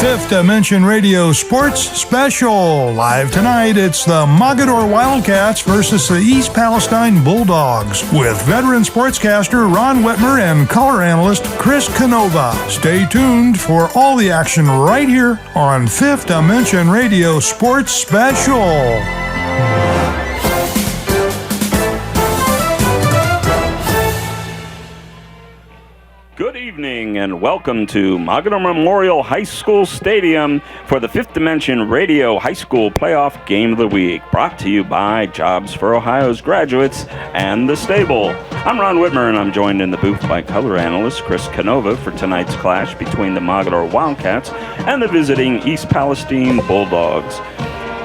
Fifth Dimension Radio Sports Special. Live tonight, it's the Mogadore Wildcats versus the East Palestine Bulldogs with veteran sportscaster Ron Whitmer and color analyst Chris Canova. Stay tuned for all the action right here on Fifth Dimension Radio Sports Special. Good evening and welcome to Mogadore Memorial High School Stadium for the Fifth Dimension Radio High School Playoff Game of the Week, brought to you by Jobs for Ohio's Graduates and The Stable. I'm Ron Whitmer and I'm joined in the booth by color analyst Chris Canova for tonight's clash between the Mogadore Wildcats and the visiting East Palestine Bulldogs.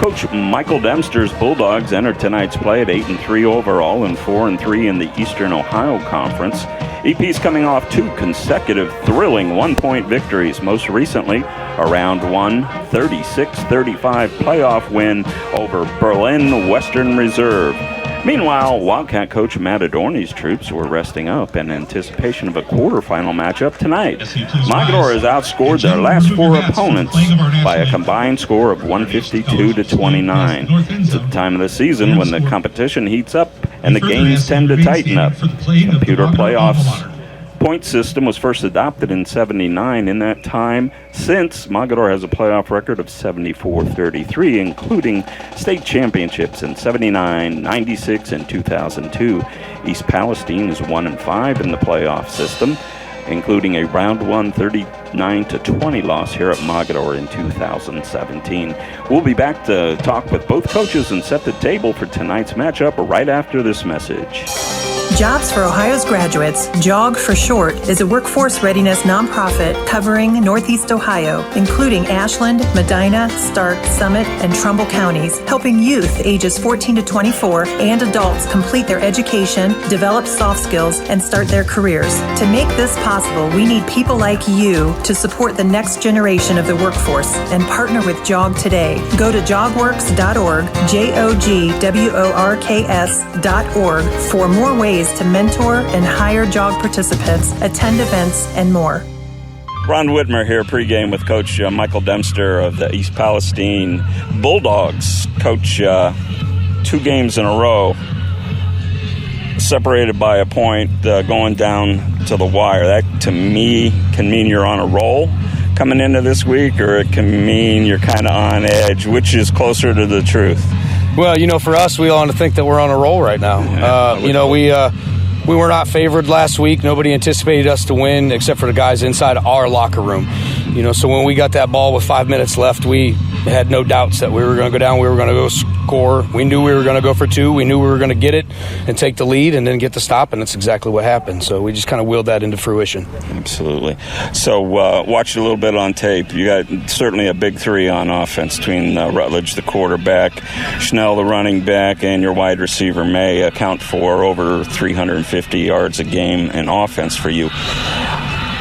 Coach Michael Dempster's Bulldogs entered tonight's play at 8-3 overall and 4-3 in the Eastern Ohio Conference. EP's coming off two consecutive thrilling one-point victories, most recently a round one 36-35 playoff win over Berlin Western Reserve. Meanwhile, Wildcat coach Matt Adorni's troops were resting up in anticipation of a quarterfinal matchup tonight. Mogadore has outscored their last four opponents by a combined score of 152-29. It's at the time of the season when the competition heats up and the games tend to tighten up. Computer playoffs point system was first adopted in '79. In that time, since Mogadore has a playoff record of 74-33, including state championships in '79, '96, and 2002. East Palestine is 1-5 in the playoff system, including a round one 39-20 loss here at Mogadore in 2017. We'll be back to talk with both coaches and set the table for tonight's matchup right after this message. Jobs for Ohio's Graduates, JOG for short, is a workforce readiness nonprofit covering Northeast Ohio, including Ashland, Medina, Stark, Summit, and Trumbull counties, helping youth ages 14 to 24 and adults complete their education, develop soft skills, and start their careers. To make this possible, we need people like you to support the next generation of the workforce and partner with JOG today. Go to jogworks.org, JOGWORKS.org for more ways to mentor and hire JOG participants, attend events, and more. Ron Whitmer here pregame with Coach Michael Dempster of the East Palestine Bulldogs. Coach, 2 games in a row, separated by a point going down to the wire. That, to me, can mean you're on a roll coming into this week, or it can mean you're kind of on edge. Which is closer to the truth? Well, for us, we all want to think that we're on a roll right now. We were not favored last week. Nobody anticipated us to win except for the guys inside our locker room. So when we got that ball with 5 minutes left, we had no doubts that we were going to go down. We were going to go score. We knew we were going to go for 2. We knew we were going to get it and take the lead and then get the stop, and that's exactly what happened. So we just kind of willed that into fruition. Absolutely. So watched a little bit on tape. You got certainly a big 3 on offense between Rutledge, the quarterback, Schnell, the running back, and your wide receiver, May, account for over 350 yards a game in offense for you.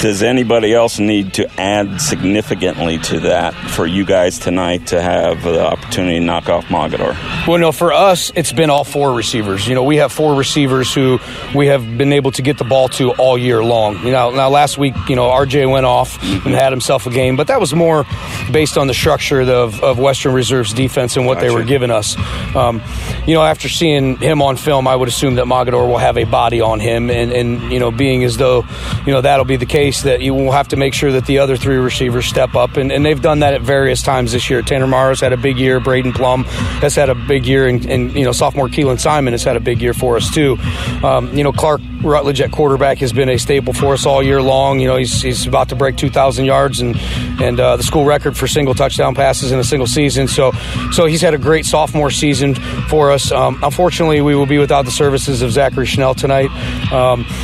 Does anybody else need to add significantly to that for you guys tonight to have the opportunity to knock off Mogadore? Well, no, for us, it's been all 4 receivers. We have 4 receivers who we have been able to get the ball to all year long. Now last week, RJ went off and had himself a game, but that was more based on the structure of Western Reserve's defense and what they were giving us. After seeing him on film, I would assume that Mogadore will have a body on him, and being as though, that'll be the case, that you will have to make sure that the other 3 receivers step up, and they've done that at various times this year. Tanner Morrow's had a big year. Braden Plum has had a big year, and sophomore Keelan Simon has had a big year for us too. Clark Rutledge at quarterback has been a staple for us all year long. He's about to break 2,000 yards and the school record for single touchdown passes in a single season. So he's had a great sophomore season for us. Unfortunately, we will be without the services of Zachary Schnell tonight.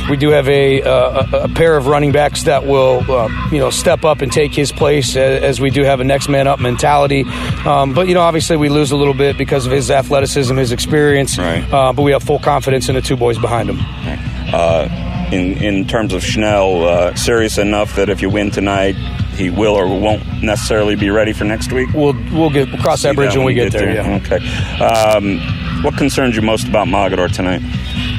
We do have a pair of running backs that will, step up and take his place, as we do have a next man up mentality. But obviously we lose a little bit because of his athleticism, his experience. Right. But we have full confidence in the 2 boys behind him. In terms of Schnell, serious enough that if you win tonight, he will or won't necessarily be ready for next week? We'll cross that bridge when we get there. Yeah. Okay. What concerns you most about Mogadore tonight?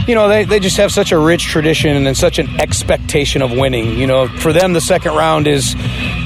They just have such a rich tradition and such an expectation of winning. For them, the second round is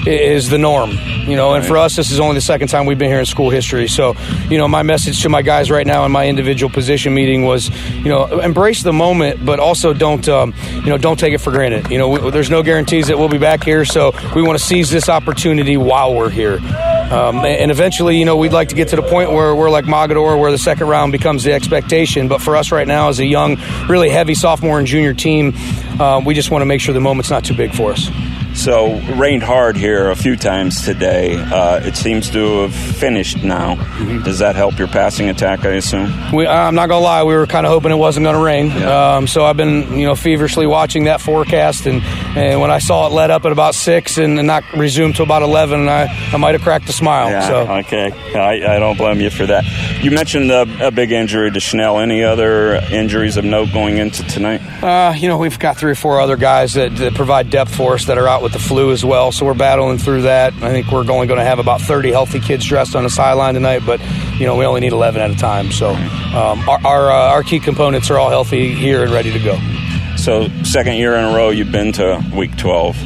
is the norm. And for us, this is only the second time we've been here in school history. So, my message to my guys right now in my individual position meeting was, embrace the moment, but also don't take it for granted. There's no guarantees that we'll be back here, so we want to seize this opportunity while we're here. And eventually, we'd like to get to the point where we're like Mogadore, where the second round becomes the expectation. But for us right now, as a young, really heavy sophomore and junior team, we just want to make sure the moment's not too big for us. So, rained hard here a few times today. It seems to have finished now. Mm-hmm. Does that help your passing attack, I assume? I'm not going to lie. We were kind of hoping it wasn't going to rain. Yeah. So I've been, feverishly watching that forecast. And when I saw it let up at about 6 and not resume till about 11, I might have cracked a smile. Yeah, so. Okay. I don't blame you for that. You mentioned a big injury to Schnell. Any other injuries of note going into tonight? We've got 3 or 4 other guys that provide depth for us that are out with the flu as well, so we're battling through that. I think we're only going to have about 30 healthy kids dressed on the sideline tonight, but we only need 11 at a time. So our key components are all healthy here and ready to go. So second year in a row you've been to Week 12.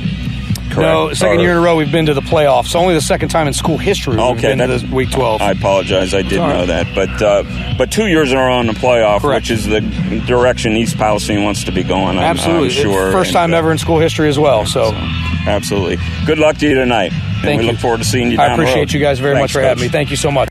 Correct. No, second year in a row we've been to the playoffs. Only the second time in school history we've been to the Week 12. I apologize, I did know that. But 2 years in a row in the playoff, correct, which is the direction East Palestine wants to be going. Absolutely. I'm sure. First time ever in school history as well. So absolutely. Good luck to you tonight. Thank you. We look forward to seeing you down the road. I appreciate you guys very much for having me. Thank you so much.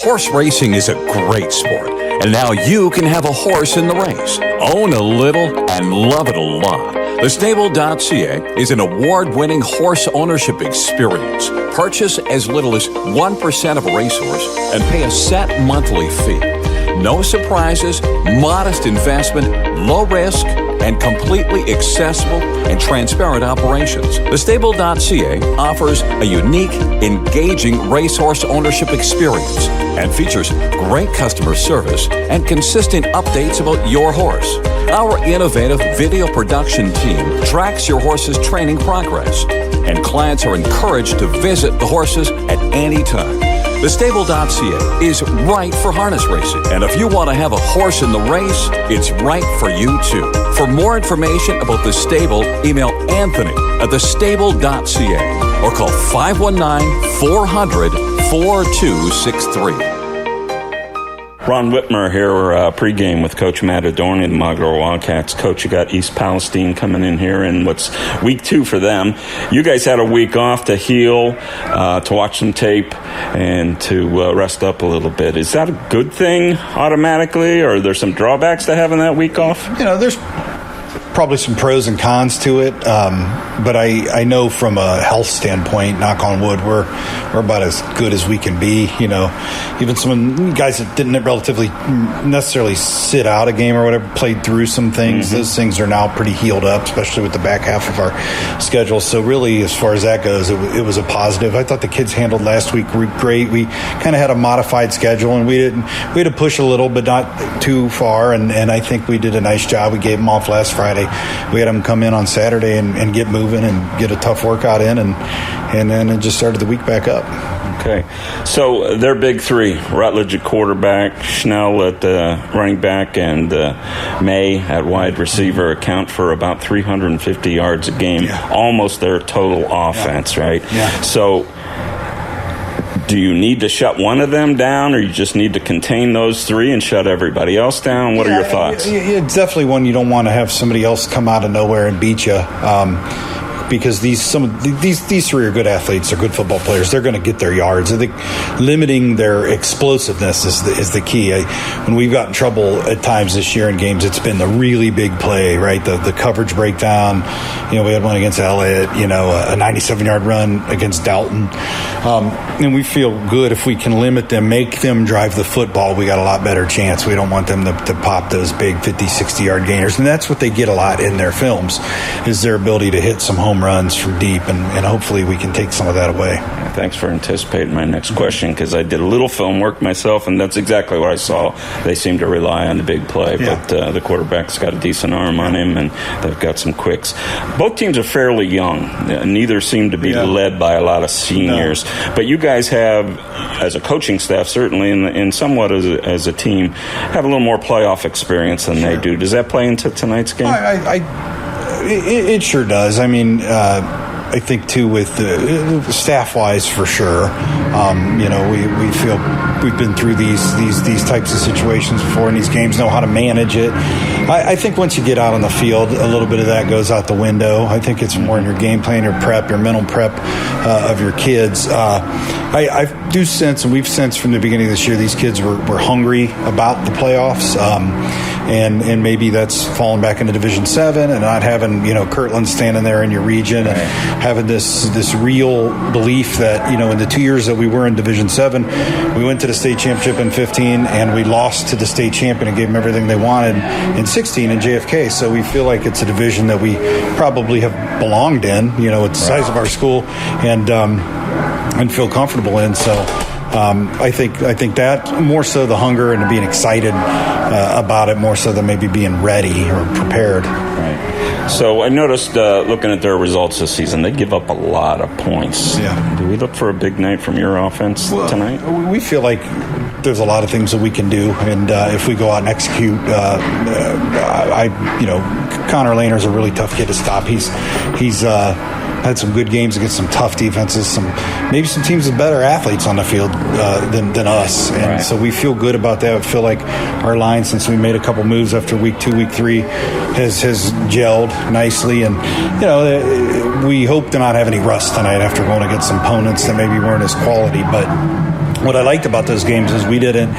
Horse racing is a great sport, and now you can have a horse in the race. Own a little and love it a lot. TheStable.ca is an award-winning horse ownership experience. Purchase as little as 1% of a racehorse and pay a set monthly fee. No surprises, modest investment, low risk, and completely accessible and transparent operations. TheStable.ca offers a unique, engaging racehorse ownership experience and features great customer service and consistent updates about your horse. Our innovative video production team tracks your horse's training progress, and clients are encouraged to visit the horses at any time. TheStable.ca is right for harness racing, and if you want to have a horse in the race, it's right for you too. For more information about The Stable, email Anthony at thestable.ca or call 519-400-4263. Ron Whitmer here, pregame with Coach Matt Adorni, the Mogadore Wildcats. Coach, you got East Palestine coming in here in what's week 2 for them. You guys had a week off to heal, to watch some tape, and to rest up a little bit. Is that a good thing automatically, or are there some drawbacks to having that week off? There's probably some pros and cons to it, but I know from a health standpoint, knock on wood, we're about as good as we can be. Even some guys that didn't relatively necessarily sit out a game or whatever, played through some things. Mm-hmm. Those things are now pretty healed up, especially with the back half of our schedule. So really, as far as that goes, it was a positive. I thought the kids handled last week great. We kind of had a modified schedule, and we had to push a little, but not too far. And I think we did a nice job. We gave them off last Friday. We had them come in on Saturday and get moving and get a tough workout in, and then it just started the week back up. Okay. So their big 3, Rutledge at quarterback, Schnell at running back, and May at wide receiver, account for about 350 yards a game, almost their total offense, right? Yeah. So do you need to shut one of them down, or you just need to contain those 3 and shut everybody else down? What are your thoughts? It's definitely one you don't want to have somebody else come out of nowhere and beat you. Because these 3 are good athletes, they're good football players. They're going to get their yards. I think limiting their explosiveness is the key. When we've gotten in trouble at times this year in games, it's been the really big play, right? The coverage breakdown. We had one against Elliott. A 97-yard run against Dalton. And we feel good if we can limit them, make them drive the football. We got a lot better chance. We don't want them to pop those big 50, 60-yard gainers, and that's what they get a lot in their films, is their ability to hit some home runs from deep, and hopefully we can take some of that away. Thanks for anticipating my next question, because I did a little film work myself, and that's exactly what I saw. They seem to rely on the big play, but the quarterback's got a decent arm on him, and they've got some quicks. Both teams are fairly young. Neither seem to be led by a lot of seniors. No. But you guys have, as a coaching staff, certainly, and somewhat as a team, have a little more playoff experience than they do. Does that play into tonight's game? It sure does. I mean, I think too with staff-wise for sure. We feel we've been through these types of situations before, and these games know how to manage it. I think once you get out on the field, a little bit of that goes out the window. I think it's more in your game plan, your prep, your mental prep of your kids. I do sense, and we've sensed from the beginning of this year, these kids were hungry about the playoffs, and maybe that's falling back into Division 7 and not having Kirtland standing there in your region and having this real belief that in the 2 years that we were in Division 7, we went to the state championship in 15 and we lost to the state champion and gave them everything they wanted in 16 in JFK. So we feel like it's a division that we probably have belonged in. It's the size of our school and feel comfortable in. So I think that more so the hunger and being excited about it more so than maybe being ready or prepared. Right. So I noticed looking at their results this season, they give up a lot of points. Yeah. Do we look for a big night from your offense tonight? We feel like there's a lot of things that we can do, and if we go out and execute, Connor Lehner's a really tough kid to stop. He's had some good games against some tough defenses, maybe some teams with better athletes on the field than us, and so we feel good about that. I feel like our line, since we made a couple moves after week 2, week 3, has gelled nicely, and we hope to not have any rust tonight after going against some opponents that maybe weren't as quality, but what I liked about those games is in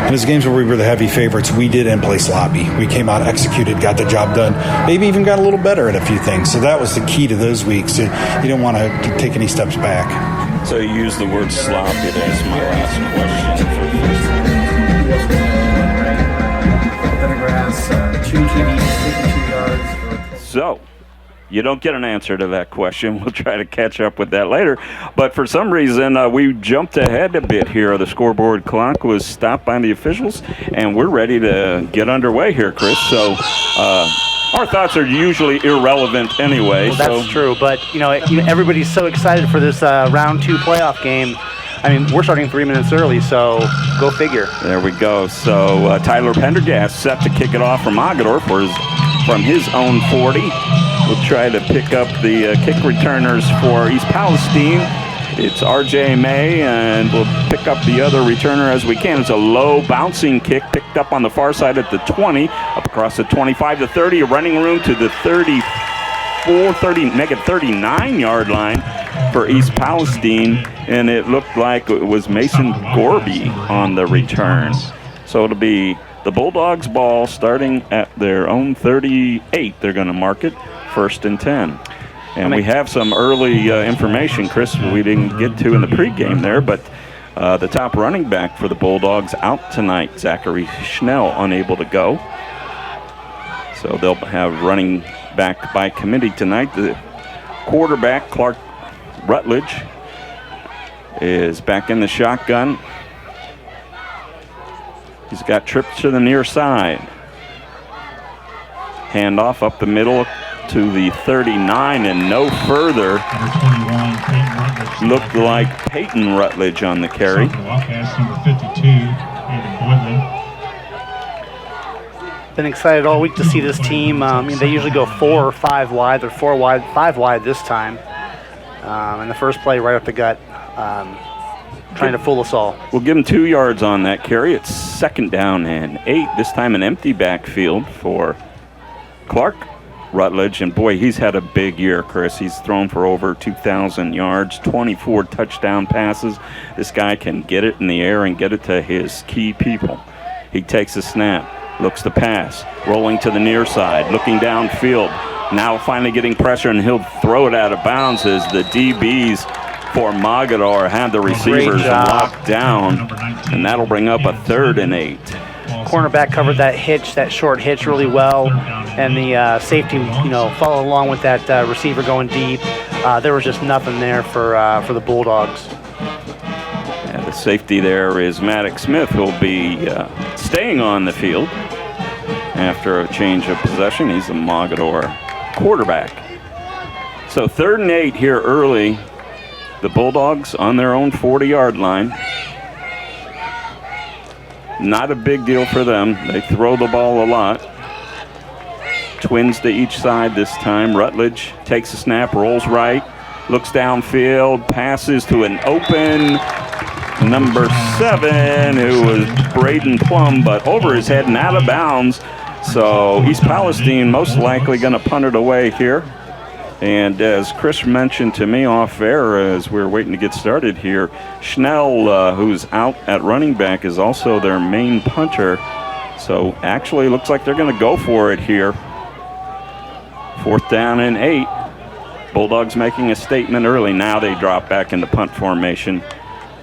those games where we were the heavy favorites, we didn't play sloppy. We came out, executed, got the job done, maybe even got a little better at a few things. So that was the key to those weeks. You don't want to take any steps back. So you used the word sloppy. That's my last question. So you don't get an answer to that question. We'll try to catch up with that later. But for some reason, we jumped ahead a bit here. The scoreboard clock was stopped by the officials, and we're ready to get underway here, Chris. So our thoughts are usually irrelevant anyway. Well, that's true. But, everybody's so excited for this round 2 playoff game. I mean, we're starting 3 minutes early, so go figure. There we go. So Tyler Pendergast set to kick it off from Mogador from his own 40. We'll try to pick up the kick returners for East Palestine. It's RJ May, and we'll pick up the other returner as we can. It's a low bouncing kick picked up on the far side at the 20, up across the 25 to 30, a running room to the 39-yard line for East Palestine, and it looked like it was Mason Gorby on the return. So it'll be the Bulldogs ball starting at their own 38. They're going to mark it 1st and 10. And we have some early information, Chris, we didn't get to in the pregame there, but the top running back for the Bulldogs out tonight, Zachary Schnell, unable to go. So they'll have running back by committee tonight. The quarterback, Clark Rutledge, is back in the shotgun. He's got trips to the near side. Handoff up the middle to the 39 and no further. Looked like Peyton Rutledge on the carry. Been excited all week to see this team. They usually go 4 or 5 wide. They're 4 wide, 5 wide this time. And the first play right up the gut, trying to fool us all. We'll give him 2 yards on that carry. It's 2nd down and 8. This time an empty backfield for Clark Rutledge. And boy, he's had a big year, Chris. He's thrown for over 2,000 yards, 24 touchdown passes. This guy can get it in the air and get it to his key people. He takes a snap, looks to pass, rolling to the near side, looking downfield. Now finally getting pressure, and he'll throw it out of bounds as the DBs for Mogador have the receivers locked down, and that'll bring up a 3rd and 8. Cornerback covered that short hitch really well, and the safety, followed along with that receiver going deep. There was just nothing there for the Bulldogs. Yeah, the safety there is Maddox Smith, who'll be staying on the field after a change of possession. He's a Mogador quarterback. So 3rd and 8 here early. The Bulldogs on their own 40-yard line. Not a big deal for them. They throw the ball a lot. Twins to each side this time. Rutledge takes a snap, rolls right, looks downfield, passes to an open number 7, who was Braden Plum, but over his head and out of bounds. So East Palestine most likely going to punt it away here. And as Chris mentioned to me off air as we were waiting to get started here, Schnell, who's out at running back, is also their main punter. So actually looks like they're going to go for it here. 4th down and 8. Bulldogs making a statement early. Now they drop back into punt formation.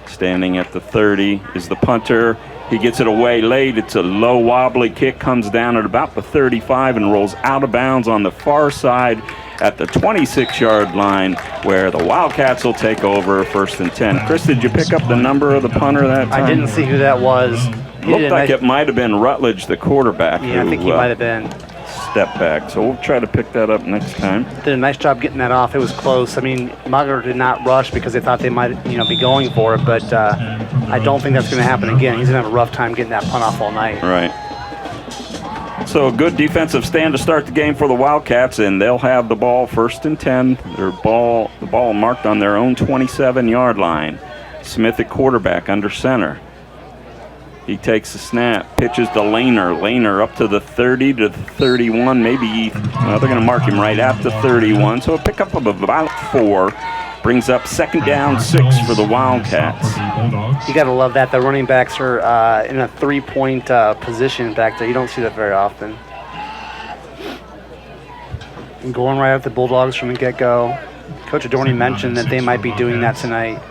Standing at the 30 is the punter. He gets it away late. It's a low wobbly kick, comes down at about the 35 and rolls out of bounds on the far side at the 26-yard line, where the Wildcats will take over 1st and 10. Chris, did you pick up the number of the punter that time? I didn't see who that was. Looked like it might have been Rutledge, the quarterback. Yeah, I think he might have been. Step back. So we'll try to pick that up next time. Did a nice job getting that off. It was close. I mean, Magator did not rush because they thought they might, be going for it, but I don't think that's going to happen again. He's going to have a rough time getting that punt off all night. Right. So a good defensive stand to start the game for the Wildcats, and they'll have the ball 1st and 10. The ball marked on their own 27-yard line. Smith at quarterback under center. He takes the snap, pitches to Lehner. Lehner up to the 30 to the 31, maybe. They're going to mark him right at the 31. So a pickup of about 4 brings up 2nd down 6 for the Wildcats. You got to love that. The running backs are in a 3-point position back there. You don't see that very often. And going right at the Bulldogs from the get-go. Coach Adorni mentioned that they might be doing that tonight.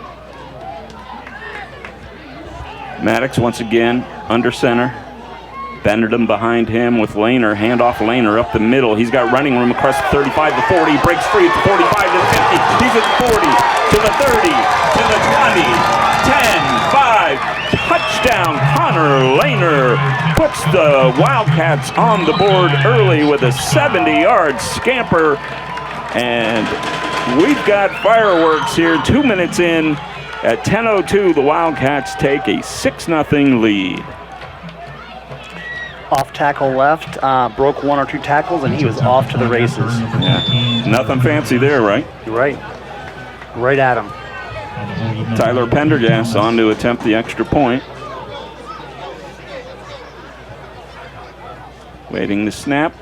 Maddox once again under center. Benedum behind him with Lehner. Handoff Lehner up the middle. He's got running room across the 35 to 40. Breaks free at the 45 to the 50. He's at the 40 to the 30 to the 20. 10, 5. Touchdown. Connor Lehner puts the Wildcats on the board early with a 70-yard scamper. And we've got fireworks here 2 minutes in. At 10:02, the Wildcats take a 6-0 lead. Off tackle left, broke 1 or 2 tackles, and he was off to the races. Yeah. Nothing fancy there, right? Right. Right at him. Tyler Pendergast on to attempt the extra point. Waiting the snap.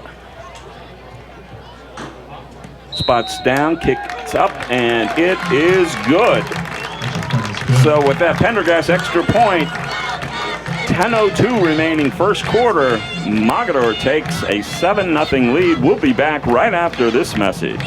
Spots down, kicks up, and it is good. So with that Pendergast extra point, 10:02 remaining first quarter, Mogador takes a 7-0 lead. We'll be back right after this message.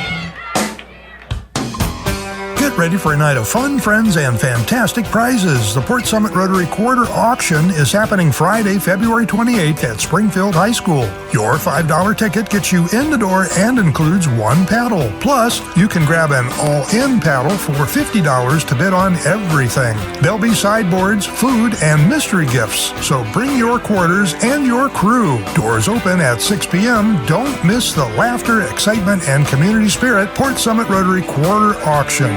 Get ready for a night of fun, friends, and fantastic prizes. The Port Summit Rotary Quarter Auction is happening Friday, February 28th at Springfield High School. Your $5 ticket gets you in the door and includes 1 paddle. Plus, you can grab an all-in paddle for $50 to bid on everything. There'll be sideboards, food, and mystery gifts. So bring your quarters and your crew. Doors open at 6 p.m. Don't miss the laughter, excitement, and community spirit. Port Summit Rotary Quarter Auction.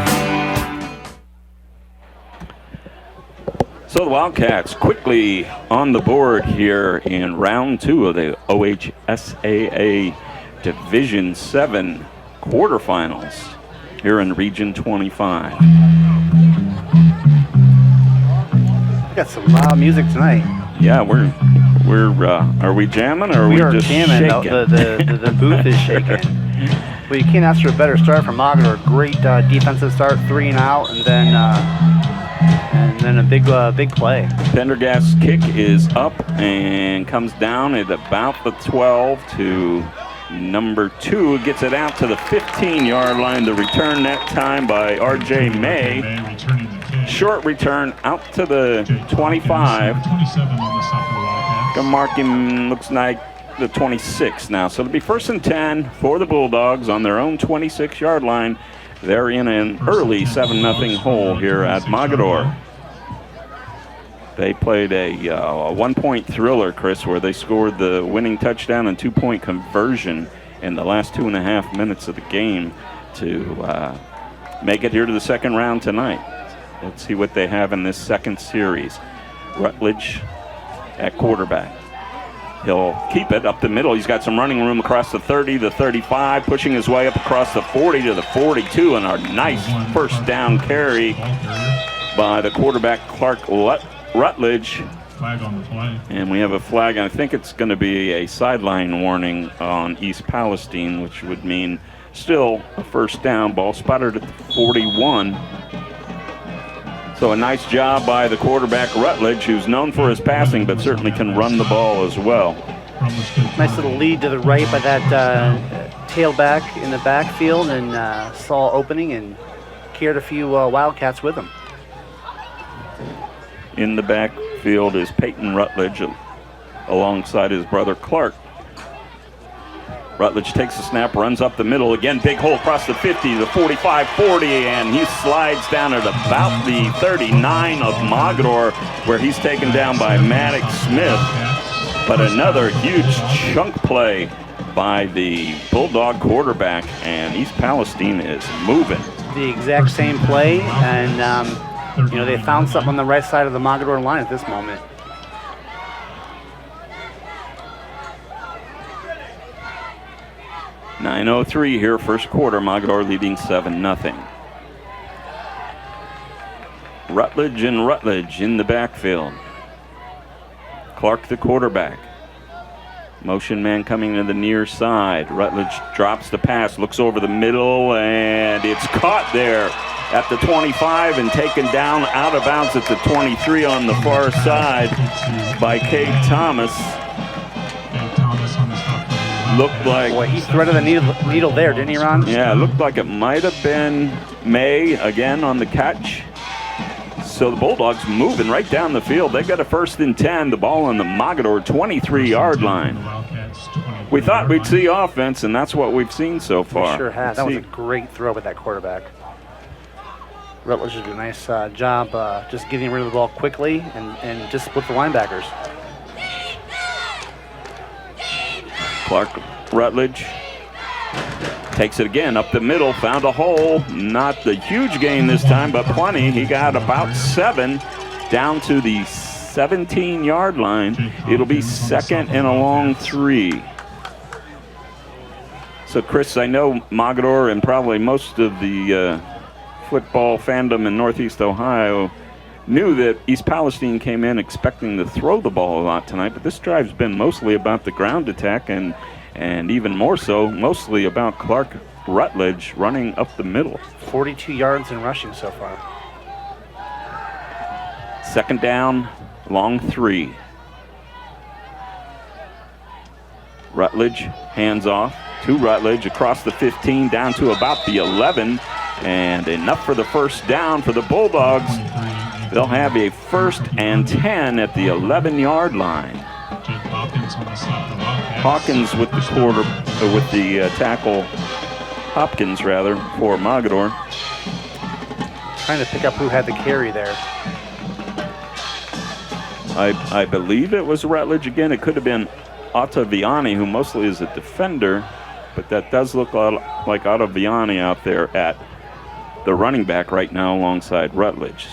So the Wildcats quickly on the board here in round 2 of the OHSAA Division 7 quarterfinals here in Region 25. We got some loud music tonight. Yeah, we're are we jamming or are we just jamming. shaking? The booth is shaking. Well, you can't ask for a better start from Mogador. Great defensive start, 3 and out, and then a big play. Pendergast's kick is up and comes down at about the 12 to number 2. Gets it out to the 15-yard line. The return that time by R.J. May. Short return out to the 25. Gonna mark him, looks like the 26 now. So it'll be 1st and 10 for the Bulldogs on their own 26-yard line. They're in an early 7-0 hole here at Mogador. They played a 1-point thriller, Chris, where they scored the winning touchdown and 2-point conversion in the last 2.5 minutes of the game to make it here to the second round tonight. Let's see what they have in this second series. Rutledge at quarterback. He'll keep it up the middle. He's got some running room across the 30, the 35, pushing his way up across the 40 to the 42, and a nice first down carry by the quarterback, Clark Rutledge. Flag on the play. And we have a flag, and I think it's going to be a sideline warning on East Palestine, which would mean still a first down. Ball spotted at the 41. So a nice job by the quarterback, Rutledge, who's known for his passing, but certainly can run the ball as well. Nice little lead to the right by that tailback in the backfield, and saw opening and carried a few Wildcats with him. In the backfield is Peyton Rutledge alongside his brother Clark. Rutledge takes the snap, runs up the middle. Again, big hole across the 50, the 45, 40, and he slides down at about the 39 of Mogadore, where he's taken down by Maddox Smith. But another huge chunk play by the Bulldog quarterback, and East Palestine is moving. The exact same play, and they found something on the right side of the Mogadore line at this moment. .903 here, first quarter. Mogadore leading 7-0. Rutledge and Rutledge in the backfield. Clark, the quarterback. Motion man coming to the near side. Rutledge drops the pass, looks over the middle, and it's caught there at the 25 and taken down out of bounds at the 23 on the far side by Cade Thomas. Looked like... Boy, he threaded the needle there, didn't he, Ron? Yeah, it looked like it might have been May again on the catch. So the Bulldogs moving right down the field. They got a 1st and 10. The ball on the Mogadore 23-yard line. We thought we'd see offense, and that's what we've seen so far. We sure have. That was a great throw with that quarterback. Rutledge did a nice job just getting rid of the ball quickly and just split the linebackers. Clark Rutledge takes it again up the middle, found a hole. Not the huge gain this time, but plenty. He got about 7 down to the 17-yard line. It'll be 2nd and a long 3. So, Chris, I know Mogadore and probably most of the football fandom in Northeast Ohio knew that East Palestine came in expecting to throw the ball a lot tonight, but this drive's been mostly about the ground attack and even more so, mostly about Clark Rutledge running up the middle. 42 yards in rushing so far. 2nd down, long 3. Rutledge, hands off to Rutledge across the 15 down to about the 11, and enough for the first down for the Bulldogs. They'll have a 1st and 10 at the 11-yard line. Hawkins with the tackle, Hopkins rather, for Mogadore. Trying to pick up who had the carry there. I believe it was Rutledge again. It could have been Ottaviani, who mostly is a defender, but that does look like Ottaviani out there at the running back right now alongside Rutledge.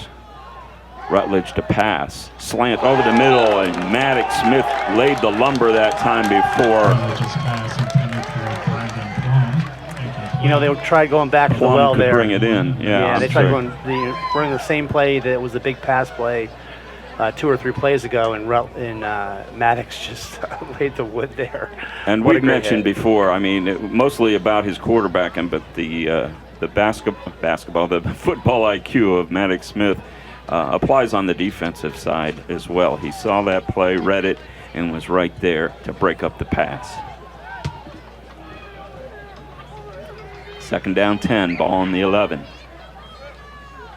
Rutledge to pass. Slant over the middle, and Maddox Smith laid the lumber that time before. They tried going back to the well could there. Bring it in. Yeah, they tried running the same play that was the big pass play 2 or 3 plays ago, and Maddox just laid the wood there. And we mentioned before, mostly about his quarterbacking, but the basketball, the football IQ of Maddox Smith applies on the defensive side as well. He saw that play, read it, and was right there to break up the pass. 2nd down 10, ball on the 11.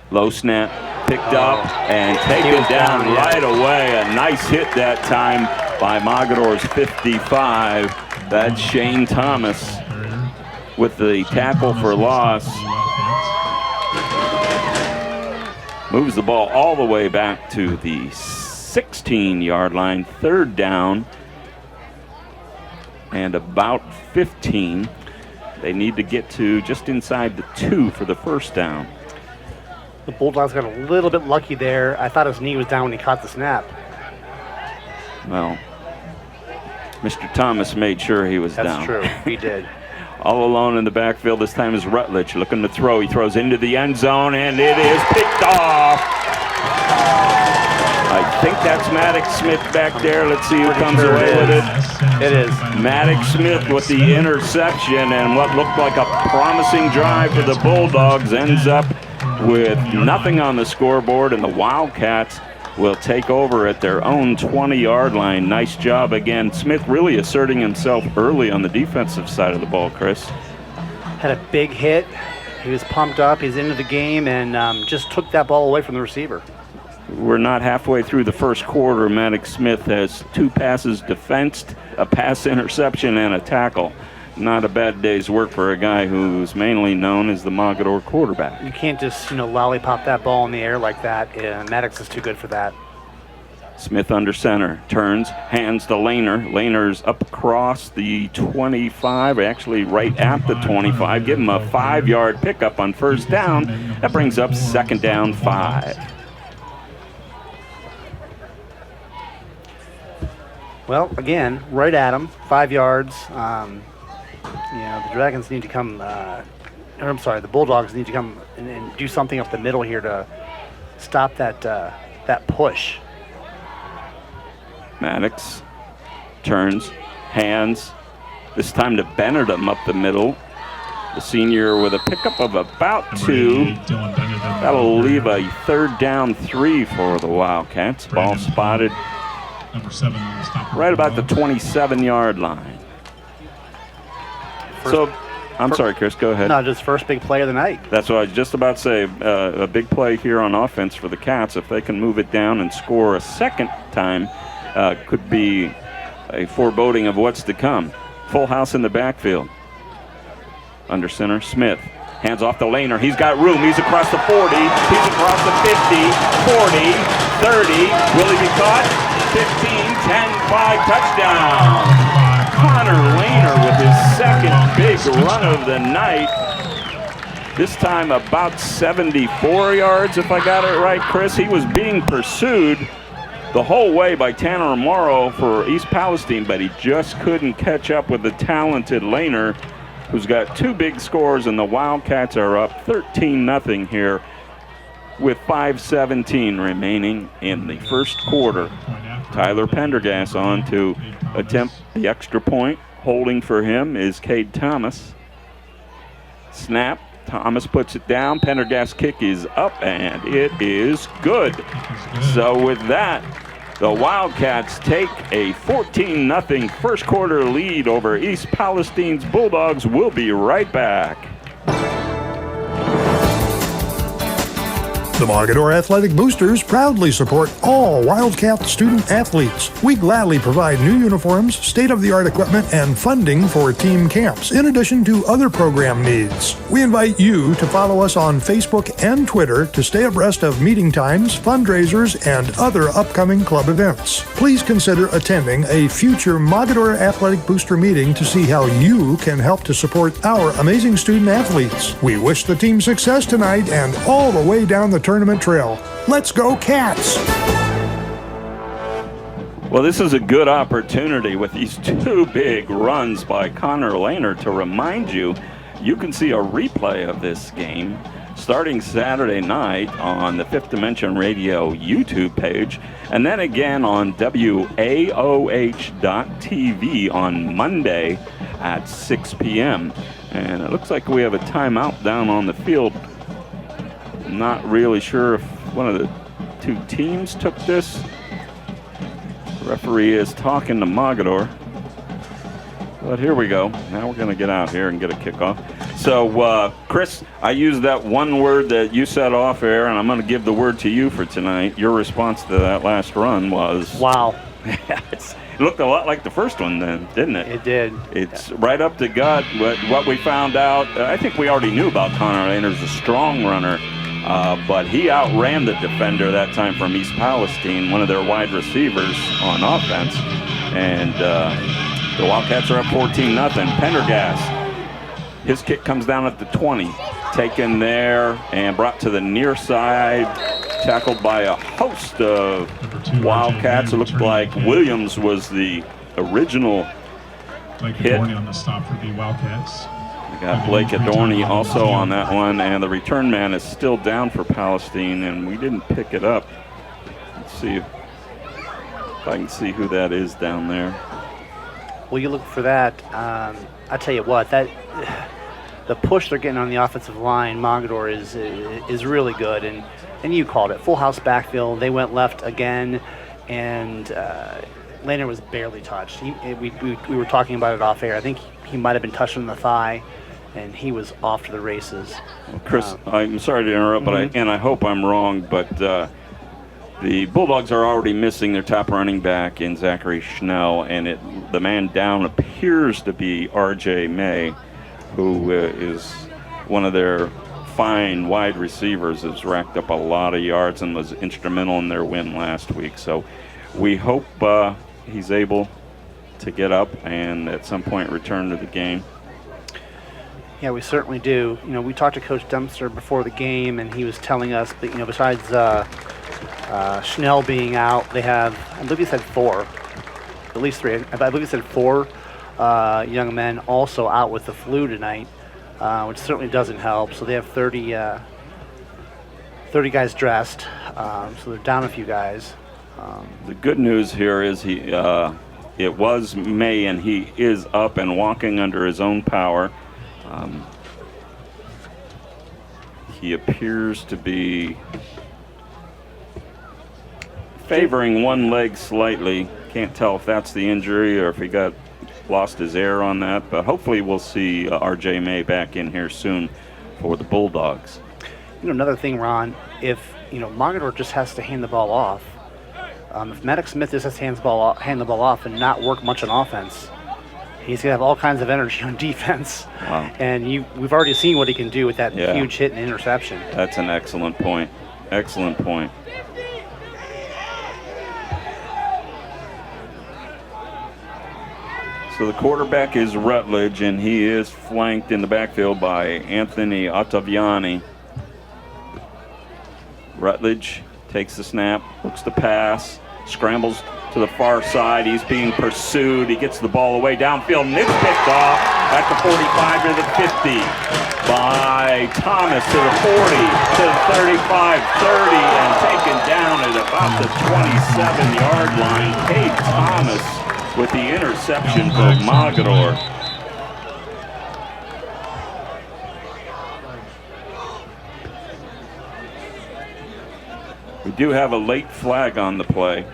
Low snap, picked up and taken down right away. A nice hit that time by Mogadore's 55. That's Shane Thomas with the tackle for loss. Moves the ball all the way back to the 16-yard line. 3rd down and about 15. They need to get to just inside the 2 for the first down. The Bulldogs got a little bit lucky there. I thought his knee was down when he caught the snap. Well, Mr. Thomas made sure he was down. That's true. He did. All alone in the backfield this time is Rutledge looking to throw. He throws into the end zone, and it is picked off. I think that's Maddox Smith back there. Let's see who comes away with it. It is. Maddox Smith with the interception, and what looked like a promising drive for the Bulldogs ends up with nothing on the scoreboard, and the Wildcats will take over at their own 20-yard line. Nice job again. Smith really asserting himself early on the defensive side of the ball, Chris. Had a big hit. He was pumped up. He's into the game and just took that ball away from the receiver. We're not halfway through the first quarter. Maddox Smith has 2 passes defensed, a pass interception, and a tackle. Not a bad day's work for a guy who's mainly known as the Mogador quarterback. You can't just, lollipop that ball in the air like that. Maddox is too good for that. Smith under center, turns, hands to Lehner. Lehner's up across the 25, actually right at the 25. Give him a 5-yard pickup on first down. That brings up second down 5. Well, again, right at him, 5 yards. The Dragons need to come, the Bulldogs need to come and do something up the middle here to stop that push. Maddox turns, hands, this time to Benedum up the middle. The senior with a pickup of about 2. That'll leave a third down 3 for the Wildcats. Ball spotted right about the 27-yard line. I'm sorry, Chris, go ahead. No, just first big play of the night. That's what I was just about to say. A big play here on offense for the Cats. If they can move it down and score a second time, could be a foreboding of what's to come. Full house in the backfield. Under center, Smith. Hands off to Lehner. He's got room. He's across the 40. He's across the 50, 40, 30. Will he be caught? 15, 10, 5, touchdown. Connor Lehner with his second big run of the night. This time about 74 yards, if I got it right, Chris. He was being pursued the whole way by Tanner Morrow for East Palestine, but he just couldn't catch up with the talented Lehner, who's got 2 big scores, and the Wildcats are up 13-0 here with 5:17 remaining in the first quarter. Tyler Pendergast on to attempt the extra point. Holding for him is Cade Thomas. Snap. Thomas puts it down. Pendergast's kick is up, and it is good. So with that, the Wildcats take a 14-0 first quarter lead over East Palestine's Bulldogs. We'll be right back. The Mogador Athletic Boosters proudly support all Wildcat student athletes. We gladly provide new uniforms, state-of-the-art equipment, and funding for team camps, in addition to other program needs. We invite you to follow us on Facebook and Twitter to stay abreast of meeting times, fundraisers, and other upcoming club events. Please consider attending a future Mogador Athletic Booster meeting to see how you can help to support our amazing student athletes. We wish the team success tonight and all the way down the tournament trail. Let's go Cats! Well, this is a good opportunity with these 2 big runs by Connor Lehner to remind you, you can see a replay of this game starting Saturday night on the Fifth Dimension Radio YouTube page, and then again on WAOH.TV on Monday at 6 p.m. And it looks like we have a timeout down on the field. Not really sure if one of the 2 teams took this. The referee is talking to Mogador. But here we go. Now we're going to get out here and get a kickoff. So, Chris, I used that one word that you said off air, and I'm going to give the word to you for tonight. Your response to that last run was... Wow. It looked a lot like the first one then, didn't it? It did. It's right up the gut. What we found out, I think we already knew about Connor Lehner's a strong runner. But he outran the defender that time from East Palestine, one of their wide receivers on offense. And the Wildcats are up 14-0. Pendergast, his kick comes down at the 20. Taken there and brought to the near side. Tackled by a host of Wildcats. It looked like Williams was the original Blake hit. Adorney on the stop for the Wildcats. We got Blake Adorney also on that one, and the return man is still down for Palestine, and we didn't pick it up. Let's see if I can see who that is down there. Well, you look for that. I tell you what, that the push they're getting on the offensive line, Mogador is really good, and you called it, full house backfield. They went left again, and Lehner was barely touched. We were talking about it off air. I think he might have been touched on the thigh, and he was off to the races. Well, Chris, I'm sorry to interrupt, but I hope I'm wrong, but the Bulldogs are already missing their top running back in Zachary Schnell, and the man down appears to be R.J. May, who is one of their fine wide receivers, has racked up a lot of yards and was instrumental in their win last week. So we hope he's able to get up and at some point return to the game. Yeah, we certainly do. You know, we talked to Coach Dempster before the game, and he was telling us that, you know, besides Schnell being out, they have, I believe he said 4, at least 3. I believe he said 4 young men also out with the flu tonight, which certainly doesn't help. So they have 30 guys dressed, so they're down a few guys. The good news here is it was May, and he is up and walking under his own power. He appears to be favoring one leg slightly. Can't tell if that's the injury or if he lost his air on that, but hopefully we'll see R.J. May back in here soon for the Bulldogs. You know, another thing, Ron, if, you know, Mogador just has to hand the ball off, if Maddox Smith just has to hand the ball off and not work much on offense, he's going to have all kinds of energy on defense. Wow. And we've already seen what he can do with that huge hit and interception. That's an excellent point. Excellent point. So the quarterback is Rutledge, and he is flanked in the backfield by Anthony Ottaviani. Rutledge takes the snap, looks to pass, scrambles to the far side. He's being pursued. He gets the ball away downfield, and it's picked off at the 45 to the 50 by Thomas to the 40 to the 35, 30, and taken down at about the 27-yard line. Cade Thomas with the interception for Mogador. We do have a late flag on the play,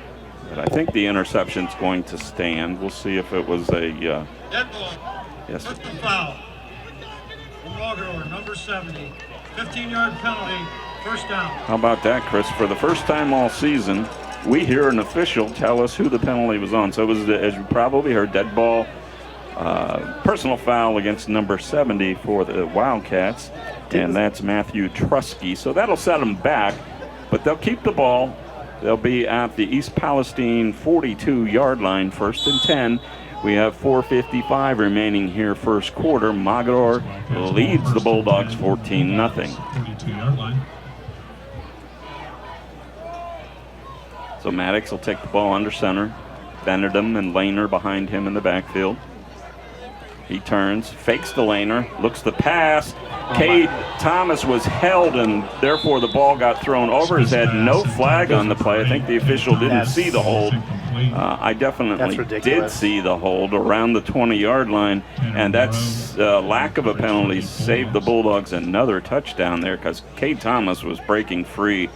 but I think the interception's going to stand. We'll see if it was a dead ball. Yes. Personal foul. From Mogador, number 70. 15-yard penalty, first down. How about that, Chris? For the first time all season, we hear an official tell us who the penalty was on. So it was, as you probably heard, dead ball, personal foul against number 70 for the Wildcats, and that's Matthew Trusky. So that'll set them back, but they'll keep the ball. They'll be at the East Palestine 42-yard line, 1st and 10. We have 4:55 remaining here, first quarter. Mogador leads the Bulldogs 14-0. 42-yard line. So Maddox will take the ball under center. Benedum and Lehner behind him in the backfield. He turns, fakes the Lehner, looks the pass. Cade Thomas was held, and therefore the ball got thrown over his head. No flag on the play. I think the official didn't see the hold. I definitely did see the hold around the 20-yard line, and that's lack of a penalty saved the Bulldogs another touchdown there because Cade Thomas was breaking free,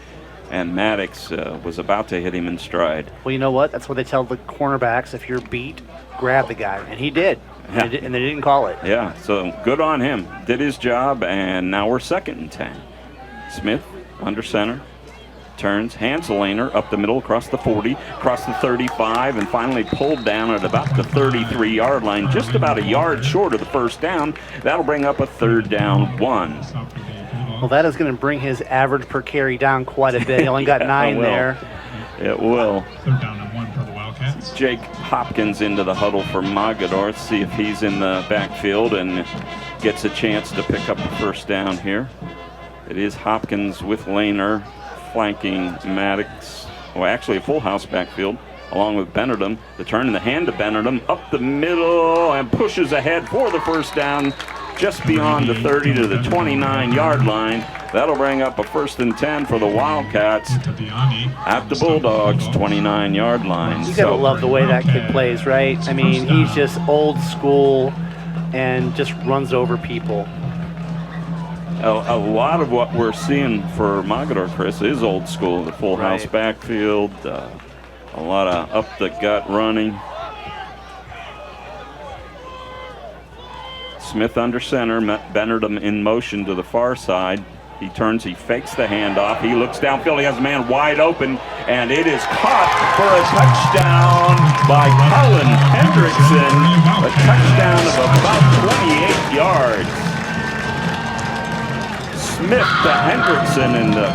and Maddox was about to hit him in stride. Well, you know what? That's what they tell the cornerbacks. If you're beat, grab the guy. And he did. Yeah. And they didn't call it. Yeah, so good on him. Did his job, and now we're 2nd and 10. Smith under center. Turns, hands the Lehner up the middle, across the 40, across the 35, and finally pulled down at about the 33-yard line, just about a yard short of the first down. That'll bring up a 3rd down 1. Well, that is going to bring his average per carry down quite a bit. He only got 9 there. It will. 3rd down and 1 for the Wildcats. Jake Hopkins into the huddle for Mogador. Let's see if he's in the backfield and gets a chance to pick up the first down here. It is Hopkins with Lehner flanking Maddox. Well, actually a full house backfield. along with Benedum. The turn in the hand to Benedum, up the middle, and pushes ahead for the first down just beyond the 30 to the 29-yard line. That'll bring up a 1st and 10 for the Wildcats at the Bulldogs' 29-yard line. You gotta love the way that kid plays, right? I mean, he's just old school and just runs over people. A lot of what we're seeing for Mogadore, Chris, is old school. The full house backfield, a lot of up the gut running. Smith under center, Benedum in motion to the far side. He turns, he fakes the handoff. He looks downfield, he has a man wide open, and it is caught for a touchdown by Colin Hendrickson. A touchdown of about 28 yards. Smith to Hendrickson, and the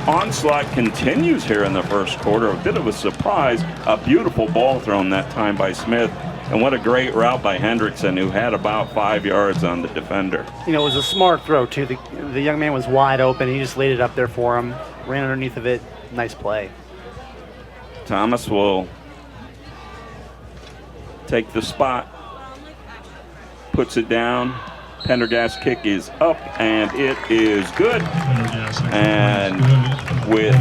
onslaught continues here in the first quarter. A bit of a surprise. A beautiful ball thrown that time by Smith. And what a great route by Hendrickson, who had about 5 yards on the defender. You know, it was a smart throw, too. The young man was wide open. He just laid it up there for him, ran underneath of it. Nice play. Thomas will take the spot, puts it down. Pendergast kick is up, and it is good. And with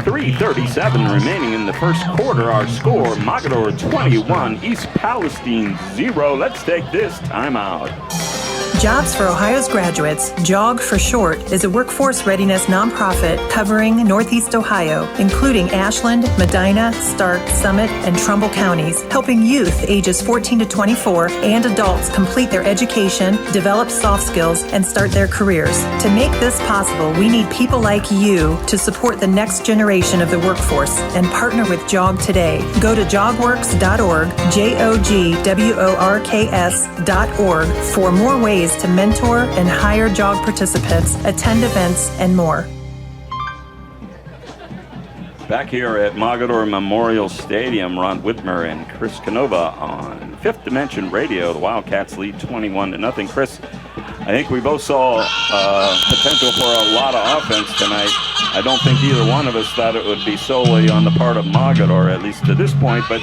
3:37 remaining in the first quarter, our score, Mogadore 21, East Palestine 0. Let's take this timeout. Jobs for Ohio's Graduates, JOG for short, is a workforce readiness nonprofit covering Northeast Ohio, including Ashland, Medina, Stark, Summit, and Trumbull counties, helping youth ages 14 to 24 and adults complete their education, develop soft skills, and start their careers. To make this possible, we need people like you to support the next generation of the workforce and partner with JOG today. Go to jogworks.org, JOGWORKS.org for more ways to mentor and hire JOG participants, attend events, and more. Back here at Mogadore Memorial Stadium, Ron Whitmer and Chris Canova on Fifth Dimension Radio. The Wildcats lead 21-0. Chris, I think we both saw potential for a lot of offense tonight. I don't think either one of us thought it would be solely on the part of Mogadore, at least to this point, but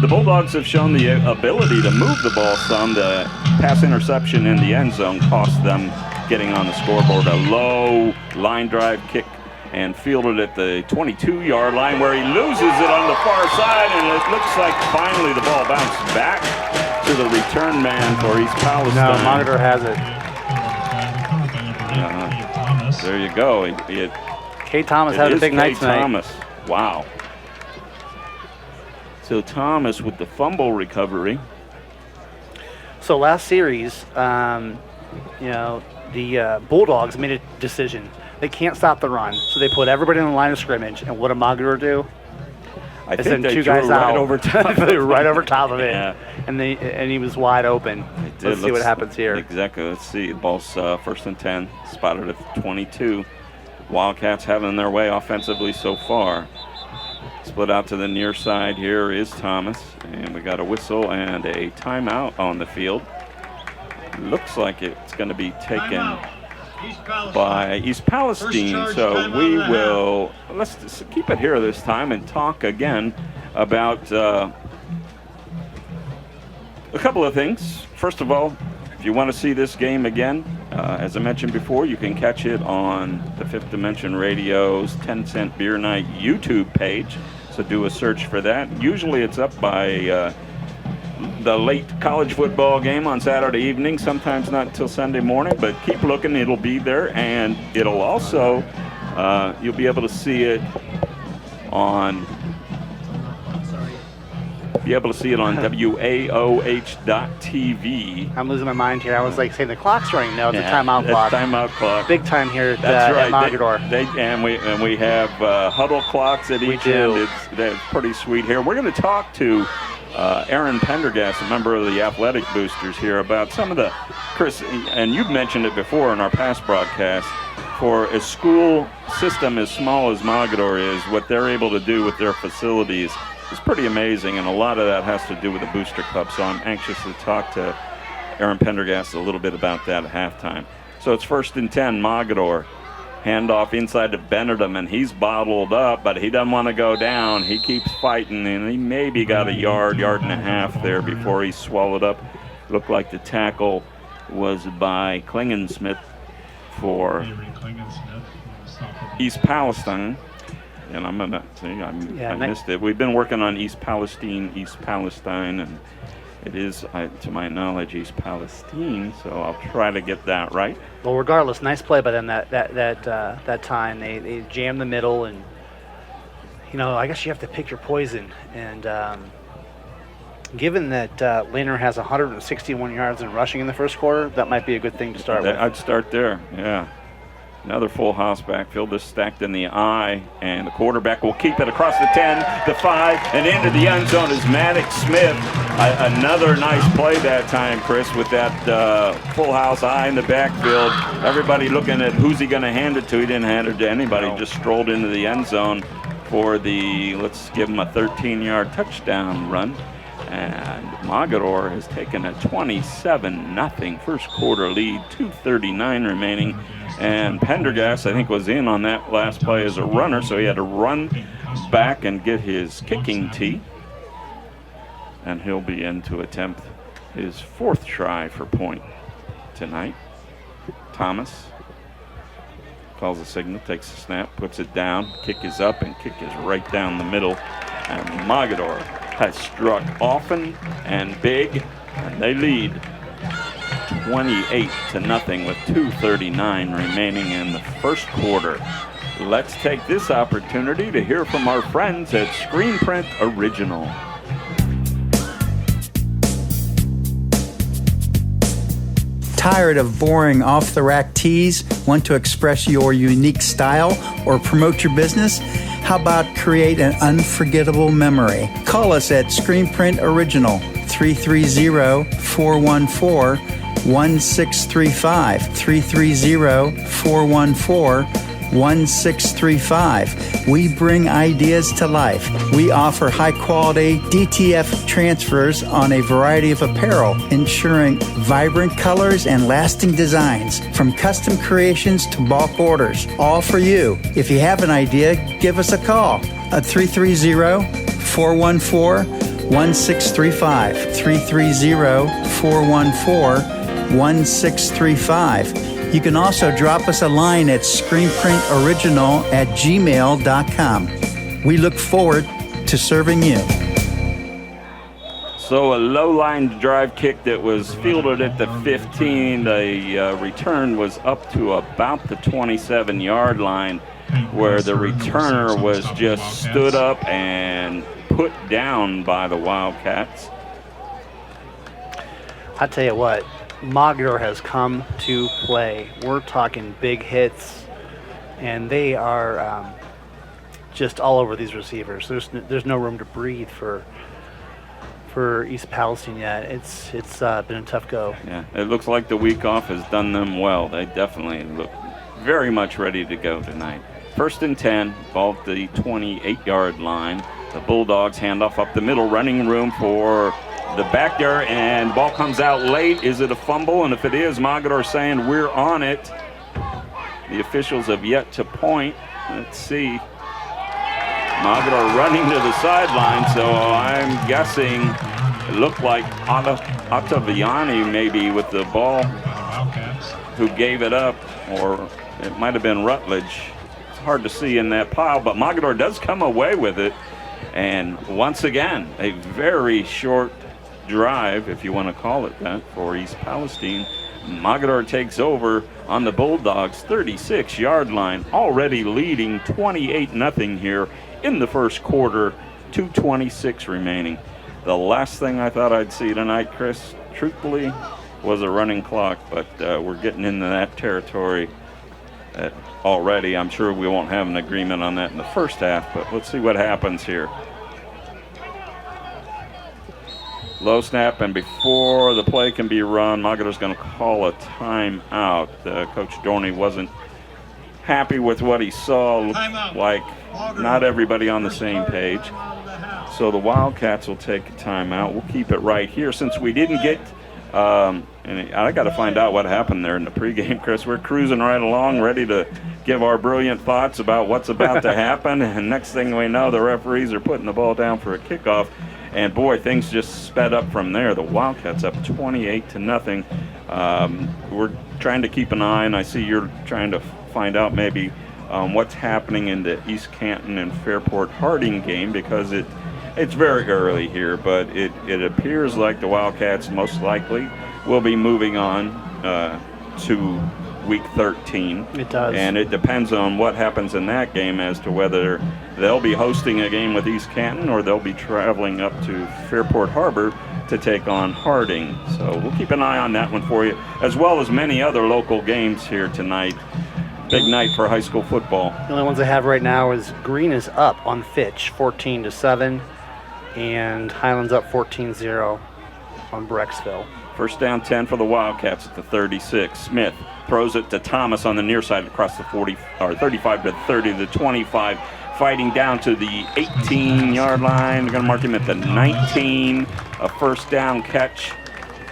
the Bulldogs have shown the ability to move the ball some. The pass interception in the end zone cost them getting on the scoreboard. A low line drive kick and fielded at the 22-yard line, where he loses it on the far side, and it looks like finally the ball bounced back to the return man for East Palestine. No, Mogadore has it. There you go. Kay Thomas had a big night tonight. Thomas. Wow. So Thomas with the fumble recovery. So last series, the Bulldogs made a decision. They can't stop the run, so they put everybody in the line of scrimmage. And what did Mogadore do? I They think sent they two threw guys right out. over top of it. right over top of it. Yeah. And he was wide open. Let's see what happens here. Exactly. Let's see. The ball's 1st and 10, spotted at 22. Wildcats having their way offensively so far. Split out to the near side here is Thomas, and we got a whistle and a timeout on the field. Looks like it's going to be taken by East Palestine, so we will, let's just keep it here this time and talk again about a couple of things. First of all, if you want to see this game again, as I mentioned before, you can catch it on the Fifth Dimension Radio's 10-Cent Beer Night YouTube page. So do a search for that. Usually it's up by the late college football game on Saturday evening, sometimes not until Sunday morning, but keep looking, it'll be there. And it'll also, you'll be able to see it on WAOH.TV. I'm losing my mind here. I was like saying the clock's running. No, it's a timeout clock. Timeout clock. Big time here at, That's right. at Mogadore. And we have huddle clocks at each end. It's pretty sweet here. We're going to talk to Aaron Pendergast, a member of the Athletic Boosters here, about some of the, Chris, and you've mentioned it before in our past broadcasts, for a school system as small as Mogadore is, what they're able to do with their facilities is pretty amazing, and a lot of that has to do with the Booster Club, so I'm anxious to talk to Aaron Pendergast a little bit about that at halftime. So it's 1st and 10, Mogadore Handoff inside to Benedum, and he's bottled up, but he doesn't want to go down. He keeps fighting, and he maybe got a yard and a half there before he swallowed up. Looked like the tackle was by Klingensmith for East Palestine. And I'm going to see, I missed it. We've been working on East Palestine, and it is, to my knowledge, East Palestine, so I'll try to get that right. Well, regardless, nice play by them that time. They jammed the middle, and I guess you have to pick your poison. And given that Laner has 161 yards in rushing in the first quarter, that might be a good thing to start with. I'd start there. Yeah. Another full house backfield is stacked in the eye, and the quarterback will keep it across the 10, the 5, and into the end zone is Maddox Smith. Another nice play that time, Chris, with that full house eye in the backfield. Everybody looking at who's he going to hand it to. He didn't hand it to anybody. Just strolled into the end zone for the, let's give him a 13-yard touchdown run. And Mogador has taken a 27-0 first quarter lead, 2:39 remaining. And Pendergast, I think, was in on that last play as a runner, so he had to run back and get his kicking tee. And he'll be in to attempt his fourth try for point tonight. Thomas calls a signal, takes a snap, puts it down. Kick is up, and kick is right down the middle. And Mogador has struck often and big, and they lead 28-0 with 2:39 remaining in the first quarter. Let's take this opportunity to hear from our friends at Screenprint Original. Tired of boring off-the-rack tees? Want to express your unique style or promote your business? How about create an unforgettable memory? Call us at Screenprint Original, 330-414-1635, 330-414-1635. We bring ideas to life. We offer high-quality DTF transfers on a variety of apparel, ensuring vibrant colors and lasting designs, from custom creations to bulk orders, all for you. If you have an idea, give us a call at 330-414-1635, 330-414-1635. You can also drop us a line at screenprintoriginal@gmail.com. We look forward to serving you. So a low line drive kick that was fielded at the 15. The return was up to about the 27-yard line, where the returner was just stood up and put down by the Wildcats. I tell you what, Mogador has come to play. We're talking big hits, and they are just all over these receivers. There's no room to breathe for East Palestine yet. It's been a tough go. Yeah, it looks like the week off has done them well. They definitely look very much ready to go tonight. 1st and 10, ball at the 28-yard line. The Bulldogs hand off up the middle, running room for the back there, and ball comes out late. Is it a fumble? And if it is, Mogador saying we're on it. The officials have yet to point. Let's see. Mogador running to the sideline, so I'm guessing it looked like Ottaviani maybe with the ball who gave it up, or it might have been Rutledge. It's hard to see in that pile, but Mogador does come away with it. And once again, a very short drive, if you want to call it that, for East Palestine. Mogador takes over on the Bulldogs' 36-yard line, already leading 28-0 here in the first quarter, 2:26 remaining. The last thing I thought I'd see tonight, Chris, truthfully, was a running clock, but we're getting into that territory already. I'm sure we won't have an agreement on that in the first half, but let's see what happens here. Low snap, and before the play can be run, Mogador's going to call a timeout. Coach Dorney wasn't happy with what he saw. Looked like not everybody on the same page. So the Wildcats will take a timeout. We'll keep it right here since we didn't get and I got to find out what happened there in the pregame, Chris. We're cruising right along, ready to give our brilliant thoughts about what's about to happen, and next thing we know, the referees are putting the ball down for a kickoff, and boy, things just sped up from there. The Wildcats up 28-0. We're trying to keep an eye, and I see you're trying to find out maybe what's happening in the East Canton and Fairport Harding game, because it's very early here, but it appears like the Wildcats most likely will be moving on to Week 13. It does. And it depends on what happens in that game as to whether they'll be hosting a game with East Canton or they'll be traveling up to Fairport Harbor to take on Harding. So we'll keep an eye on that one for you, as well as many other local games here tonight. Big night for high school football. The only ones I have right now is Green is up on Fitch, 14-7, and Highlands up 14-0 on Brecksville. First down 10 for the Wildcats at the 36. Smith throws it to Thomas on the near side across the 35 to 30 to 25. Fighting down to the 18-yard line. They're going to mark him at the 19. A first down catch.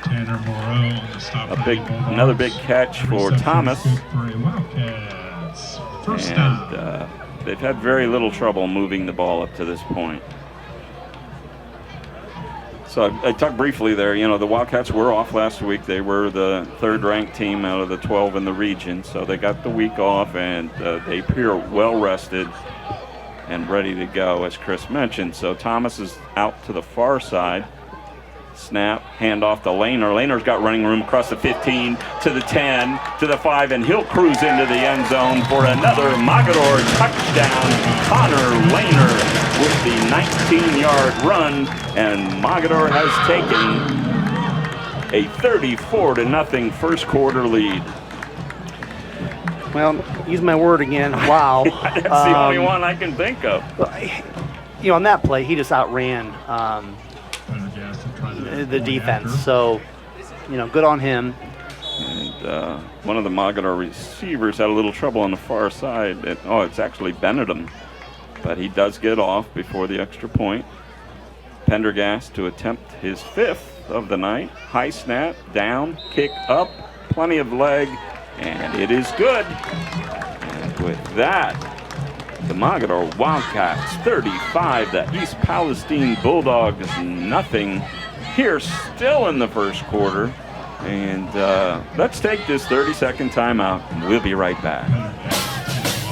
Tanner Moreau on the stop. Another big catch for Thomas. First and down. They've had very little trouble moving the ball up to this point. So I talked briefly there. You know, the Wildcats were off last week. They were the third-ranked team out of the 12 in the region. So they got the week off, and they appear well-rested and ready to go, as Chris mentioned. So Thomas is out to the far side. Snap, hand off to Lehner. Lehner's got running room across the 15 to the 10 to the 5, and he'll cruise into the end zone for another Mogador touchdown. Connor Lehner with the 19-yard run, and Mogador has taken a 34-0 first quarter lead. Well, use my word again. Wow. That's the only one I can think of. You know, on that play, he just outran the defense. So, you know, good on him. And one of the Mogador receivers had a little trouble on the far side. It's actually Benedum. But he does get off before the extra point. Pendergast to attempt his 5th of the night. High snap, down, kick up, plenty of leg, and it is good. And with that, the Mogador Wildcats 35, the East Palestine Bulldogs nothing. Here still in the first quarter. And let's take this 30-second timeout, and we'll be right back.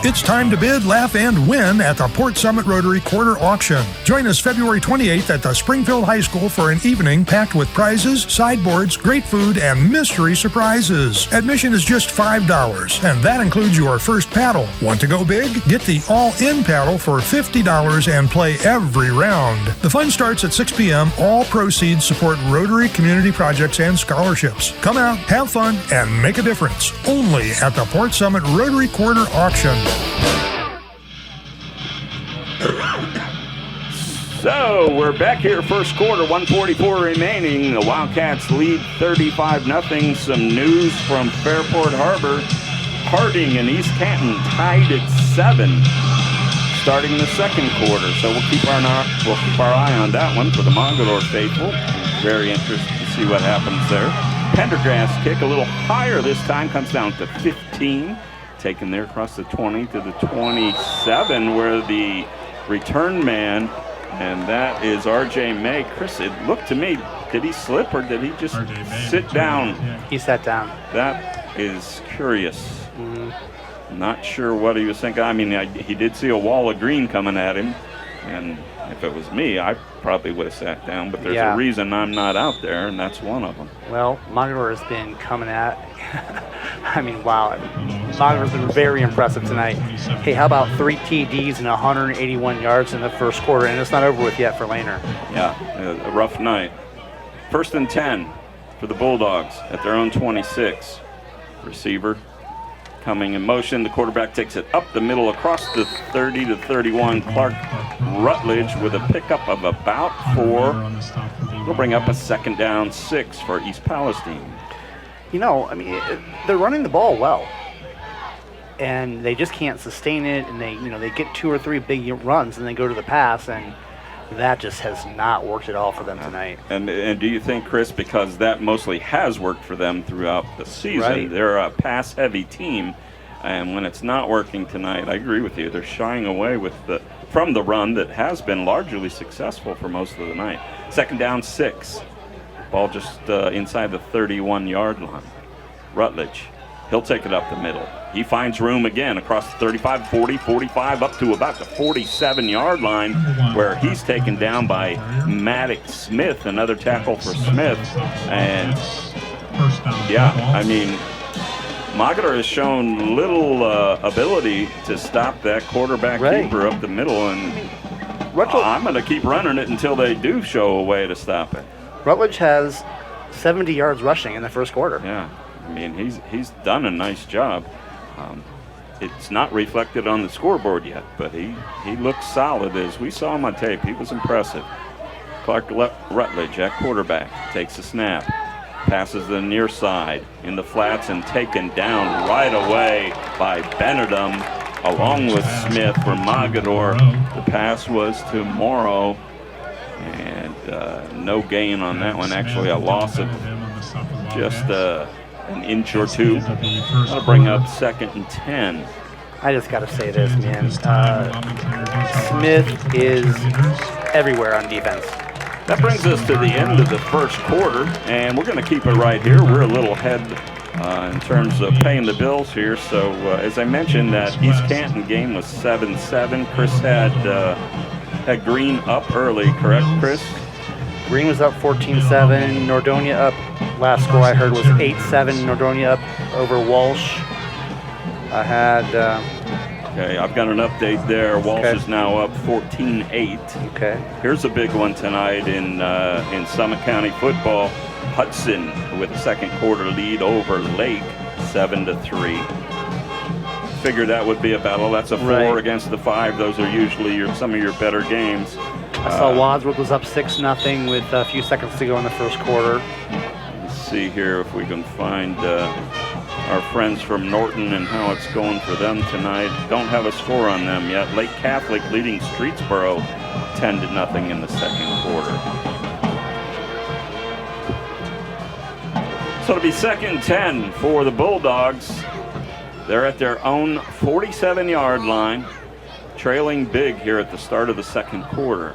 It's time to bid, laugh, and win at the Port Summit Rotary Quarter Auction. Join us February 28th at the Springfield High School for an evening packed with prizes, sideboards, great food, and mystery surprises. Admission is just $5, and that includes your first paddle. Want to go big? Get the all-in paddle for $50 and play every round. The fun starts at 6 p.m. All proceeds support Rotary community projects and scholarships. Come out, have fun, and make a difference. Only at the Port Summit Rotary Quarter Auction. So we're back here, first quarter, 1:44 remaining. The Wildcats lead 35-0. Some news from Fairport Harbor. Harding and East Canton tied at 7, starting the second quarter. So we'll keep our eye on that one for the Mogador faithful. Very interested to see what happens there. Pendergast kick a little higher this time, comes down to 15. Taken there across the 20 to the 27, where the return man, and that is R.J. May. Chris, it looked to me, did he slip or did he just sit down? Yeah. He sat down. That is curious. Not sure what he was thinking. I mean, he did see a wall of green coming at him, and if it was me, I probably would have sat down, but there's a reason I'm not out there, and that's one of them. Well, Mogador has been coming at, I mean, wow. Mogador's been very impressive tonight. Hey, how about 3 TDs and 181 yards in the first quarter, and it's not over with yet for Lehner. Yeah, a rough night. First and 10 for the Bulldogs at their own 26. Receiver coming in motion. The quarterback takes it up the middle across the 30 to 31. Clark Rutledge with a pickup of about 4. We'll bring up a second down 6 for East Palestine. You know, I mean, they're running the ball well, and they just can't sustain it. And they get 2 or 3 big runs, and they go to the pass, and that just has not worked at all for them tonight. And do you think, Chris, because that mostly has worked for them throughout the season, right. They're a pass-heavy team. And when it's not working tonight, I agree with you. They're shying away from the run that has been largely successful for most of the night. 2nd down, 6. Ball just inside the 31-yard line. Rutledge, he'll take it up the middle. He finds room again across the 35, 40, 45, up to about the 47-yard line, where he's taken down by Maddox Smith, another tackle for Smith. And, yeah, I mean, Mogador has shown little ability to stop that quarterback keeper up the middle, and I'm going to keep running it until they do show a way to stop it. Rutledge has 70 yards rushing in the first quarter. Yeah, I mean, he's done a nice job. It's not reflected on the scoreboard yet, but he looks solid. As we saw him on tape, he was impressive. Clark Rutledge at quarterback takes a snap, passes the near side in the flats, and taken down right away by Benedum along with Smith for Mogador. The pass was to Morrow, and no gain on that one. Actually, a loss of just an inch or two. That'll bring up 2nd and 10. I just got to say this, man. Smith is everywhere on defense. That brings us to the end of the first quarter, and we're going to keep it right here. We're a little ahead in terms of paying the bills here. So, as I mentioned, that East Canton game was 7-7. Chris had Green up early, correct, Chris? Green was up 14-7. Nordonia up. Last score I heard was 8-7. Nordonia up over Walsh. I had... Okay, I've got an update there. Walsh is now up 14-8. Okay. Here's a big one tonight in Summit County football. Hudson with a second quarter lead over Lake, 7-3. Figured that would be a battle. That's a 4 against the 5. Those are usually some of your better games. I saw Wadsworth was up 6-0 with a few seconds to go in the first quarter. Let's see here if we can find our friends from Norton and how it's going for them tonight. Don't have a score on them yet. Lake Catholic leading Streetsboro 10-0 in the second quarter. So it'll be 2nd and 10 for the Bulldogs. They're at their own 47-yard line, trailing big here at the start of the second quarter.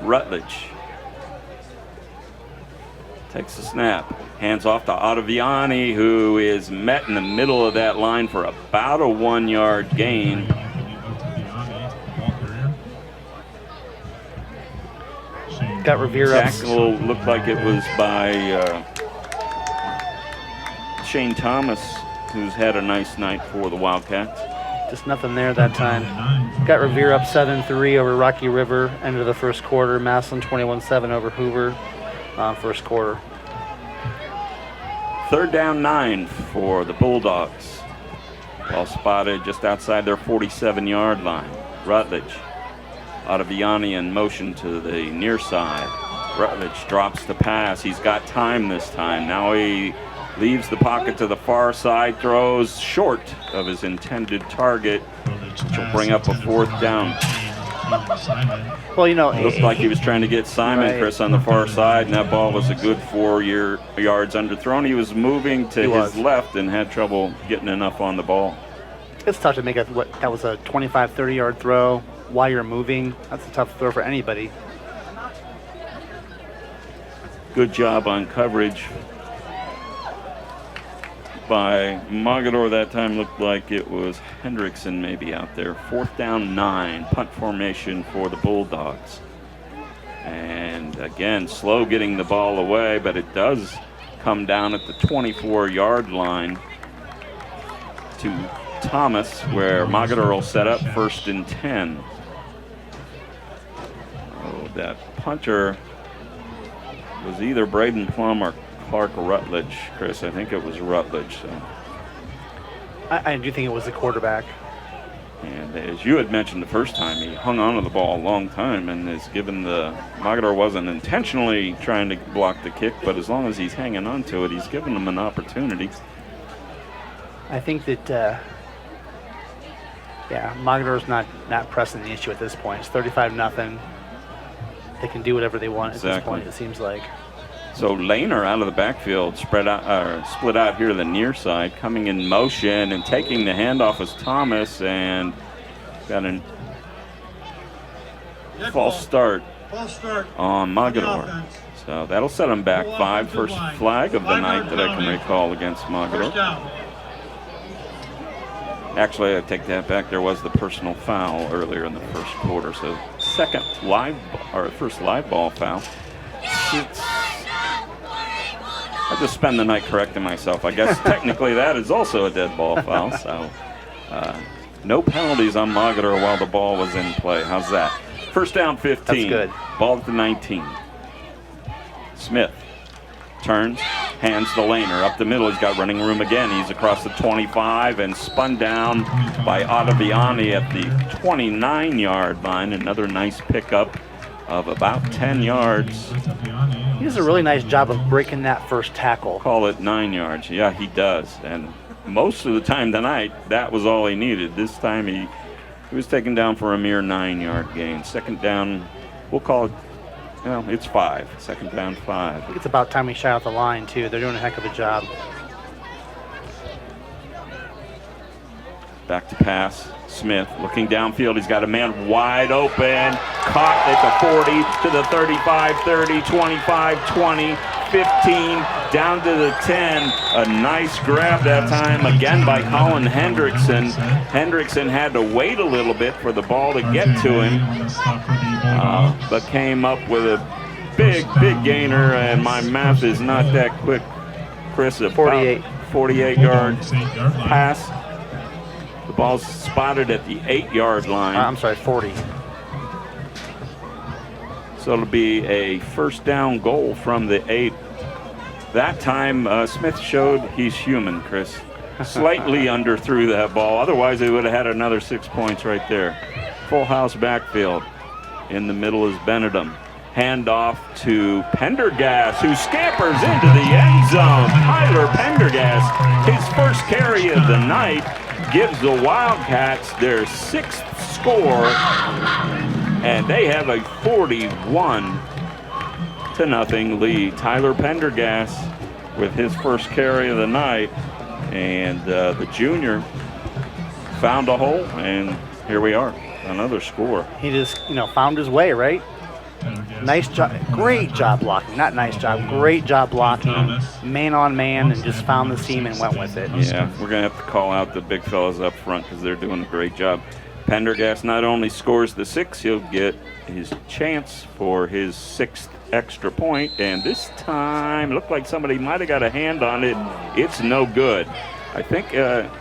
Rutledge takes the snap, hands off to Ottaviani, who is met in the middle of that line for about a 1-yard gain. Got Revere up. Tackle looked like it was by Shane Thomas, who's had a nice night for the Wildcats. Just nothing there that time. Got Revere up 7-3 over Rocky River, end of the first quarter. Massillon 21-7 over Hoover, first quarter. 3rd down 9 for the Bulldogs. Ball spotted just outside their 47-yard line. Rutledge. Ottaviani in motion to the near side. Rutledge drops the pass. He's got time this time. Now he leaves the pocket to the far side, throws short of his intended target, which will bring up a 4th down. Well, you know, it looked like he was trying to get Simon, Chris, on the far side, and that ball was a good 4 yards underthrown. He was moving to his left and had trouble getting enough on the ball. It's tough to make that was a 25, 30-yard throw while you're moving. That's a tough throw for anybody. Good job on coverage by Mogador that time. Looked like it was Hendrickson maybe out there. 4th down 9, punt formation for the Bulldogs. And again, slow getting the ball away, but it does come down at the 24-yard line to Thomas, where Mogador will set up 1st and 10. Oh, that punter was either Braden Plum or Clark Rutledge, Chris. I think it was Rutledge. So. I do think it was the quarterback. And as you had mentioned the first time, he hung on to the ball a long time and has given Mogador wasn't intentionally trying to block the kick, but as long as he's hanging on to it, he's given them an opportunity. I think that, Mogador's not pressing the issue at this point. It's 35-0. They can do whatever they want at this point, it seems like. So Lehner out of the backfield, split out here to the near side, coming in motion and taking the handoff was Thomas, and got a false start on Mogador. So that'll set him back 5. First flag of the night that I can recall against Mogador. Actually, I take that back. There was the personal foul earlier in the first quarter. So first live ball foul. I just spend the night correcting myself. I guess technically that is also a dead ball foul. So no penalties on Mogador while the ball was in play. How's that? First down 15. That's good. Ball at the 19. Smith turns, hands to Lehner. Up the middle, he's got running room again. He's across the 25 and spun down by Ottaviani at the 29-yard line. Another nice pickup of about 10 yards. He does a really nice job of breaking that first tackle. Call it 9 yards. Yeah, he does. And most of the time tonight, that was all he needed. This time he was taken down for a mere 9-yard gain. Second down, we'll call it, it's 5. Second down, 5. I think it's about time he shot out the line, too. They're doing a heck of a job. Back to pass. Smith looking downfield. He's got a man wide open. Caught at the 40 to the 35, 30, 25, 20, 15, down to the 10. A nice grab that time again by Colin Hendrickson. Hendrickson had to wait a little bit for the ball to get to him, but came up with a big gainer, and my math is not that quick, Chris. 48-yard pass. The ball's spotted at the 8-yard line. I'm sorry, 40. So it'll be a first down goal from the 8. That time, Smith showed he's human, Chris. Slightly underthrew that ball. Otherwise, they would have had another 6 points right there. Full house backfield. In the middle is Benedum. Handoff to Pendergast, who scampers into the end zone. Tyler Pendergast, his first carry of the night, gives the Wildcats their 6th score, and they have a 41-0 lead. Tyler Pendergast with his first carry of the night, and the junior found a hole, and here we are, another score. He just, found his way, right? Nice job, great job blocking. Not nice job, great job blocking. Man on man, and just found the seam and went with it. Yeah, we're going to have to call out the big fellas up front because they're doing a great job. Pendergast not only scores the 6, he'll get his chance for his 6th extra point, and this time looked like somebody might have got a hand on it. It's no good. I think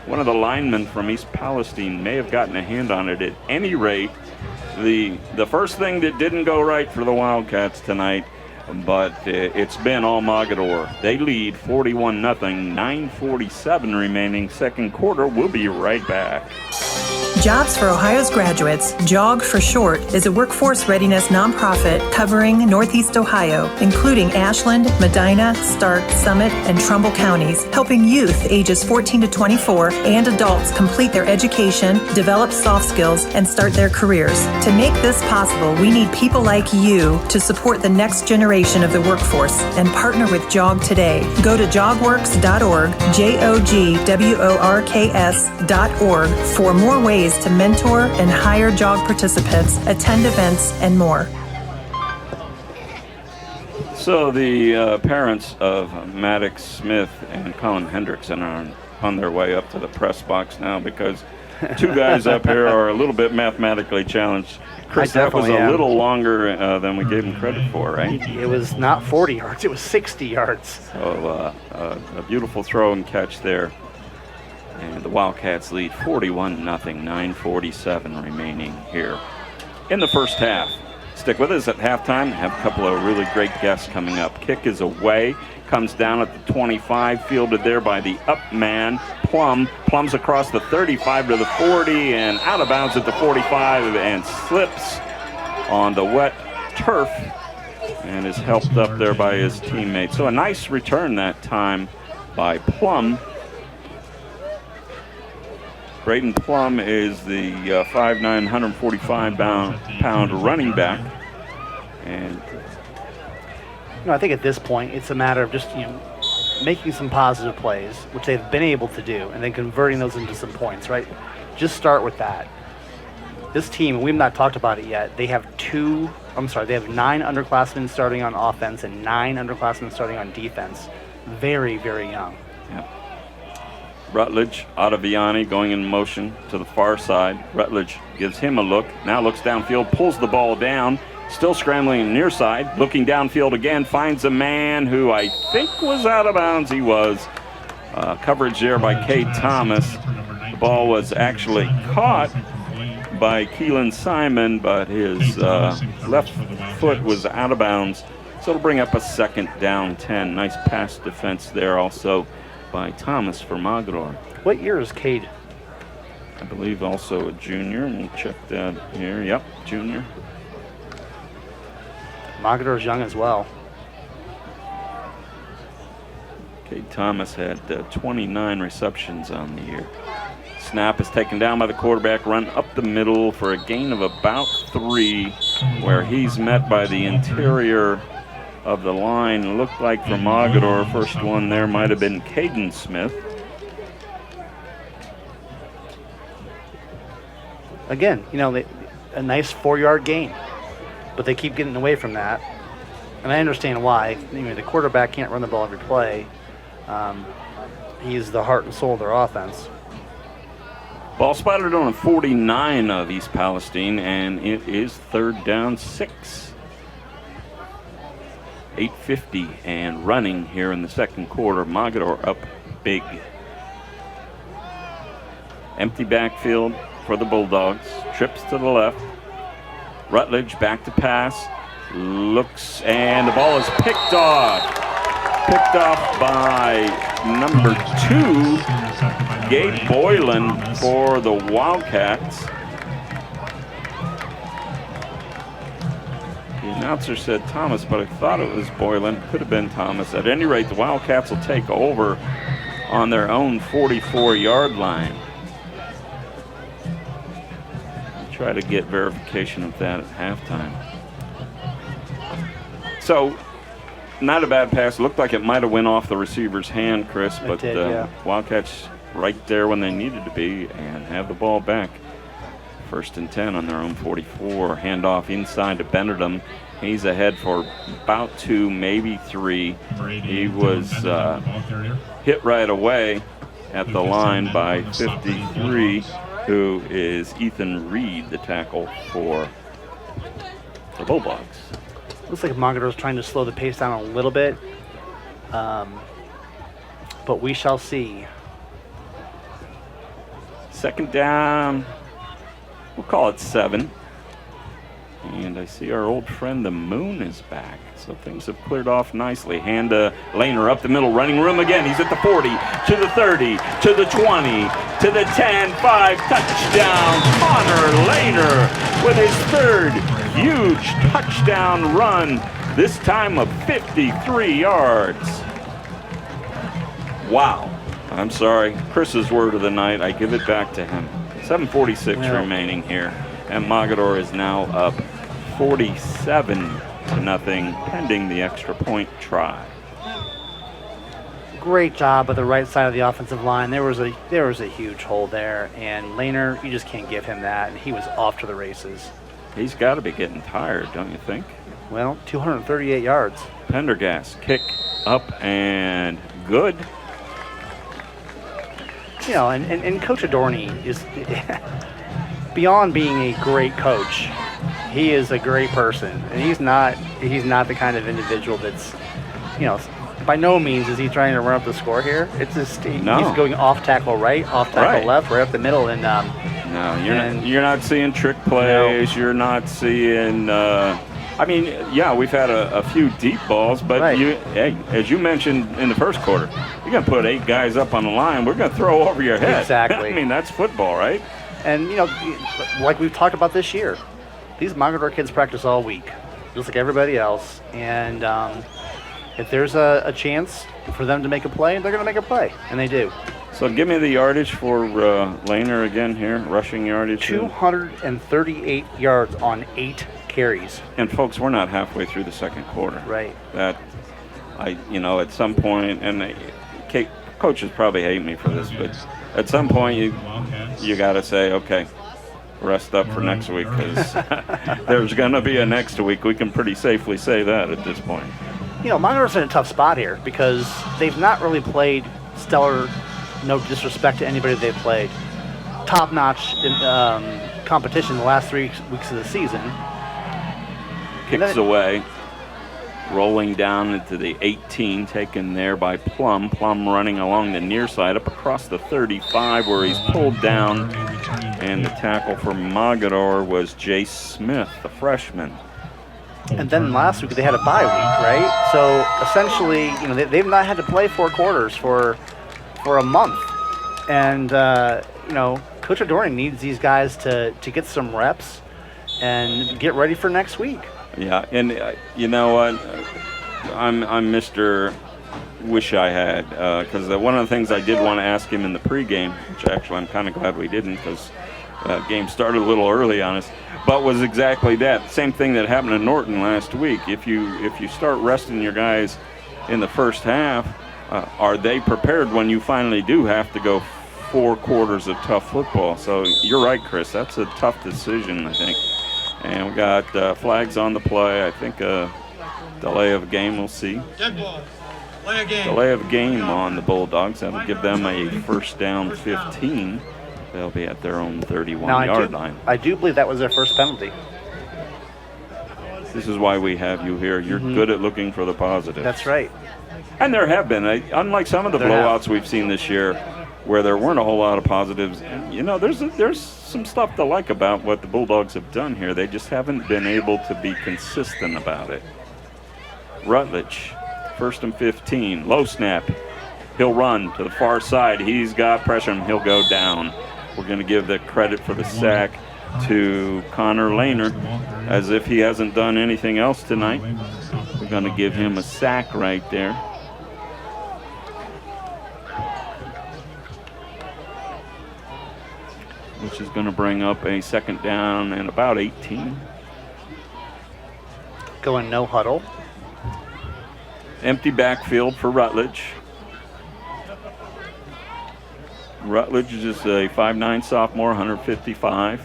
one of the linemen from East Palestine may have gotten a hand on it. At any rate, the first thing that didn't go right for the Wildcats tonight, but it's been all Mogador. They lead 41-0, 9:47 remaining second quarter. We'll be right back. Jobs for Ohio's Graduates, JOG for short, is a workforce readiness nonprofit covering Northeast Ohio, including Ashland, Medina, Stark, Summit, and Trumbull counties, helping youth ages 14 to 24 and adults complete their education, develop soft skills, and start their careers. To make this possible, we need people like you to support the next generation of the workforce and partner with JOG today. Go to jogworks.org, JOGWORKS.org for more ways to mentor and hire JOG participants, attend events, and more. So the parents of Maddox Smith and Colin Hendrickson are on their way up to the press box now because two guys up here are a little bit mathematically challenged. Chris, that was a little longer than we gave him credit for, right? It was not 40 yards, it was 60 yards. So a beautiful throw and catch there. And the Wildcats lead 41-0, 9:47 remaining here in the first half. Stick with us at halftime. Have a couple of really great guests coming up. Kick is away, comes down at the 25, fielded there by the up man, Plum. Plum's across the 35 to the 40 and out of bounds at the 45 and slips on the wet turf and is helped up there by his teammate. So a nice return that time by Plum. Braden Plum is the 5'9", 145-pound running back. And I think at this point it's a matter of just making some positive plays, which they've been able to do, and then converting those into some points. Right? Just start with that. This team, we've not talked about it yet. They have 9 underclassmen starting on offense and 9 underclassmen starting on defense. Very, very young. Yep. Rutledge, Ottaviani going in motion to the far side. Rutledge gives him a look, now looks downfield, pulls the ball down, still scrambling near side, looking downfield again, finds a man who I think was out of bounds. He was. Coverage there by Cade Thomas. The ball was actually caught by Keelan Simon, but his left foot was out of bounds. So it'll bring up a 2nd down 10. Nice pass defense there also by Thomas for Mogador. What year is Cade? I believe also a junior. We'll check that here. Yep, junior. Mogador's young as well. Cade Thomas had 29 receptions on the year. Snap is taken down by the quarterback, run up the middle for a gain of about 3, where he's met by the interior of the line. Looked like for Mogador, first one there might have been Caden Smith. Again, a nice 4-yard gain, but they keep getting away from that. And I understand why. The quarterback can't run the ball every play. He's the heart and soul of their offense. Ball spotted on a 49 of East Palestine, and it is 3rd down 6. 8:50 and running here in the second quarter. Mogador up big. Empty backfield for the Bulldogs. Trips to the left. Rutledge back to pass. Looks, and the ball is picked off. Picked off by number 2, Gabe Boylan for the Wildcats. The announcer said Thomas, but I thought it was Boylan. Could have been Thomas. At any rate, the Wildcats will take over on their own 44-yard line. Try to get verification of that at halftime. So, not a bad pass. Looked like it might have went off the receiver's hand, Chris, but Wildcats right there when they needed to be and have the ball back. 1st and 10 on their own 44. Handoff inside to Benedum. He's ahead for about 2, maybe 3. He was hit right away at the line by 53, who is Ethan Reed, the tackle for the Bulldogs. Looks like Mogador's trying to slow the pace down a little bit, but we shall see. 2nd down, we'll call it 7. And I see our old friend the Moon is back, so things have cleared off nicely. Hand to Lehner up the middle, running room again. He's at the 40, to the 30, to the 20, to the 10, 5, touchdown. Connor Lehner with his 3rd huge touchdown run, this time of 53 yards. Wow. I'm sorry, Chris's word of the night. I give it back to him. 7:46 remaining here, and Mogador is now up 47-0, pending the extra point try. Great job at the right side of the offensive line. There was a huge hole there, and Lehner, you just can't give him that, and he was off to the races. He's got to be getting tired, don't you think? Well, 238 yards. Pendergast kick up and good. And Coach Adorni is beyond being a great coach. He is a great person, and he's not the kind of individual that's, by no means is he trying to run up the score here. It's just he's going off tackle right, off tackle left, right up the middle, and no, you're not seeing trick plays. No. You're not seeing. We've had a few deep balls, but as you mentioned in the first quarter, you're going to put 8 guys up on the line. We're going to throw over your head. Exactly. That's football, right? And, like we've talked about this year, these Mogador kids practice all week, just like everybody else. And if there's a chance for them to make a play, they're going to make a play, and they do. So give me the yardage for Lehner again here, rushing yardage. 238 yards on 8 carries. And folks, we're not halfway through the second quarter. Right. At some point, and coaches probably hate me for this, but at some point you got to say, okay, rest up for next week, because there's going to be a next week. We can pretty safely say that at this point. Mogador's in a tough spot here because they've not really played stellar, no disrespect to anybody they've played, top-notch competition the last 3 weeks of the season. Kicks away, rolling down into the 18, taken there by Plum. Plum running along the near side up across the 35 where he's pulled down. And the tackle for Mogador was Jay Smith, the freshman. And then last week they had a bye week, right? So essentially, they've not had to play 4 quarters for a month. And, Coach Adorning needs these guys to get some reps and get ready for next week. Yeah, and you know what? I'm Mr. Wish I had, because one of the things I did want to ask him in the pregame, which actually I'm kind of glad we didn't, because the game started a little early on us, but was exactly that. Same thing that happened in Norton last week. If you start resting your guys in the first half, are they prepared when you finally do have to go 4 quarters of tough football? So you're right, Chris. That's a tough decision, I think. And we got flags on the play. I think a delay of game, we'll see. Dead ball. Delay of game. Delay of game on the Bulldogs. That'll give them a first down 15. They'll be at their own 31-yard line. I do believe that was their first penalty. This is why we have you here. You're good at looking for the positive. That's right. And there have been, unlike some of the blowouts we've seen this year, where there weren't a whole lot of positives. There's some stuff to like about what the Bulldogs have done here. They just haven't been able to be consistent about it. Rutledge, 1st and 15, low snap. He'll run to the far side. He's got pressure and he'll go down. We're going to give the credit for the sack to Connor Lehner, as if he hasn't done anything else tonight. We're going to give him a sack right there. Which is going to bring up a second down and about 18. Going no huddle. Empty backfield for Rutledge. Rutledge is a 5'9" sophomore, 155.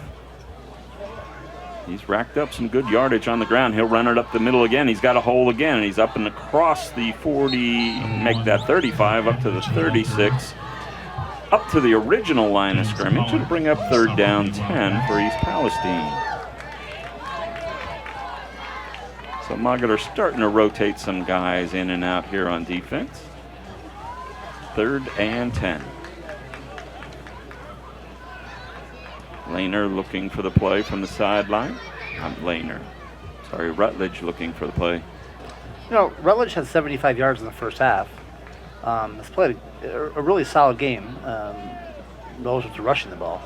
He's racked up some good yardage on the ground. He'll run it up the middle again. He's got a hole again. He's up and across the 40, make that 35, up to the 36. Up to the original line of scrimmage. It'll bring up 3rd down 10 for East Palestine. So Mogador starting to rotate some guys in and out here on defense. 3rd and 10. Lehner looking for the play from the sideline. Rutledge looking for the play. Rutledge had 75 yards in the first half. Has played a really solid game relative to rushing the ball.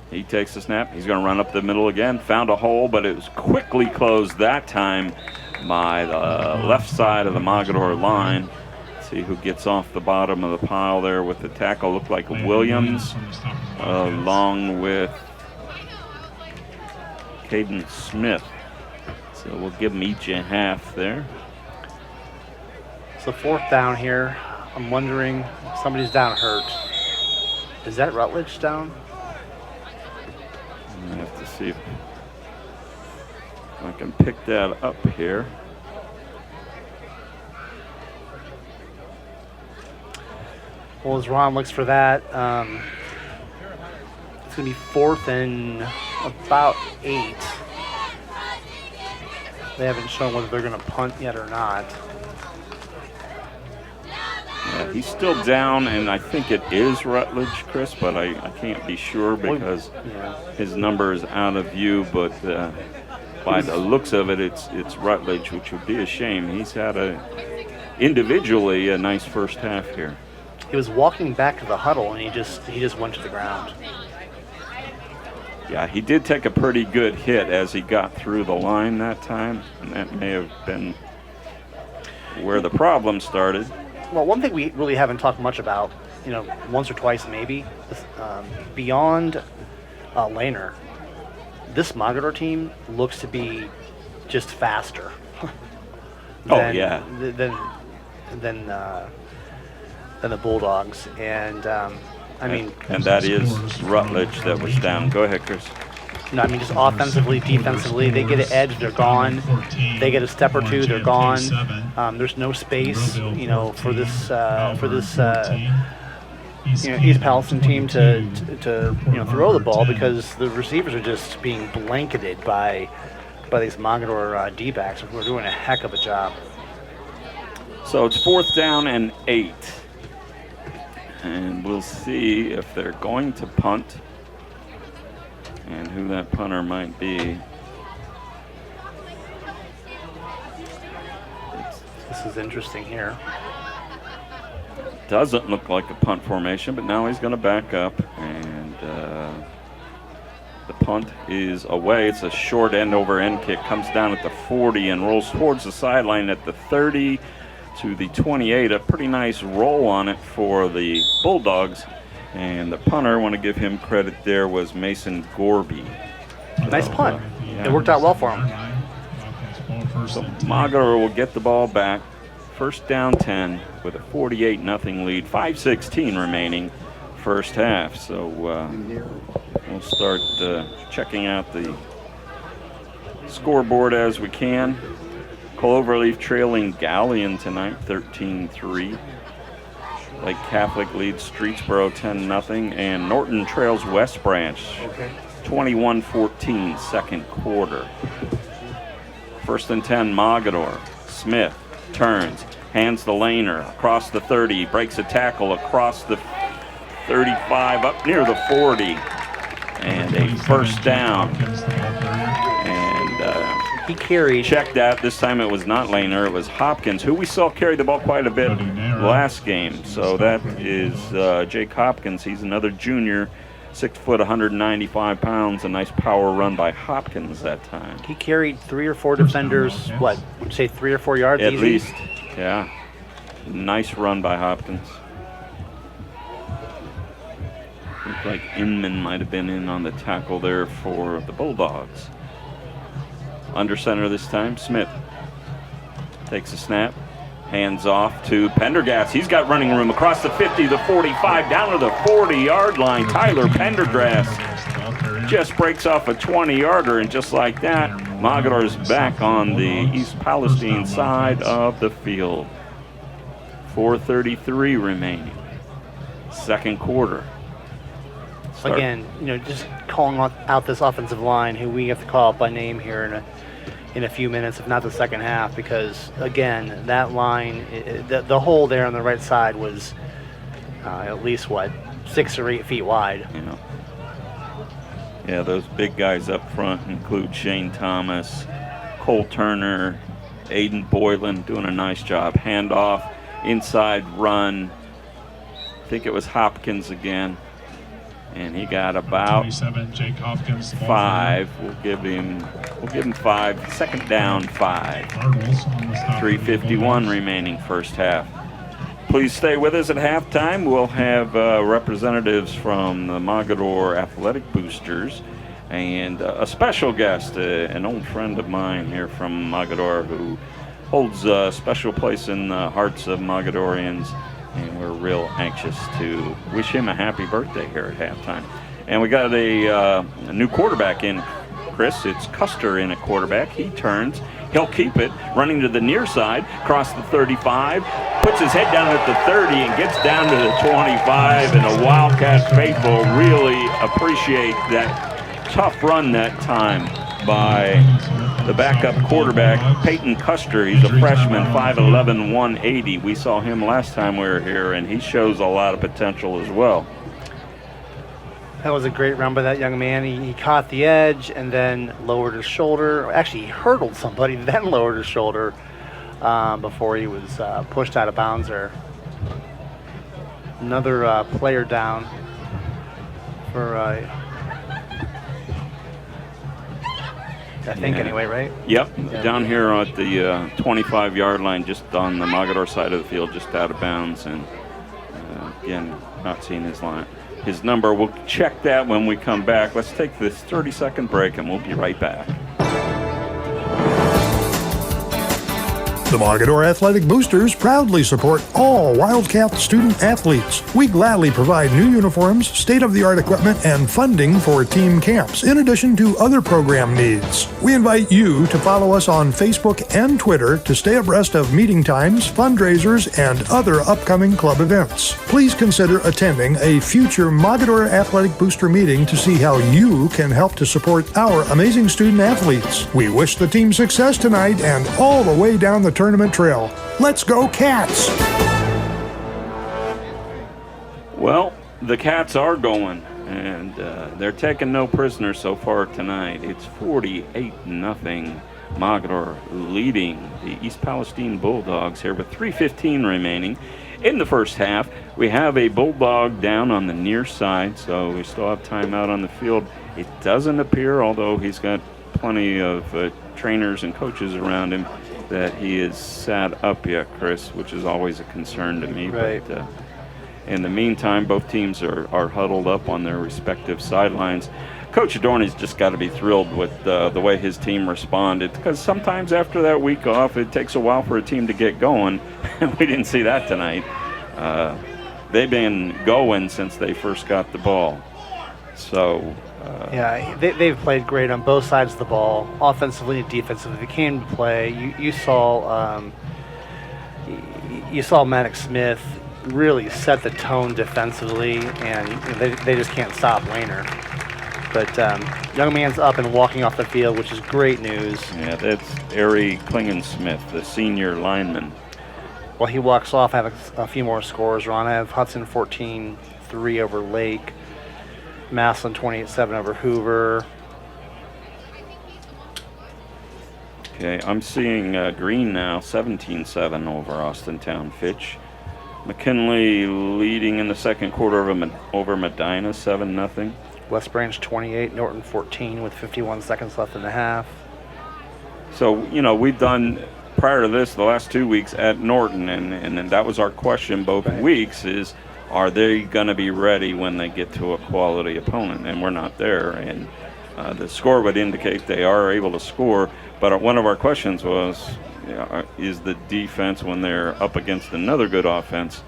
He takes the snap. He's going to run up the middle again. Found a hole, but it was quickly closed that time by the left side of the Mogador line. Let's see who gets off the bottom of the pile there with the tackle. Looked like Williams, along with Caden Smith. So we'll give them each a half there. So 4th down here. I'm wondering if somebody's down hurt. Is that Rutledge down? I have to see if I can pick that up here. Well, as Ron looks for that, it's going to be 4th and about 8. They haven't shown whether they're going to punt yet or not. Yeah, he's still down, and I think it is Rutledge, Chris, but I can't be sure because his number is out of view. But by the looks of it, it's Rutledge, which would be a shame. He's had individually a nice first half here. He was walking back to the huddle, and he just went to the ground. Yeah, he did take a pretty good hit as he got through the line that time, and that may have been where the problem started. Well, one thing we really haven't talked much about, once or twice maybe, beyond Lehner, this Mogador team looks to be just faster. Than the Bulldogs, and I mean, and that is Rutledge that was down. Go ahead, Chris. No, I mean just offensively, defensively, they get an edge, they're gone. They get a step or two, they're gone. There's no space, you know, for this East Palestine team to throw the ball, because the receivers are just being blanketed by these Mogador D-backs who are doing a heck of a job. So it's 4th down and 8. And we'll see if they're going to punt and who that punter might be. This is interesting here. Doesn't look like a punt formation, but now he's going to back up, and the punt is away. It's a short end-over-end kick, comes down at the 40 and rolls towards the sideline at the 30 to the 28. A pretty nice roll on it for the Bulldogs, and the punter, I want to give him credit there, was Mason Gorby. Nice punt. It worked out well for him. So Mogador will get the ball back. 1st down 10 with a 48-0 lead. 5:16 remaining first half. So we'll start checking out the scoreboard as we can. Cloverleaf trailing Galleon tonight, 13-3. Lake Catholic leads Streetsboro 10-0. And Norton trails West Branch 21-14 second quarter. 1st and 10 Mogador. Smith turns, hands the laner across the 30, breaks a tackle across the 35 up near the 40, and a 1st down. And he carried. Check that. This time it was not Laner, it was Hopkins, who we saw carry the ball quite a bit last game. So that is Jake Hopkins. He's another junior, 6 foot, 195 pounds. A nice power run by Hopkins that time. He carried 3 or 4 defenders, what, would you say 3 or 4 yards at easy? least, yeah. Nice run by Hopkins. Looked like Inman might have been in on the tackle there for the Bulldogs. Under center this time, Smith takes a snap. Hands off to Pendergast. He's got running room across the 50, the 45, down to the 40-yard line. Tyler Pendergast just breaks off a 20-yarder, and just like that, Mogador's back on the East Palestine side of the field. 4:33 remaining. Second quarter. Again, just calling out this offensive line, who we have to call up by name here in a few minutes, if not the second half, because again, that line, the hole there on the right side was at least 6 or 8 feet wide. Yeah, those big guys up front include Shane Thomas, Cole Turner, Aiden Boylan doing a nice job. Handoff, inside run. I think it was Hopkins again. And he got about 27, Jake Hopkins, 5. We'll give him 5. 2nd down, 5. 3:51 remaining first half. Please stay with us at halftime. We'll have representatives from the Mogador Athletic Boosters and a special guest, an old friend of mine here from Mogador who holds a special place in the hearts of Mogadorians. And we're real anxious to wish him a happy birthday here at halftime. And we got a new quarterback in, Chris. It's Custer in a quarterback. He turns. He'll keep it, running to the near side, across the 35, puts his head down at the 30 and gets down to the 25. And the Wildcat faithful really appreciate that tough run that time by the backup quarterback, Peyton Custer. He's a freshman, 5'11", 180. We saw him last time we were here, and he shows a lot of potential as well. That was a great run by that young man. He caught the edge and then lowered his shoulder. Actually, he hurdled somebody, then lowered his shoulder before he was pushed out of bounds there. Another player down for... I think anyway, right? Yep, down here at the 25-yard line, just on the Mogador side of the field, just out of bounds, and again, not seeing his his number. We'll check that when we come back. Let's take this 30-second break, and we'll be right back. The Mogador Athletic Boosters proudly support all Wildcat student athletes. We gladly provide new uniforms, state-of-the-art equipment, and funding for team camps, in addition to other program needs. We invite you to follow us on Facebook and Twitter to stay abreast of meeting times, fundraisers, and other upcoming club events. Please consider attending a future Mogador Athletic Booster meeting to see how you can help to support our amazing student athletes. We wish the team success tonight and all the way down the tournament trail. Let's go Cats! Well, the Cats are going, and they're taking no prisoners so far tonight. It's 48-0. Mogador leading the East Palestine Bulldogs here with 3:15 remaining. In the first half, we have a Bulldog down on the near side, so we still have time out on the field. It doesn't appear, although he's got plenty of trainers and coaches around him, that he is sat up yet, Chris, which is always a concern to me. Right. But in the meantime, both teams are huddled up on their respective sidelines. Coach Adorney's just got to be thrilled with the way his team responded, because sometimes after that week off, it takes a while for a team to get going. We didn't see that tonight. They've been going since they first got the ball. So... they've played great on both sides of the ball, offensively and defensively. They came to play. You saw Maddox Smith really set the tone defensively, and they just can't stop Wayner. But young man's up and walking off the field, which is great news. Yeah, that's Ari Klingensmith, the senior lineman. Well, he walks off. I have a few more scores, Ron. I have Hudson 14-3 over Lake. Massillon 28-7 over Hoover. Okay, I'm seeing Green now 17-7 over Austintown Fitch. McKinley leading in the second quarter over Medina 7-0. West Branch 28, Norton 14 with 51 seconds left in the half. So, we've done prior to this the last 2 weeks at Norton, and that was our question both weeks is, are they going to be ready when they get to a quality opponent? And we're not there. And the score would indicate they are able to score. But one of our questions was, is the defense, when they're up against another good offense,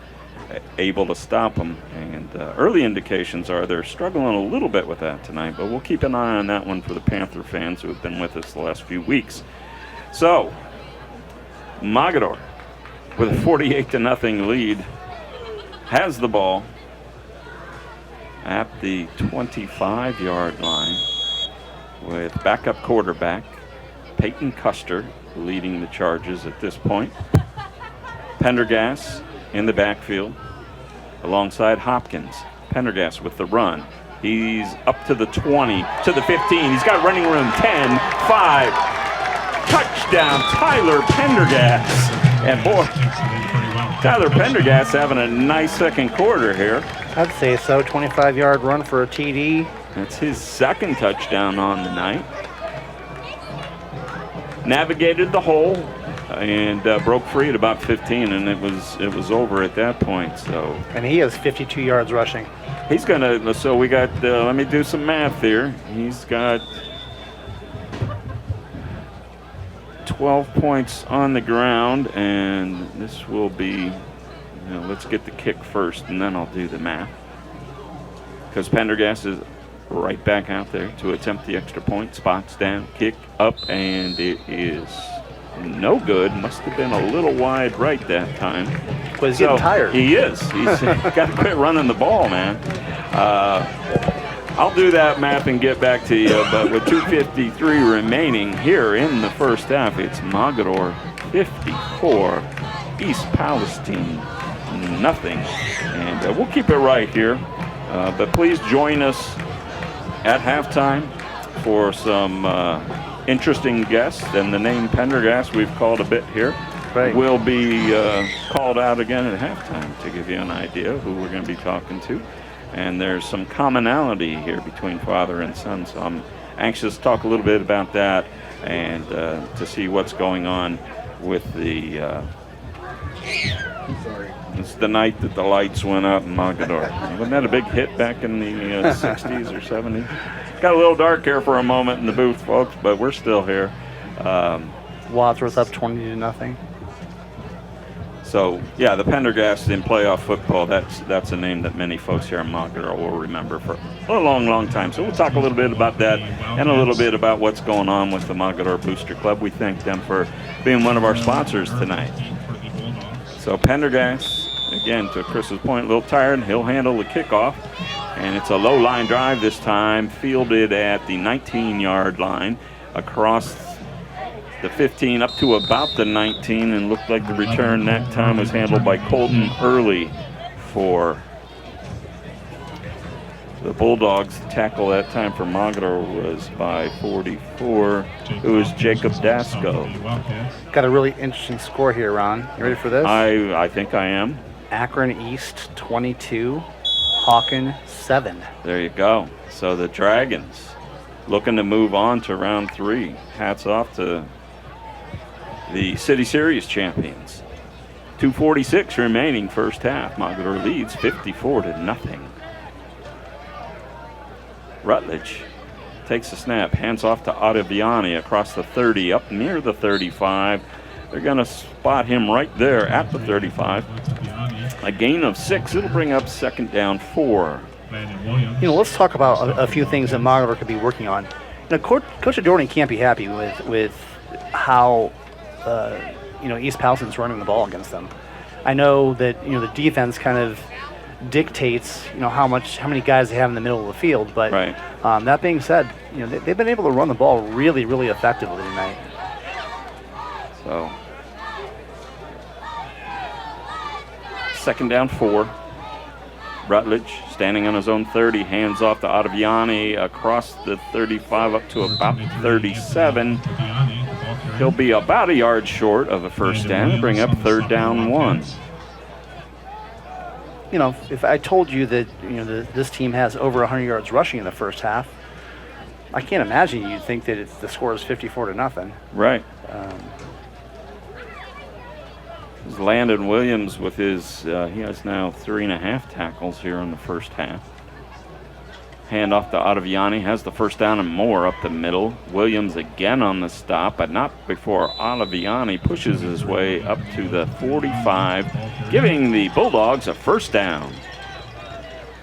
able to stop them? And early indications are they're struggling a little bit with that tonight. But we'll keep an eye on that one for the Panther fans who have been with us the last few weeks. So, Mogador with a 48-0 lead has the ball at the 25-yard line with backup quarterback Peyton Custer leading the charges at this point. Pendergast in the backfield alongside Hopkins. Pendergast with the run. He's up to the 20, to the 15. He's got running room 10, 5. Touchdown, Tyler Pendergast. And boy, Tyler Pendergast having a nice second quarter here. I'd say so. 25-yard run for a TD. That's his second touchdown on the night. Navigated the hole and broke free at about 15, and it was over at that point. So. And he has 52 yards rushing. He's gonna. So we got. Let me do some math here. He's got 12 points on the ground, and this will be, let's get the kick first, and then I'll do the math. Because Pendergast is right back out there to attempt the extra point. Spots down, kick up, and it is no good. Must have been a little wide right that time. But he's getting tired. He is. He's got to quit running the ball, man. I'll do that math and get back to you, but with 2:53 remaining here in the first half, it's Mogador 54, East Palestine nothing. And we'll keep it right here, but please join us at halftime for some interesting guests, and the name Pendergast we've called a bit here. Right. Will be called out again at halftime to give you an idea of who we're going to be talking to. And there's some commonality here between father and son, so I'm anxious to talk a little bit about that and to see what's going on with the was the night that the lights went out in Mogadore. Wasn't that a big hit back in the 60s or 70s? Got a little dark here for a moment in the booth, folks, but we're still here. Wadsworth up 20-0. So, yeah, the Pendergast in playoff football, that's a name that many folks here in Mogadore will remember for a long, long time. So we'll talk a little bit about that and a little bit about what's going on with the Mogadore Booster Club. We thank them for being one of our sponsors tonight. So Pendergast, again, to Chris's point, a little tired. He'll handle the kickoff. And it's a low line drive this time, fielded at the 19-yard line across the 15 up to about the 19, and looked like the return that time was handled by Colton Early for the Bulldogs. The tackle that time for Mogadore was by 44. It was Jacob Dasco. Got a really interesting score here, Ron. You ready for this? I think I am. Akron East 22, Hawken 7. There you go. So the Dragons looking to move on to round 3. Hats off to the City Series champions. 2:46 remaining first half. Mogadore leads 54-0. Rutledge takes a snap, hands off to Ottaviani across the 30, up near the 35. They're going to spot him right there at the 35. A gain of 6. It'll bring up second down 4. Let's talk about a few things that Mogadore could be working on. Coach Adorni can't be happy with how East Palestine's running the ball against them. I know that the defense kind of dictates how many guys they have in the middle of the field, but right. That being said, they've been able to run the ball really, really effectively tonight. So second down 4. Rutledge standing on his own 30, hands off to Ottaviani across the 35 up to about 37. He'll be about a yard short of a first down and bring up third down 1. If I told you that this team has over 100 yards rushing in the first half, I can't imagine you'd think that the score is 54-0. Right. Landon Williams with his, he has now 3.5 tackles here in the first half. Hand off to Ottaviani, has the first down and more up the middle. Williams again on the stop, but not before Ottaviani pushes his way up to the 45, giving the Bulldogs a first down.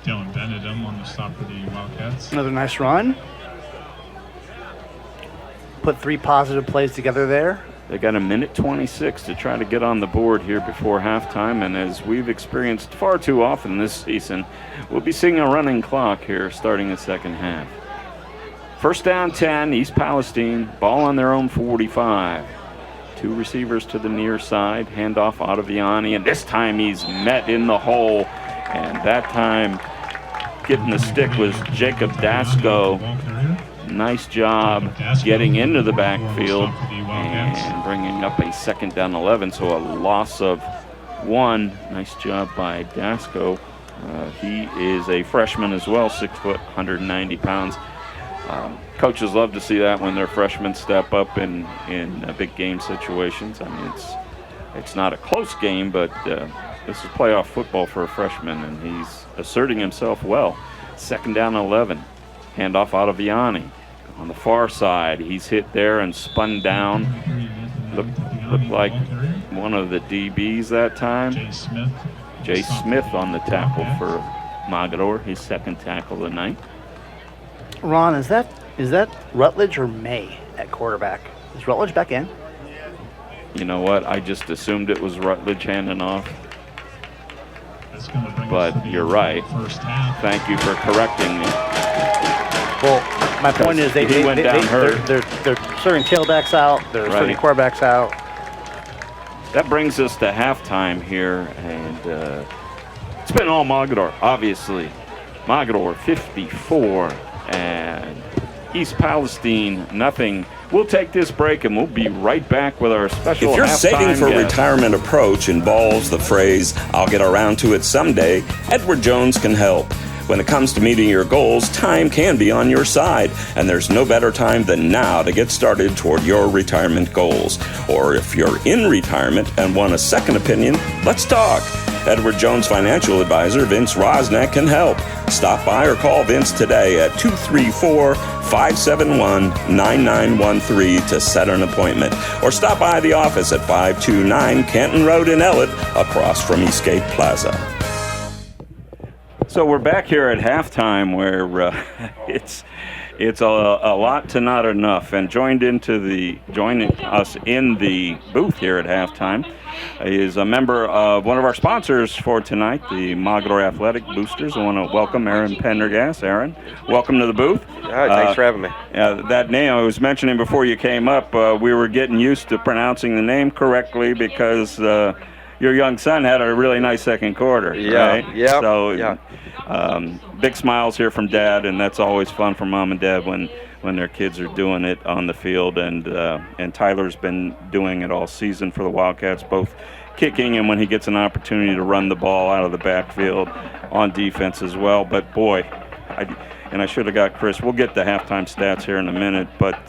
Dylan Benedum on the stop for the Wildcats. Another nice run. Put 3 positive plays together there. They got a minute 26 to try to get on the board here before halftime, and as we've experienced far too often this season, we'll be seeing a running clock here starting the second half. First down 10, East Palestine, ball on their own 45. 2 receivers to the near side, handoff Ottaviani, and this time he's met in the hole, and that time getting the stick was Jacob Dasco. Nice job getting into the backfield and bringing up a second down 11, so a loss of 1. Nice job by Dasco. He is a freshman as well, 6 foot, 190 pounds. Coaches love to see that when their freshmen step up in big game situations. I mean, it's not a close game, but this is playoff football for a freshman, and he's asserting himself well. Second down 11. Handoff Ottaviani. On the far side, he's hit there and spun down. Looked like one of the DBs that time. Jay Smith on the tackle for Mogadore, his second tackle of the night. Ron, is that Rutledge or May at quarterback? Is Rutledge back in? You know what? I just assumed it was Rutledge handing off. But you're right. Thank you for correcting me. Well, my point is they're starting tailbacks out. They're starting quarterbacks out. That brings us to halftime here, and it's been all Mogadore, obviously. Mogadore 54 and East Palestine nothing. We'll take this break and we'll be right back with our special halftime. If you're saving for guest. retirement approach involves the phrase, "I'll get around to it someday," Edward Jones can help. When it comes to meeting your goals, time can be on your side, and there's no better time than now to get started toward your retirement goals. Or if you're in retirement and want a second opinion, let's talk. Edward Jones financial advisor Vince Rosnack can help. Stop by or call Vince today at 234-571-9913 to set an appointment. Or stop by the office at 529 Canton Road in Ellett, across from Eastgate Plaza. So we're back here at halftime where it's a lot to not enough. And joining us in the booth here at halftime is a member of one of our sponsors for tonight, the Mogadore Athletic Boosters. I want to welcome Aaron Pendergast. Aaron, welcome to the booth. All right, thanks for having me. That name I was mentioning before you came up, we were getting used to pronouncing the name correctly because your young son had a really nice second quarter. Yeah, right? yeah. So, yeah. Big smiles here from Dad, and that's always fun for Mom and Dad when their kids are doing it on the field. And Tyler's been doing it all season for the Wildcats, both kicking and when he gets an opportunity to run the ball out of the backfield on defense as well. But boy, I should have got Chris. We'll get the halftime stats here in a minute, but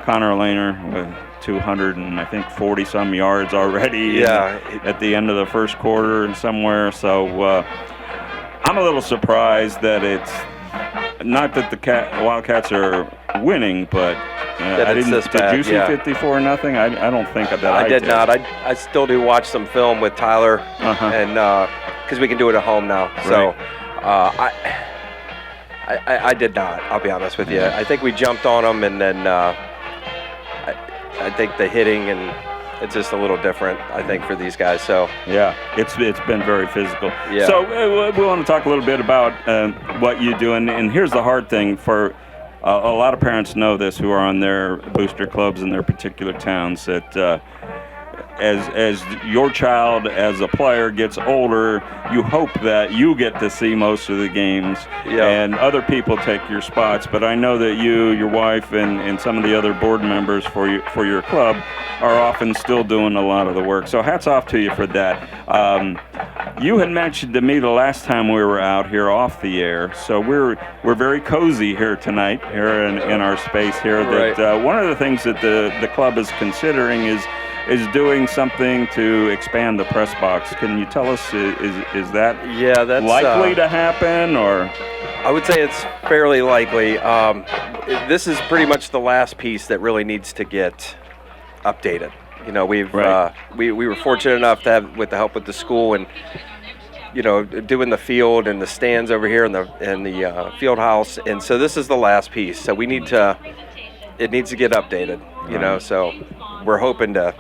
Connor Lehner with 240-some yards already at the end of the first quarter and somewhere. So I'm a little surprised that it's not that the Wildcats are winning, but did you see 54-0? I don't think that I did not. I still do watch some film with Tyler, and because we can do it at home now. Right. So I did not. I'll be honest with you. I think we jumped on them, and then I think the hitting and it's just a little different, I think, for these guys. So yeah, it's been very physical. Yeah. So we want to talk a little bit about what you do, and here's the hard thing for a lot of parents know this who are on their booster clubs in their particular towns that as your child as a player gets older, you hope that you get to see most of the games and other people take your spots. But I know that you, your wife, and some of the other board members for your club are often still doing a lot of the work. So hats off to you for that. You had mentioned to me the last time we were out here off the air, so we're very cozy here tonight here in our space here. That one of the things that the club is considering is doing something to expand the press box. Can you tell us, is that that's likely to happen, or? I would say it's fairly likely. This is pretty much the last piece that really needs to get updated. You know, we were fortunate enough to have, with the help with the school and, you know, doing the field and the stands over here and the field house, and so this is the last piece. So it needs to get updated. You know, so we're hoping to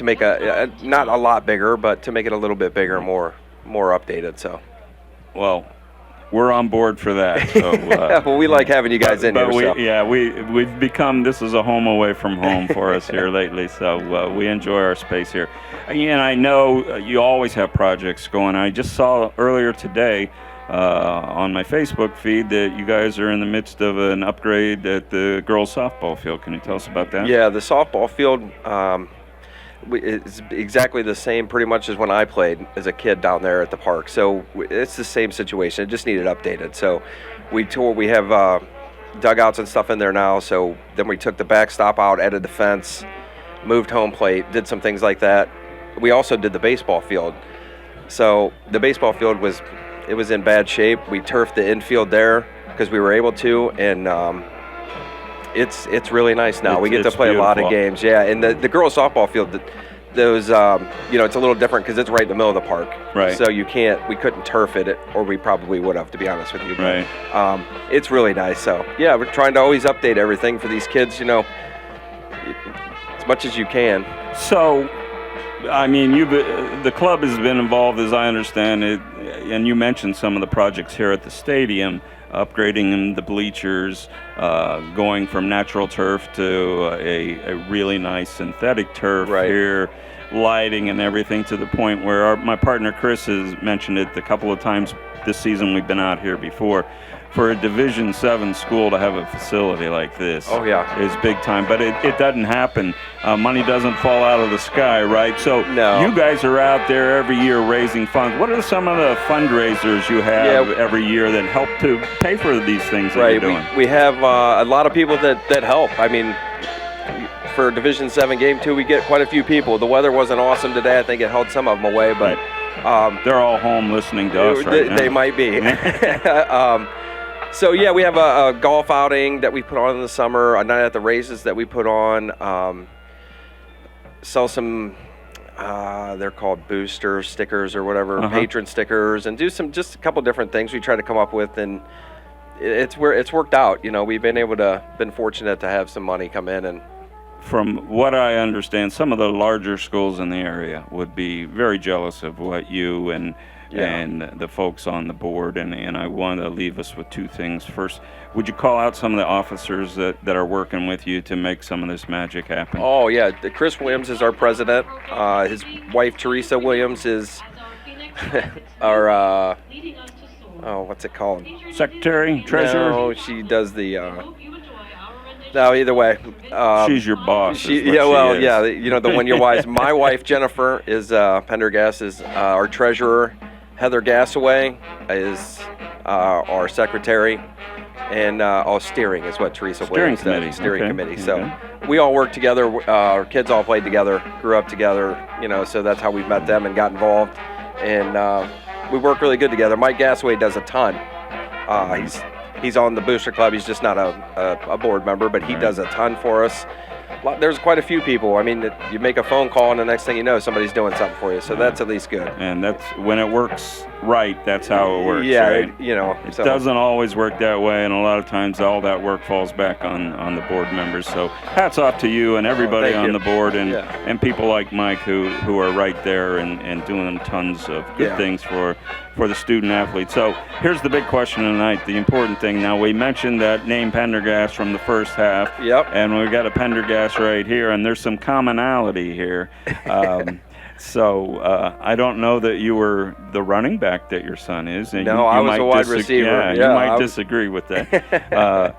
make a not a lot bigger, but to make it a little bit bigger, more updated. So, well, we're on board for that. So, well, we like having you guys in here. We've become, this is a home away from home for us here lately. So we enjoy our space here. And I know you always have projects going. I just saw earlier today on my Facebook feed that you guys are in the midst of an upgrade at the girls' softball field. Can you tell us about that? Yeah, the softball field is exactly the same pretty much as when I played as a kid down there at the park. So it's the same situation. It just needed updated. So we have dugouts and stuff in there now. So then we took the backstop out, added the fence, moved home plate, did some things like that. We also did the baseball field. So the baseball field was in bad shape. We turfed the infield there because we were able to, and it's really nice now. We get to play a lot of games. Yeah, and the girls softball field, those it's a little different because it's right in the middle of the park. Right. So we couldn't turf it, or we probably would have, to be honest with you. Right. But, it's really nice. So yeah, we're trying to always update everything for these kids. You know, as much as you can. So, I mean, the club has been involved, as I understand it, and you mentioned some of the projects here at the stadium, upgrading the bleachers, going from natural turf to a really nice synthetic turf here, lighting and everything, to the point where my partner Chris has mentioned it a couple of times this season. We've been out here before. For a Division 7 school to have a facility like this is big time. But it doesn't happen. Money doesn't fall out of the sky, right? So you guys are out there every year raising funds. What are some of the fundraisers you have every year that help to pay for these things that you're doing? We have a lot of people that help. I mean, for Division 7 Game 2, we get quite a few people. The weather wasn't awesome today. I think it held some of them away, but They're all home listening to us right now. They might be. So yeah, we have a golf outing that we put on in the summer, a night at the races that we put on. Sell some, they're called booster stickers or whatever, patron stickers, and do just a couple different things we try to come up with, and it's worked out. You know, we've been fortunate to have some money come in. And from what I understand, some of the larger schools in the area would be very jealous of what you and the folks on the board, and I want to leave us with two things. First, would you call out some of the officers that are working with you to make some of this magic happen? Oh, yeah. Chris Williams is our president. His wife, Teresa Williams, is our, what's it called? Secretary? Treasurer? No, she does the... No, either way. She's your boss. Yeah, you know, the one your wife. My wife, Jennifer, is Pendergast, is our treasurer. Heather Gassaway is our secretary. And steering is what Teresa Williams does. Steering committee. So we all work together. Our kids all played together, grew up together, you know, so that's how we met them and got involved. And we work really good together. Mike Gassaway does a ton. He's on the Booster Club. He's just not a board member, but he does a ton for us. There's quite a few people. I mean, you make a phone call, and the next thing you know, somebody's doing something for you. So that's at least good. And that's when it works right. That's how it works. Yeah, right? You know, it doesn't always work that way, and a lot of times all that work falls back on the board members. So hats off to you and everybody on the board, and people like Mike who are right there and doing tons of good things for the student athletes. So here's the big question tonight, the important thing. Now, we mentioned that name Pendergast from the first half. Yep. And we've got a Pendergast right here, and there's some commonality here. So I don't know that you were the running back that your son is. And no, I was a wide receiver. You might disagree with that.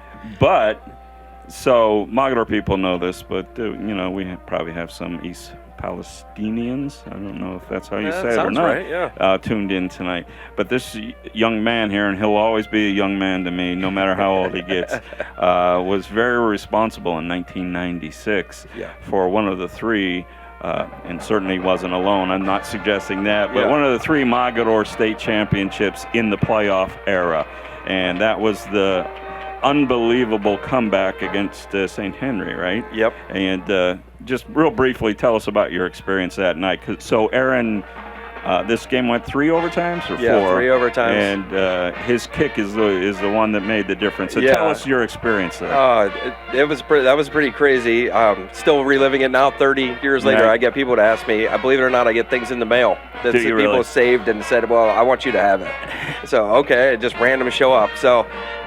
So Mogadore people know this, but, you know, we probably have some East Palestinians, I don't know if that's how you say it or not, right, tuned in tonight. But this young man here, and he'll always be a young man to me, no matter how old he gets, was very responsible in 1996 for one of the three, and certainly wasn't alone, I'm not suggesting that, but one of the three Mogadore state championships in the playoff era. And that was the unbelievable comeback against St. Henry, right? Yep. And just real briefly, tell us about your experience that night. So, Aaron, this game went 3 overtimes or 4? Yeah, 3 overtimes. And his kick is the one that made the difference. So tell us your experience there. That was pretty crazy. Still reliving it now, 30 years later. I get people to ask me. I believe it or not, I get things in the mail that people really? saved and said, "Well, I want you to have it." So okay, it just random show up. So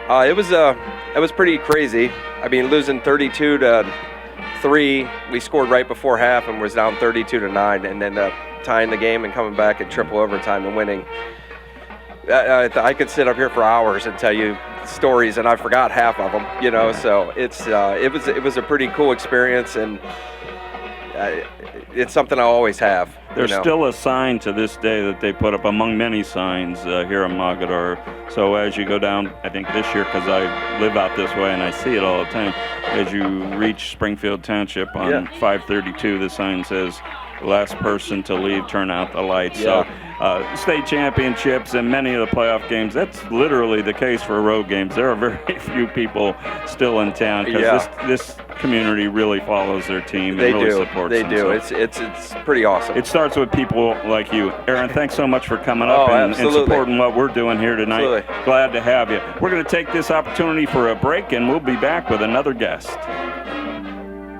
it was pretty crazy. I mean, losing 32-3, we scored right before half and was down 32-9, and then tying the game and coming back in triple overtime and winning. I could sit up here for hours and tell you stories, and I forgot half of them. You know, so it was a pretty cool experience, and it's something I always have. There's still a sign to this day that they put up, among many signs here in Mogadore. So as you go down, I think this year, because I live out this way and I see it all the time, as you reach Springfield Township on 532, the sign says, "Last person to leave, turn out the lights." So state championships and many of the playoff games, that's literally the case for road games. There are very few people still in town because this community really follows their team and really supports them. They do. So it's pretty awesome. It starts with people like you. Aaron, thanks so much for coming up and supporting what we're doing here tonight. Absolutely. Glad to have you. We're going to take this opportunity for a break, and we'll be back with another guest.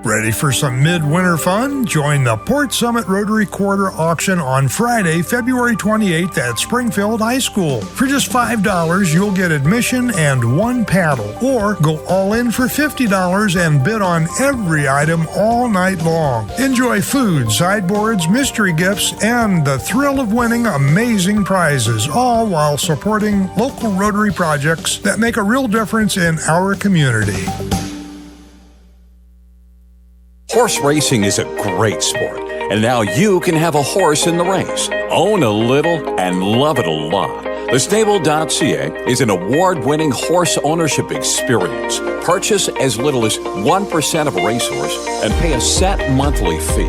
Ready for some midwinter fun? Join the Port Summit Rotary Quarter Auction on Friday, February 28th at Springfield High School. For just $5, you'll get admission and 1 paddle. Or go all in for $50 and bid on every item all night long. Enjoy food, sideboards, mystery gifts, and the thrill of winning amazing prizes, all while supporting local Rotary projects that make a real difference in our community. Horse racing is a great sport, and now you can have a horse in the race. Own a little and love it a lot. Thestable.ca is an award-winning horse ownership experience. Purchase as little as 1% of a racehorse and pay a set monthly fee.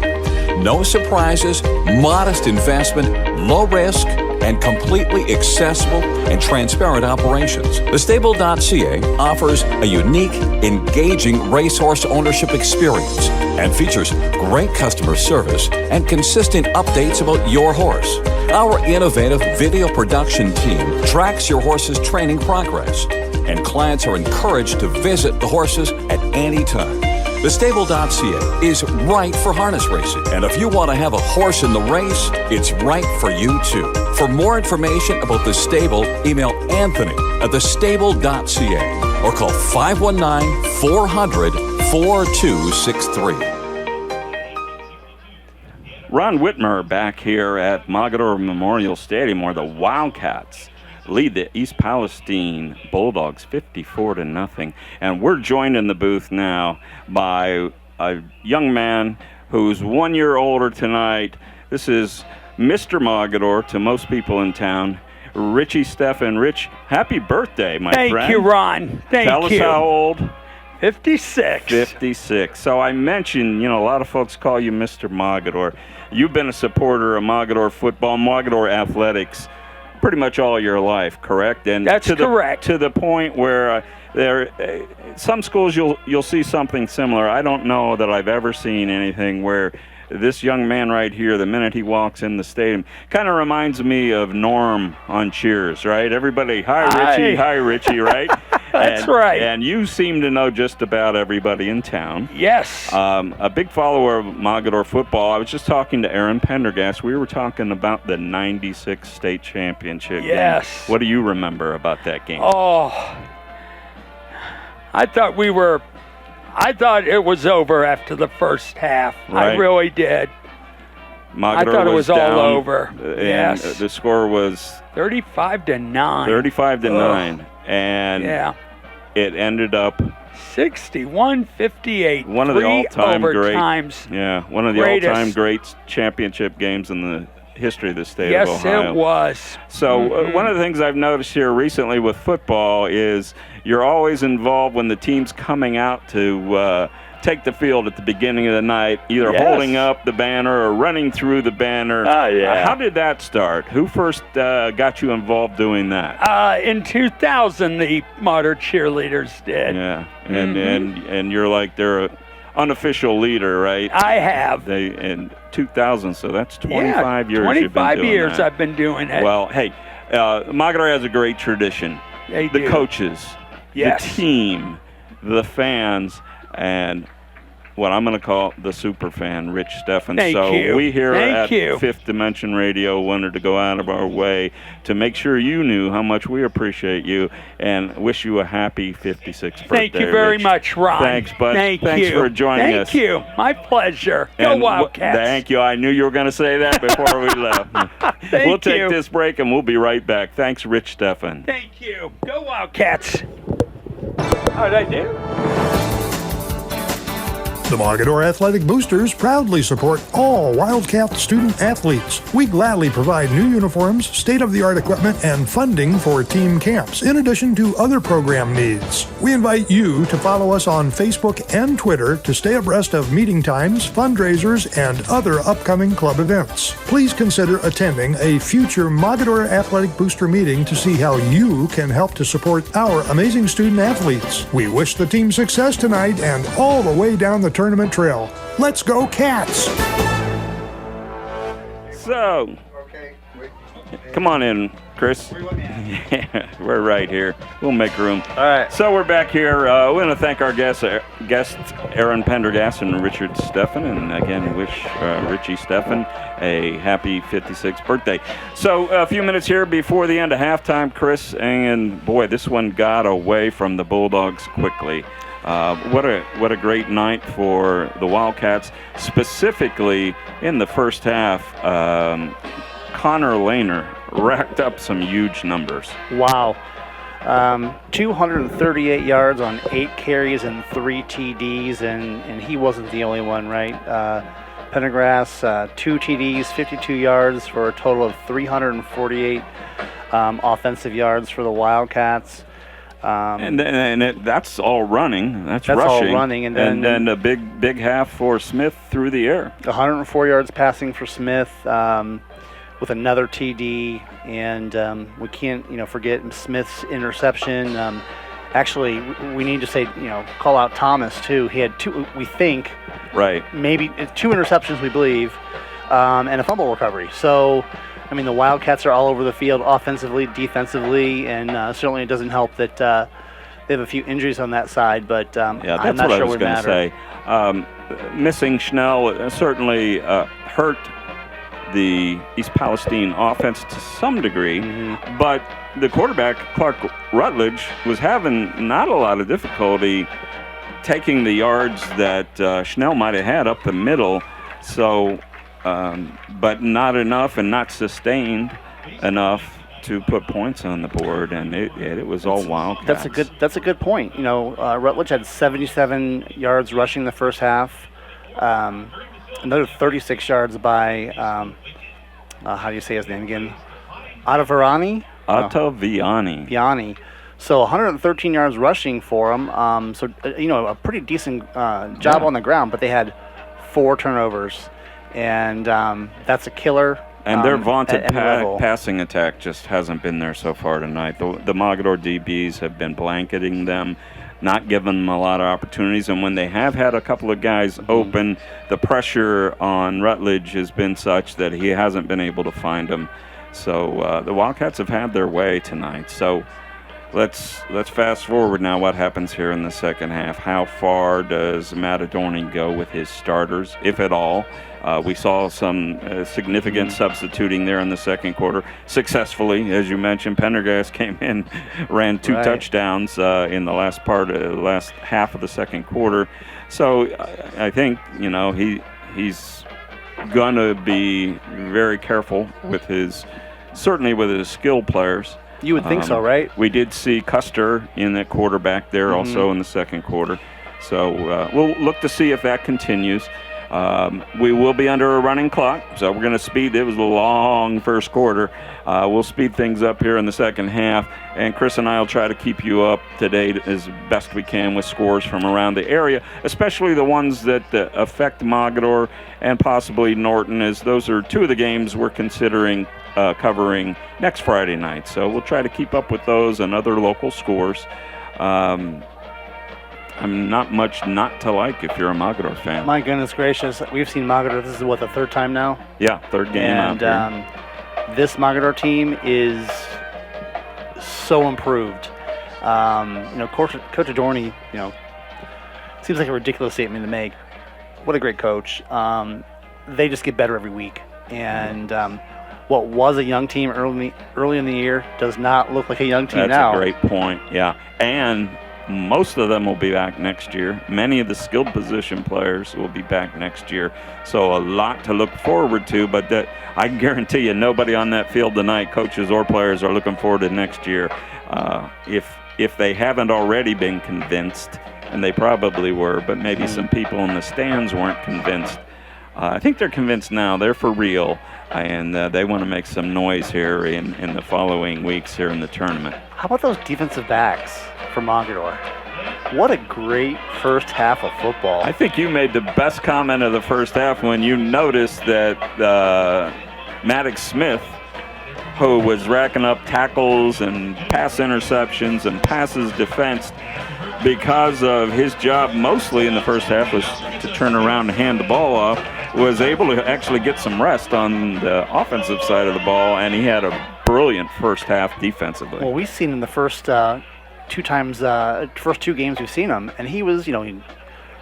No surprises, modest investment, low risk, and completely accessible and transparent operations. Thestable.ca offers a unique, engaging racehorse ownership experience and features great customer service and consistent updates about your horse. Our innovative video production team tracks your horse's training progress, and clients are encouraged to visit the horses at any time. Thestable.ca is right for harness racing, and if you want to have a horse in the race, it's right for you too. For more information about The Stable, email Anthony at thestable.ca or call 519-400-4263. Ron Whitmer back here at Mogador Memorial Stadium, where the Wildcats lead the East Palestine Bulldogs 54-0. And we're joined in the booth now by a young man who's 1 year older tonight. This is Mr. Mogador to most people in town, Richie Steffen. Rich, happy birthday, my friend. Thank you, Ron. Thank you. Tell us how old. 56. 56. So I mentioned, a lot of folks call you Mr. Mogador. You've been a supporter of Mogador football, Mogador athletics, pretty much all your life, correct? And that's correct. To the point where some schools you'll see something similar. I don't know that I've ever seen anything where this young man right here, the minute he walks in the stadium, kind of reminds me of Norm on Cheers, right? Everybody, hi Richie, right? That's right. And you seem to know just about everybody in town. Yes. A big follower of Mogador football. I was just talking to Aaron Pendergast. We were talking about the 96 state championship game. Yes. What do you remember about that game? Oh, I thought it was over after the first half. Right. I really did. Mogador I thought it was down, all over. And yes. The score was 35-9. 35-9. And it ended up 61-58. One of the all-time overtimes. One of the all-time great championship games in the history of the state of Ohio. Yes, it was. So one of the things I've noticed here recently with football is you're always involved when the team's coming out to take the field at the beginning of the night, either holding up the banner or running through the banner. Oh, yeah. How did that start? Who first got you involved doing that? In 2000, the Modern Cheerleaders did. Yeah, and you're like their unofficial leader, right? I have. In 2000, so that's 25 years you've been doing 25 years that. I've been doing it. Well, hey, Mogador has a great tradition. They the do. Coaches, yes. the team, the fans, and what I'm going to call the super fan, Rich Steffen. Thank you. We here Thank at you. Fifth Dimension Radio wanted to go out of our way to make sure you knew how much we appreciate you and wish you a happy 56th birthday. Thank you very Rich. much, Ron. Thanks, bud. Thanks for joining us. Thank you. My pleasure. Go And Wildcats. Thank you. I knew you were going to say that before we left. We'll take this break and we'll be right back. Thanks, Rich Steffen. Thank you. Go Wildcats. How'd I do? The Mogador Athletic Boosters proudly support all Wildcat student athletes. We gladly provide new uniforms, state-of-the-art equipment, and funding for team camps, in addition to other program needs. We invite you to follow us on Facebook and Twitter to stay abreast of meeting times, fundraisers, and other upcoming club events. Please consider attending a future Mogador Athletic Booster meeting to see how you can help to support our amazing student athletes. We wish the team success tonight and all the way down the tournament trail. Let's go Cats! So, come on in, Chris. Yeah, we're right here. We'll make room. All right. So we're back here. We want to thank our guests Aaron Pendergast and Richard Steffen, and again wish Richie Steffen a happy 56th birthday. So a few minutes here before the end of halftime, Chris, and boy, this one got away from the Bulldogs quickly. What a great night for the Wildcats, specifically in the first half. Connor Lehner racked up some huge numbers. Wow. 238 yards on 8 carries and 3 TDs, and he wasn't the only one, right? Pendergrass, 2 TDs, 52 yards for a total of 348 offensive yards for the Wildcats. That's all running. That's all rushing. running, and then a big half for Smith through the air. 104 yards passing for Smith, with another TD, and we can't forget Smith's interception. Actually, we need to say call out Thomas too. He had 2, we think, right? Maybe 2 interceptions, we believe, and a fumble recovery. So. I mean, the Wildcats are all over the field offensively, defensively, and certainly it doesn't help that they have a few injuries on that side, but that's I'm not what sure I was going to say. Missing Schnell certainly hurt the East Palestine offense to some degree, but the quarterback, Clark Rutledge, was having not a lot of difficulty taking the yards that Schnell might have had up the middle, so... but not enough and not sustained enough to put points on the board, and it was all Wildcats. That's a good point. Rutledge had 77 yards rushing the first half, another 36 yards by how do you say his name again? Ottaviani. So 113 yards rushing for him. So a pretty decent job on the ground, but they had 4 turnovers. And that's a killer. And their vaunted passing attack just hasn't been there so far tonight. The Mogadore DBs have been blanketing them, not giving them a lot of opportunities. And when they have had a couple of guys open, the pressure on Rutledge has been such that he hasn't been able to find them. So the Wildcats have had their way tonight. So let's fast forward now. What happens here in the second half? How far does Matt Adorney go with his starters, if at all? We saw some significant substituting there in the second quarter successfully. As you mentioned, Pendergast came in, ran 2 touchdowns in the last half of the second quarter. So I think, he's going to be very careful with his skilled players. You would think so, right? We did see Custer in the quarterback there also in the second quarter. So we'll look to see if that continues. We will be under a running clock, so we're going to speed. It was a long first quarter. We'll speed things up here in the second half, and Chris and I will try to keep you up to date as best we can with scores from around the area, especially the ones that affect Mogadore and possibly Norton, as those are 2 of the games we're considering covering next Friday night. So we'll try to keep up with those and other local scores. I'm not much not to like if you're a Mogadore fan. My goodness gracious. We've seen Mogadore. This is the 3rd time now? Yeah, 3rd game out here. And this Mogadore team is so improved. Coach Adorney, seems like a ridiculous statement to make. What a great coach. They just get better every week. And what was a young team early in the year does not look like a young team now. That's a great point, yeah. And most of them will be back next year. Many of the skilled position players will be back next year. So a lot to look forward to, but I can guarantee you nobody on that field tonight, coaches or players, are looking forward to next year. If they haven't already been convinced, and they probably were, but maybe some people in the stands weren't convinced. I think they're convinced now. They're for real, and they want to make some noise here in the following weeks here in the tournament. How about those defensive backs for Mogadore? What a great first half of football. I think you made the best comment of the first half when you noticed that Maddox Smith, who was racking up tackles and pass interceptions and passes defensed, because of his job mostly in the first half was to turn around and hand the ball off, was able to actually get some rest on the offensive side of the ball, and he had a brilliant first half defensively. Well, we've seen in the first first 2 games we've seen him, and he was,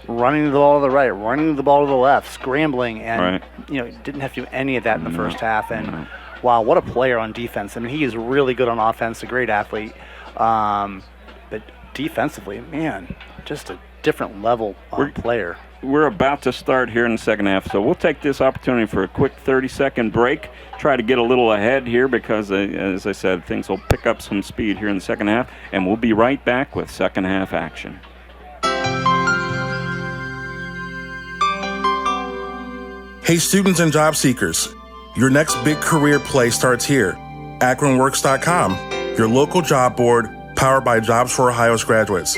running the ball to the right, running the ball to the left, scrambling, and didn't have to do any of that in the first half. And wow, what a player on defense! I mean, he is really good on offense, a great athlete, but defensively, man, just a different level player. We're about to start here in the second half, so we'll take this opportunity for a quick 30-second break, try to get a little ahead here because, as I said, things will pick up some speed here in the second half, and we'll be right back with second half action. Hey, students and job seekers, your next big career play starts here. AkronWorks.com, your local job board, powered by Jobs for Ohio's graduates.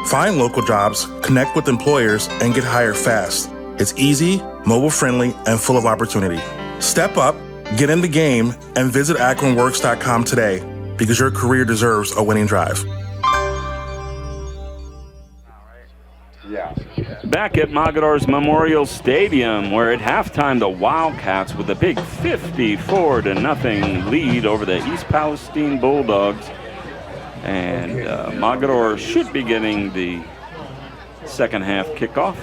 Find local jobs, connect with employers, and get hired fast. It's easy, mobile-friendly, and full of opportunity. Step up, get in the game, and visit akronworks.com today because your career deserves a winning drive. Back at Mogador's Memorial Stadium, where at halftime the Wildcats with a big 54-0 lead over the East Palestine Bulldogs. And Mogador should be getting the second half kickoff.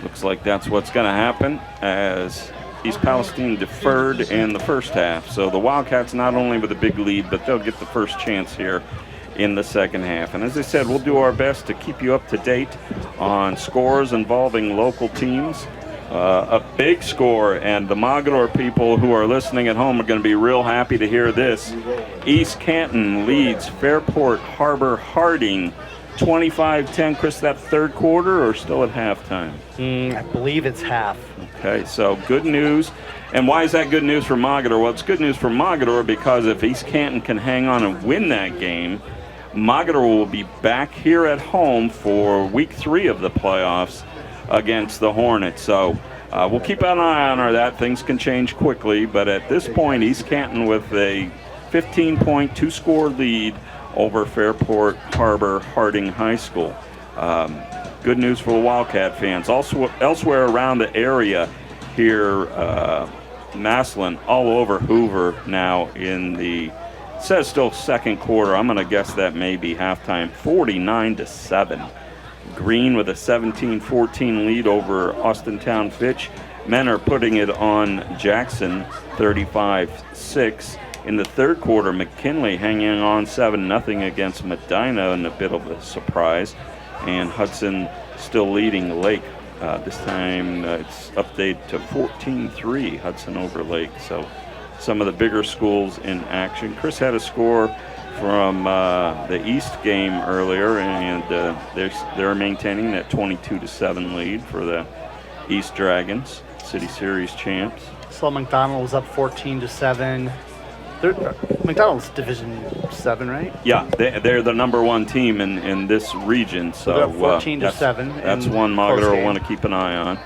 Looks like that's what's going to happen as East Palestine deferred in the first half. So the Wildcats not only with a big lead, but they'll get the first chance here in the second half. And as I said, we'll do our best to keep you up to date on scores involving local teams. A big score, and the Mogador people who are listening at home are going to be real happy to hear this. East Canton leads Fairport Harbor Harding 25-10. Chris, that third quarter or still at halftime? I believe it's half. Okay, so good news. And why is that good news for Mogador? Well, it's good news for Mogador because if East Canton can hang on and win that game, Mogador will be back here at home for week 3 of the playoffs against the Hornets. So we'll keep an eye on that. Things can change quickly, but at this point, East Canton with a 15-point, 2-score lead over Fairport Harbor Harding High School. Good news for the Wildcat fans. Also, elsewhere around the area here, Massillon all over Hoover now in the, it says still second quarter. I'm going to guess that may be halftime, 49-7. Green with a 17-14 lead over Austintown Fitch. Men are putting it on Jackson, 35-6. In the third quarter, McKinley hanging on 7-0 against Medina in a bit of a surprise. And Hudson still leading Lake. This time it's updated to 14-3, Hudson over Lake. So some of the bigger schools in action. Chris had a score from the East game earlier, and they're maintaining that 22-7 lead for the East Dragons, City Series champs. So McDonald was up 14-7. McDonald's Division 7, right? Yeah, they're the number one team in this region. So they're 14-7. That's one Mogador will want to keep an eye on.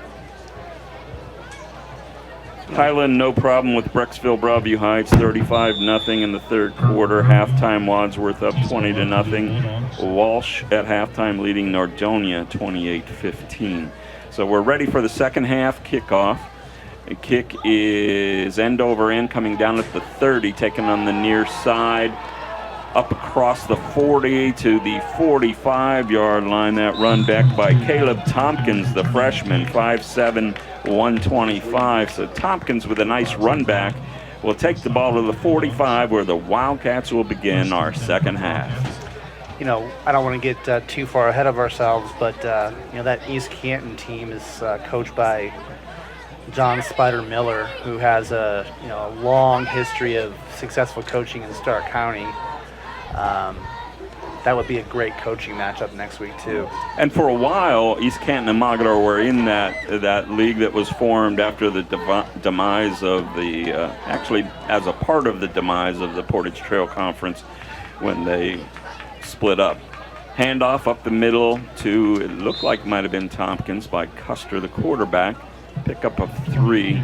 Highland, no problem with Brecksville Broadview Heights, 35-0 in the third quarter. Halftime, Wadsworth up 20-0. Walsh at halftime leading Nordonia 28-15. So we're ready for the second half kickoff. The kick is end over end, coming down at the 30, taken on the near side, up across the 40 to the 45-yard line. That run back by Caleb Tompkins, the freshman, 5'7", 125. So Tompkins with a nice run back will take the ball to the 45, where the Wildcats will begin our second half. You know, I don't want to get too far ahead of ourselves, but you know, that East Canton team is coached by John Spider Miller, who has a long history of successful coaching in Stark County. That would be a great coaching matchup next week too. And for a while, East Canton and Mogador were in that league that was formed after the demise of the, actually as a part of the demise of the Portage Trail Conference when they split up. Handoff up the middle to, it looked like might have been Tompkins by Custer, the quarterback. Pick up a 3.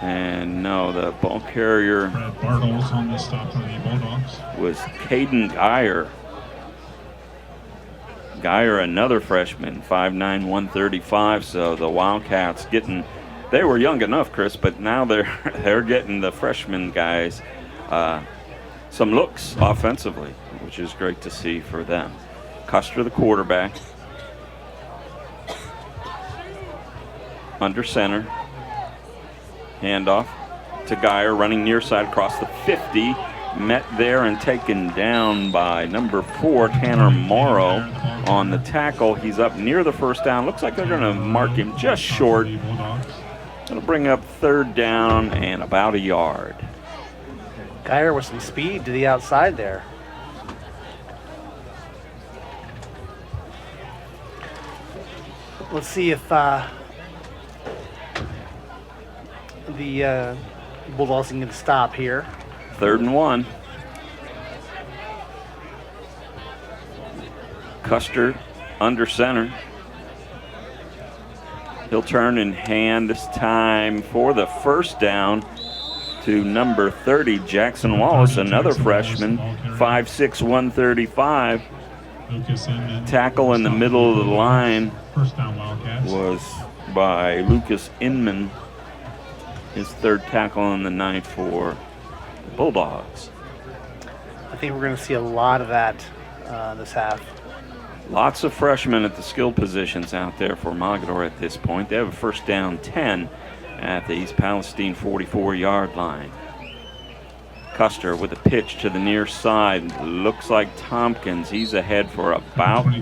And no, the ball carrier Brad Bartles on the stop for the Bulldogs was Caden Geyer. Geyer, another freshman, 5'9", 135. So the Wildcats they were young enough, Chris, but now they're getting the freshman guys some looks offensively, which is great to see for them. Custer, the quarterback. Under center. Handoff to Geyer, running near side across the 50. Met there and taken down by number 4, Tanner Morrow, on the tackle. He's up near the first down. Looks like they're going to mark him just short. It'll bring up third down and about a yard. Geyer with some speed to the outside there. Let's see if the Bulldogs can get a stop here. 3rd and 1. Custer under center. He'll turn and hand this time for the first down to number 30, Jackson Wallace, another freshman, 5'6", 135. Tackle in the middle of the line was by Lucas Inman, his third tackle on the night for the Bulldogs. I think we're going to see a lot of that this half. Lots of freshmen at the skill positions out there for Mogadore at this point. They have a first down 10 at the East Palestine 44-yard line. Custer with a pitch to the near side. Looks like Tompkins. He's ahead for about 3.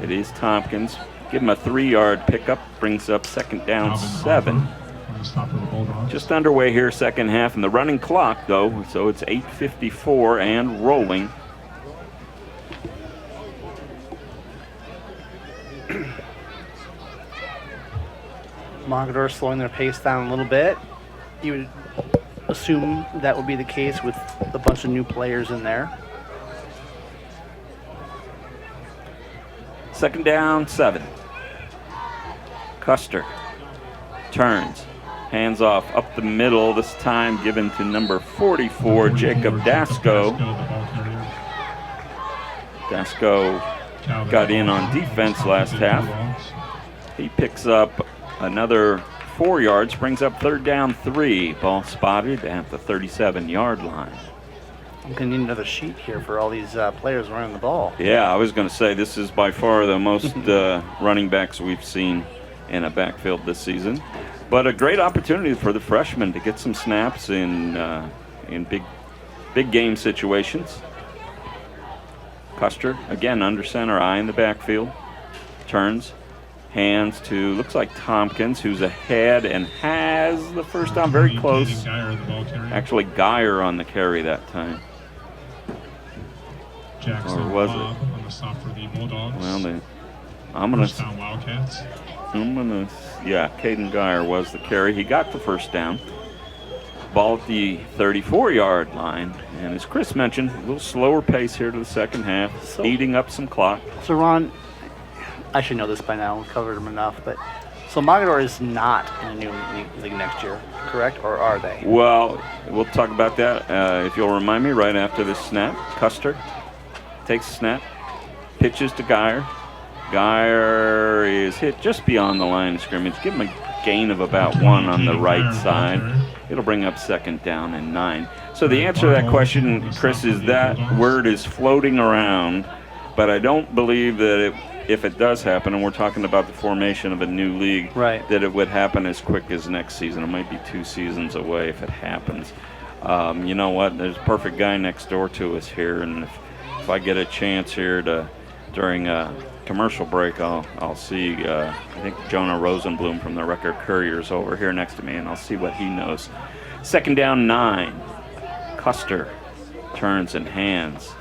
It is Tompkins. Give him a 3-yard pickup. Brings up second down 7. Just underway here, second half. And the running clock, though, so it's 8:54 and rolling. Mogadore slowing their pace down a little bit. You would assume that would be the case with a bunch of new players in there. Second down 7. Custer turns, hands off up the middle, this time given to number 44, Jacob Dasco. Dasco got in on defense last half. He picks up another 4 yards, brings up third down 3. Ball spotted at the 37-yard line. I'm going to need another sheet here for all these players running the ball. Yeah, I was going to say this is by far the most running backs we've seen in a backfield this season. But a great opportunity for the freshmen to get some snaps in big game situations. Custer, again, under center, eye in the backfield. Turns. Hands to, looks like Tompkins, who's ahead and has the first down, very close. Actually, Geyer on the carry that time. Jackson or was it? On the stop for the Bulldogs. Well, First down Wildcats. Yeah, Caden Geyer was the carry. He got the first down. Ball at the 34-yard line. And as Chris mentioned, a little slower pace here to the second half, eating up some clock. So, Ron, I should know this by now. We've covered them enough. But so Mogadore is not in a new league next year, correct? Or are they? Well, we'll talk about that if you'll remind me right after this snap. Custer takes a snap, pitches to Geyer. Geyer is hit just beyond the line of scrimmage. Give him a gain of about 1 on the right side. It'll bring up second down and 9. So the answer to that question, Chris, is that word is floating around, but I don't believe that if it does happen, and we're talking about the formation of a new league, right, that it would happen as quick as next season. It might be 2 seasons away if it happens. You know what? There's a perfect guy next door to us here, and if I get a chance here to during a commercial break, I'll see. I think Jonah Rosenblum from the Record Courier's over here next to me, and I'll see what he knows. Second down 9. Custer turns and hands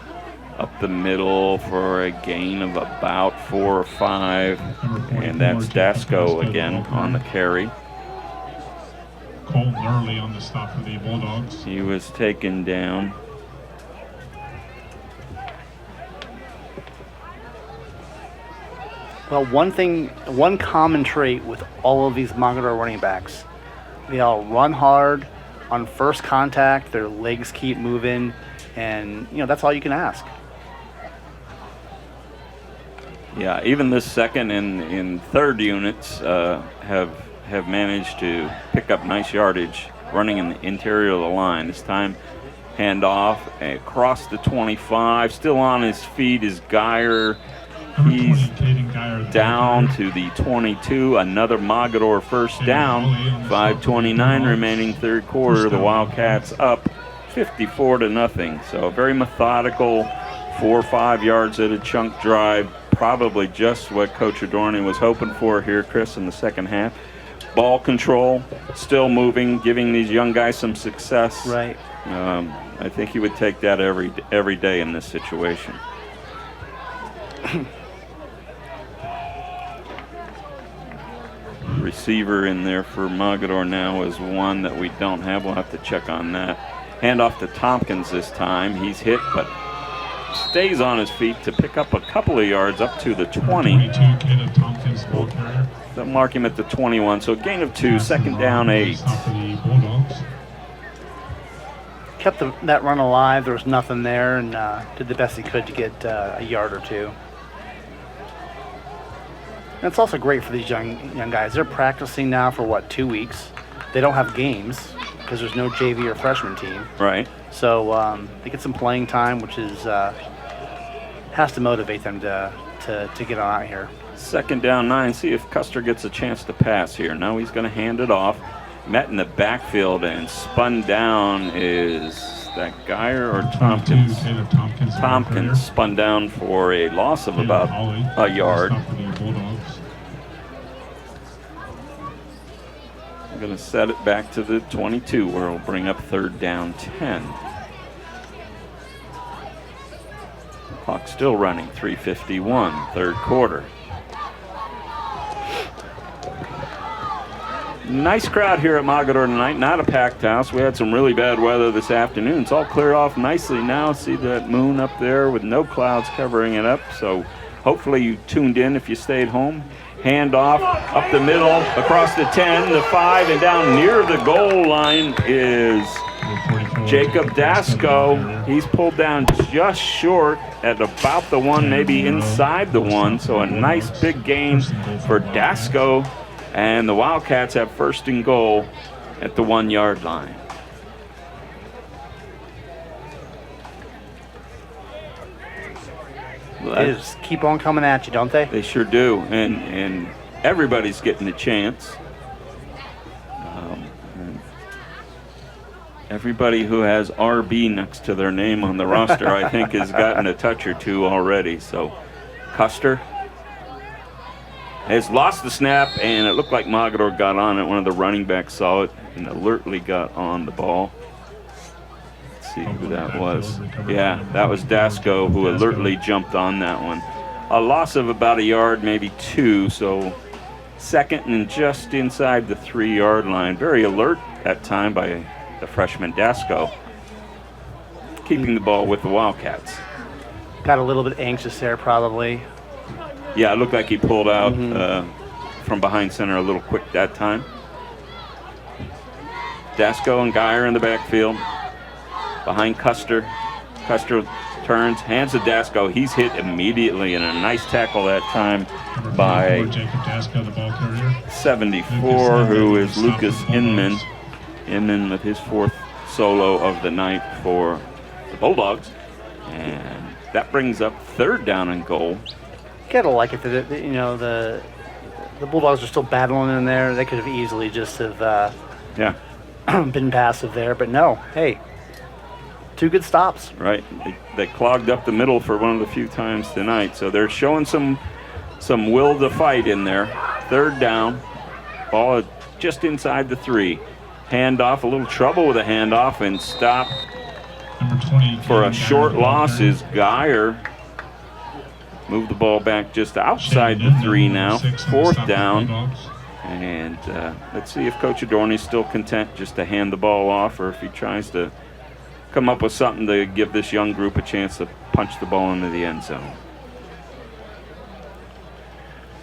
up the middle for a gain of about 4 or 5, and that's Dasco again on the carry. Colton Early on the stop for the Bulldogs. He was taken down. Well, one common trait with all of these Mogadore running backs, they all run hard on first contact, their legs keep moving, and that's all you can ask. Yeah, even this second and third units have managed to pick up nice yardage running in the interior of the line. This time, handoff across the 25. Still on his feet is Geyer. He's down to the 22. Another Mogadore first down. 5:29 remaining third quarter. The Wildcats up 54-0. So a very methodical 4 or 5 yards at a chunk drive. Probably just what Coach Adorni was hoping for here, Chris, in the second half. Ball control, still moving, giving these young guys some success. Right. I think he would take that every day in this situation. Receiver in there for Mogadore now is one that we don't have. We'll have to check on that. Hand off to Tompkins this time. He's hit, but stays on his feet to pick up a couple of yards up to the 20. 22, Caleb Tompkins, ball carrier. They'll mark him at the 21. So a gain of 2, second down 8. Stop for the Bulldogs. Kept that run alive. There was nothing there, and did the best he could to get a yard or two. And it's also great for these young guys. They're practicing now for 2 weeks. They don't have games because there's no JV or freshman team. Right. So they get some playing time, which is has to motivate them to get on out here. Second down 9. See if Custer gets a chance to pass here. Now he's going to hand it off. Met in the backfield and spun down. Is that Geyer or Tompkins? Tompkins spun down for a loss of about a yard. I'm going to set it back to the 22 where it'll bring up third down 10. Clock still running, 3:51, third quarter. Nice crowd here at Mogador tonight. Not a packed house. We had some really bad weather this afternoon. It's all cleared off nicely now. See that moon up there with no clouds covering it up. So hopefully you tuned in if you stayed home. Hand off up the middle, across the 10, the 5, and down near the goal line is Jacob Dasco. He's pulled down just short at about the 1, maybe inside the 1. So a nice big gain for Dasco. And the Wildcats have first and goal at the 1 yard line. They just keep on coming at you, don't they? They sure do. And everybody's getting a chance. And everybody who has RB next to their name on the roster, I think, has gotten a touch or two already. So Custer has lost the snap, and it looked like Mogador got on it. One of the running backs saw it and alertly got on the ball. Let's see who that was. Yeah, that was Dasco who alertly jumped on that one. A loss of about a yard, maybe 2, so second and just inside the 3 yard line. Very alert that time by the freshman Dasco, keeping the ball with the Wildcats. Got a little bit anxious there, probably. Yeah, it looked like he pulled out from behind center a little quick that time. Dasco and Geyer in the backfield. Behind Custer. Custer turns, hands to Dasco. He's hit immediately, and a nice tackle that time by 74, who is Lucas Inman. Inman with his 4th solo of the night for the Bulldogs. And that brings up third down and goal. Gotta like it that the Bulldogs are still battling in there. They could have easily just have been passive there, but no. Hey, 2 good stops. Right, they clogged up the middle for one of the few times tonight, so they're showing some will to fight in there. Third down, ball just inside the 3. Handoff, a little trouble with a handoff, and stop for a short loss is Geyer. Move the ball back just outside the 3 now. 4th down. And let's see if Coach Adorney's still content just to hand the ball off, or if he tries to come up with something to give this young group a chance to punch the ball into the end zone.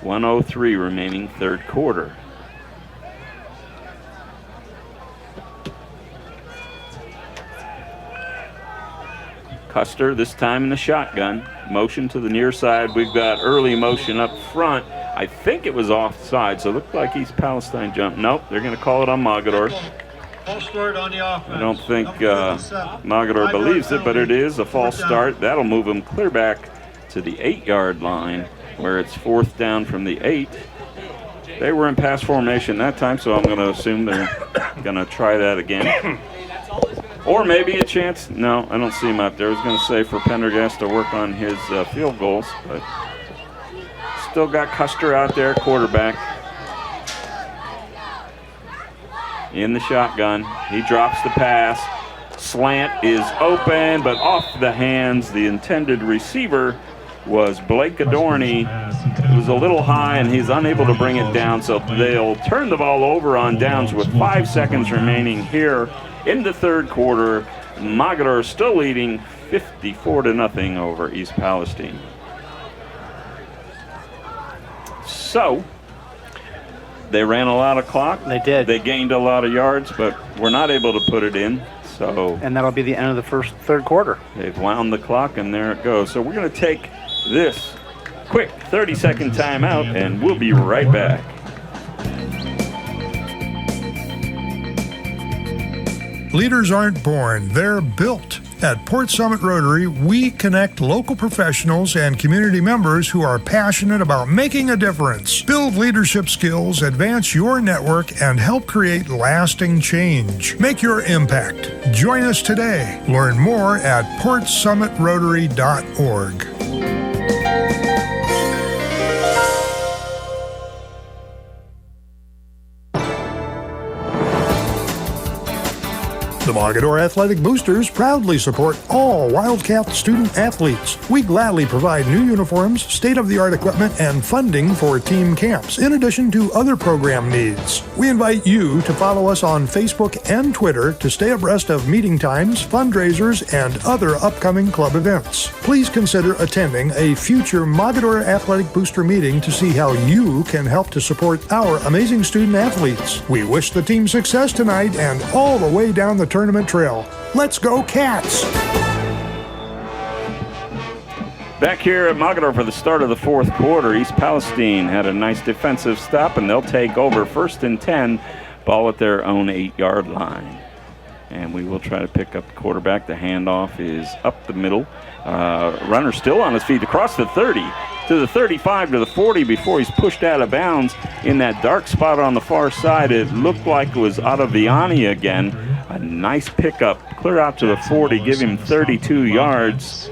1:03 remaining, third quarter. Custer this time in the shotgun. Motion to the near side. We've got early motion up front. I think it was offside, so it looked like East Palestine jumped. Nope, they're going to call it on Mogador. False start on the offense. I don't think Mogador believes it, but it is a false start. That'll move them clear back to the 8 yard line, where it's 4th down from the 8. They were in pass formation that time, so I'm going to assume they're going to try that again. Or maybe a chance. No, I don't see him out there. I was going to say for Pendergast to work on his field goals, but still got Custer out there, quarterback. In the shotgun. He drops the pass. Slant is open, but off the hands. The intended receiver was Blake Adorney. It was a little high, and he's unable to bring it down, so they'll turn the ball over on downs with 5 seconds remaining here in the third quarter. Mogador still leading 54-0 over East Palestine. So, they ran a lot of clock. They did. They gained a lot of yards, but we're not able to put it in. So, and that'll be the end of the third quarter. They've wound the clock, and there it goes. So we're going to take this quick 30-second timeout, and we'll be right back. Leaders aren't born, they're built. At Port Summit Rotary, we connect local professionals and community members who are passionate about making a difference. Build leadership skills, advance your network, and help create lasting change. Make your impact. Join us today. Learn more at portsummitrotary.org. The Mogadore Athletic Boosters proudly support all Wildcat student athletes. We gladly provide new uniforms, state-of-the-art equipment, and funding for team camps, in addition to other program needs. We invite you to follow us on Facebook and Twitter to stay abreast of meeting times, fundraisers, and other upcoming club events. Please consider attending a future Mogadore Athletic Booster meeting to see how you can help to support our amazing student athletes. We wish the team success tonight and all the way down the tournament trail. Let's go Cats! Back here at Mogadore for the start of the fourth quarter, East Palestine had a nice defensive stop, and they'll take over 1st and 10, ball at their own 8-yard line. And we will try to pick up the quarterback. The handoff is up the middle. Runner still on his feet across the 30 to the 35 to the 40 before he's pushed out of bounds in that dark spot on the far side. It looked like it was Ottaviani again. A nice pickup, clear out to the 40, give him 32 yards.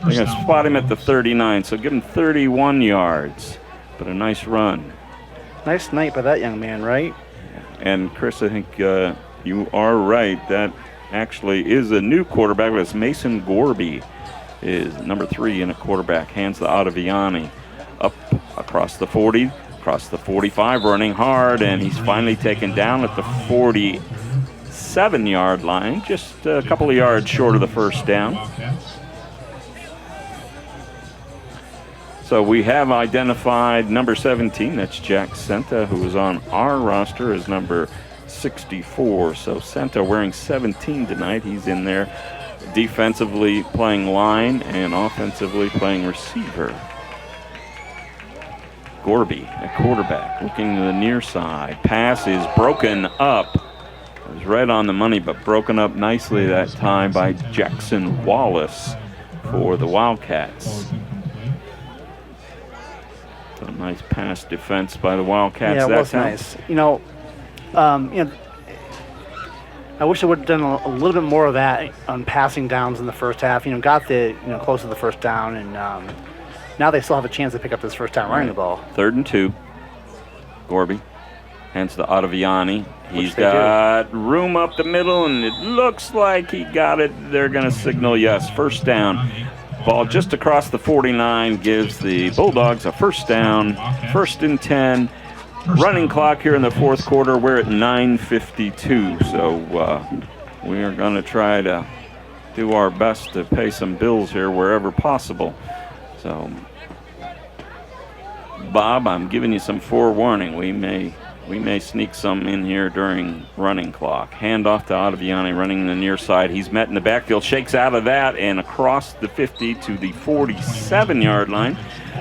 They're going to spot him at the 39, so give him 31 yards. But a nice run. Nice night by that young man, right? And Chris, I think you are right. That actually is a new quarterback. That's Mason Gorby, is number 3 in a quarterback. Hands to Ottaviani up across the 40, across the 45, running hard, and he's finally taken down at the 47-yard line, just a couple of yards short of the first down. So we have identified number 17, that's Jack Senta, who is on our roster as number 64. So Senta wearing 17 tonight. He's in there defensively playing line and offensively playing receiver. Gorby, a quarterback, looking to the near side. Pass is broken up. It was right on the money, but broken up nicely that time by Jackson Wallace for the Wildcats. A nice pass defense by the Wildcats. Yeah, it was nice. You know, I wish I would have done a little bit more of that on passing downs in the first half. Got close to the first down, and now they still have a chance to pick up this first down running the ball. 3rd and 2. Gorby hands to Ottaviani. He's got room up the middle, and it looks like he got it. They're going to signal yes, first down. Ball just across the 49 gives the Bulldogs a first down, 1st and 10. Running clock here in the fourth quarter. We're at 9:52, so we are going to try to do our best to pay some bills here wherever possible. So, Bob, I'm giving you some forewarning. We may sneak some in here during running clock. Handoff to Ottaviani running the near side. He's met in the backfield, shakes out of that, and across the 50 to the 47-yard line.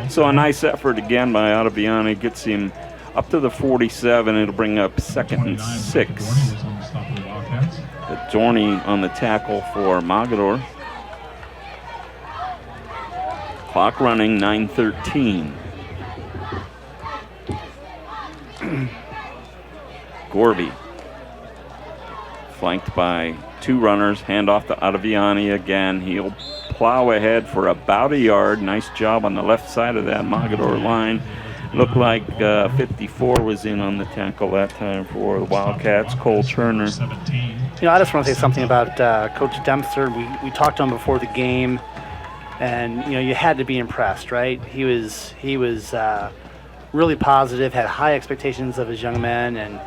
So a nice effort again by Ottaviani. Gets him up to the 47. It'll bring up 2nd and 6. Dorney on the tackle for Mogadore. Clock running, 9:13. Gorby, flanked by 2 runners, handoff to Ottaviani again. He'll plow ahead for about a yard. Nice job on the left side of that Mogadore line. Looked like 54 was in on the tackle that time for the Wildcats. Cole Turner. I just want to say something about Coach Dempster. We talked to him before the game, and you had to be impressed, right? He was really positive, had high expectations of his young men, and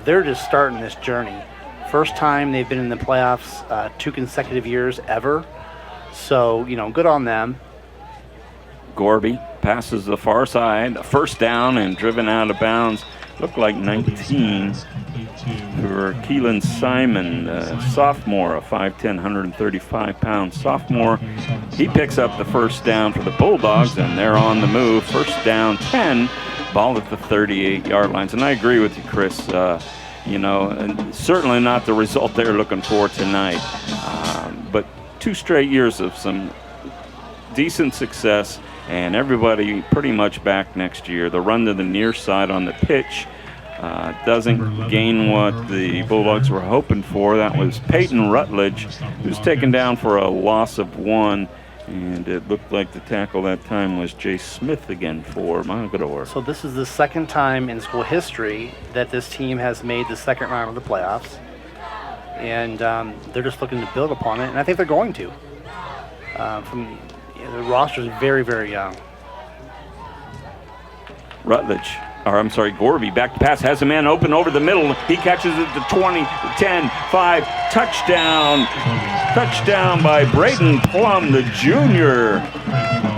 they're just starting this journey. First time they've been in the playoffs 2 consecutive years ever. So, good on them. Gorby passes the far side, a first down and driven out of bounds. Looked like 19 for Keelan Simon, sophomore, a 5'10", 135-pound sophomore. He picks up the first down for the Bulldogs, and they're on the move. First down, 10, ball at the 38-yard lines. And I agree with you, Chris. And certainly not the result they're looking for tonight. But 2 straight years of some decent success, and everybody pretty much back next year. The run to the near side on the pitch doesn't gain what the Bulldogs were hoping for. That was Peyton Rutledge, who's taken down for a loss of 1, and it looked like the tackle that time was Jay Smith again for Mogador. So this is the second time in school history that this team has made the second round of the playoffs, and they're just looking to build upon it, and I think they're going to. The roster is very, very young. Gorby back to pass, has a man open over the middle. He catches it to 20, 10, 5, touchdown. Touchdown by Braden Plum, the junior.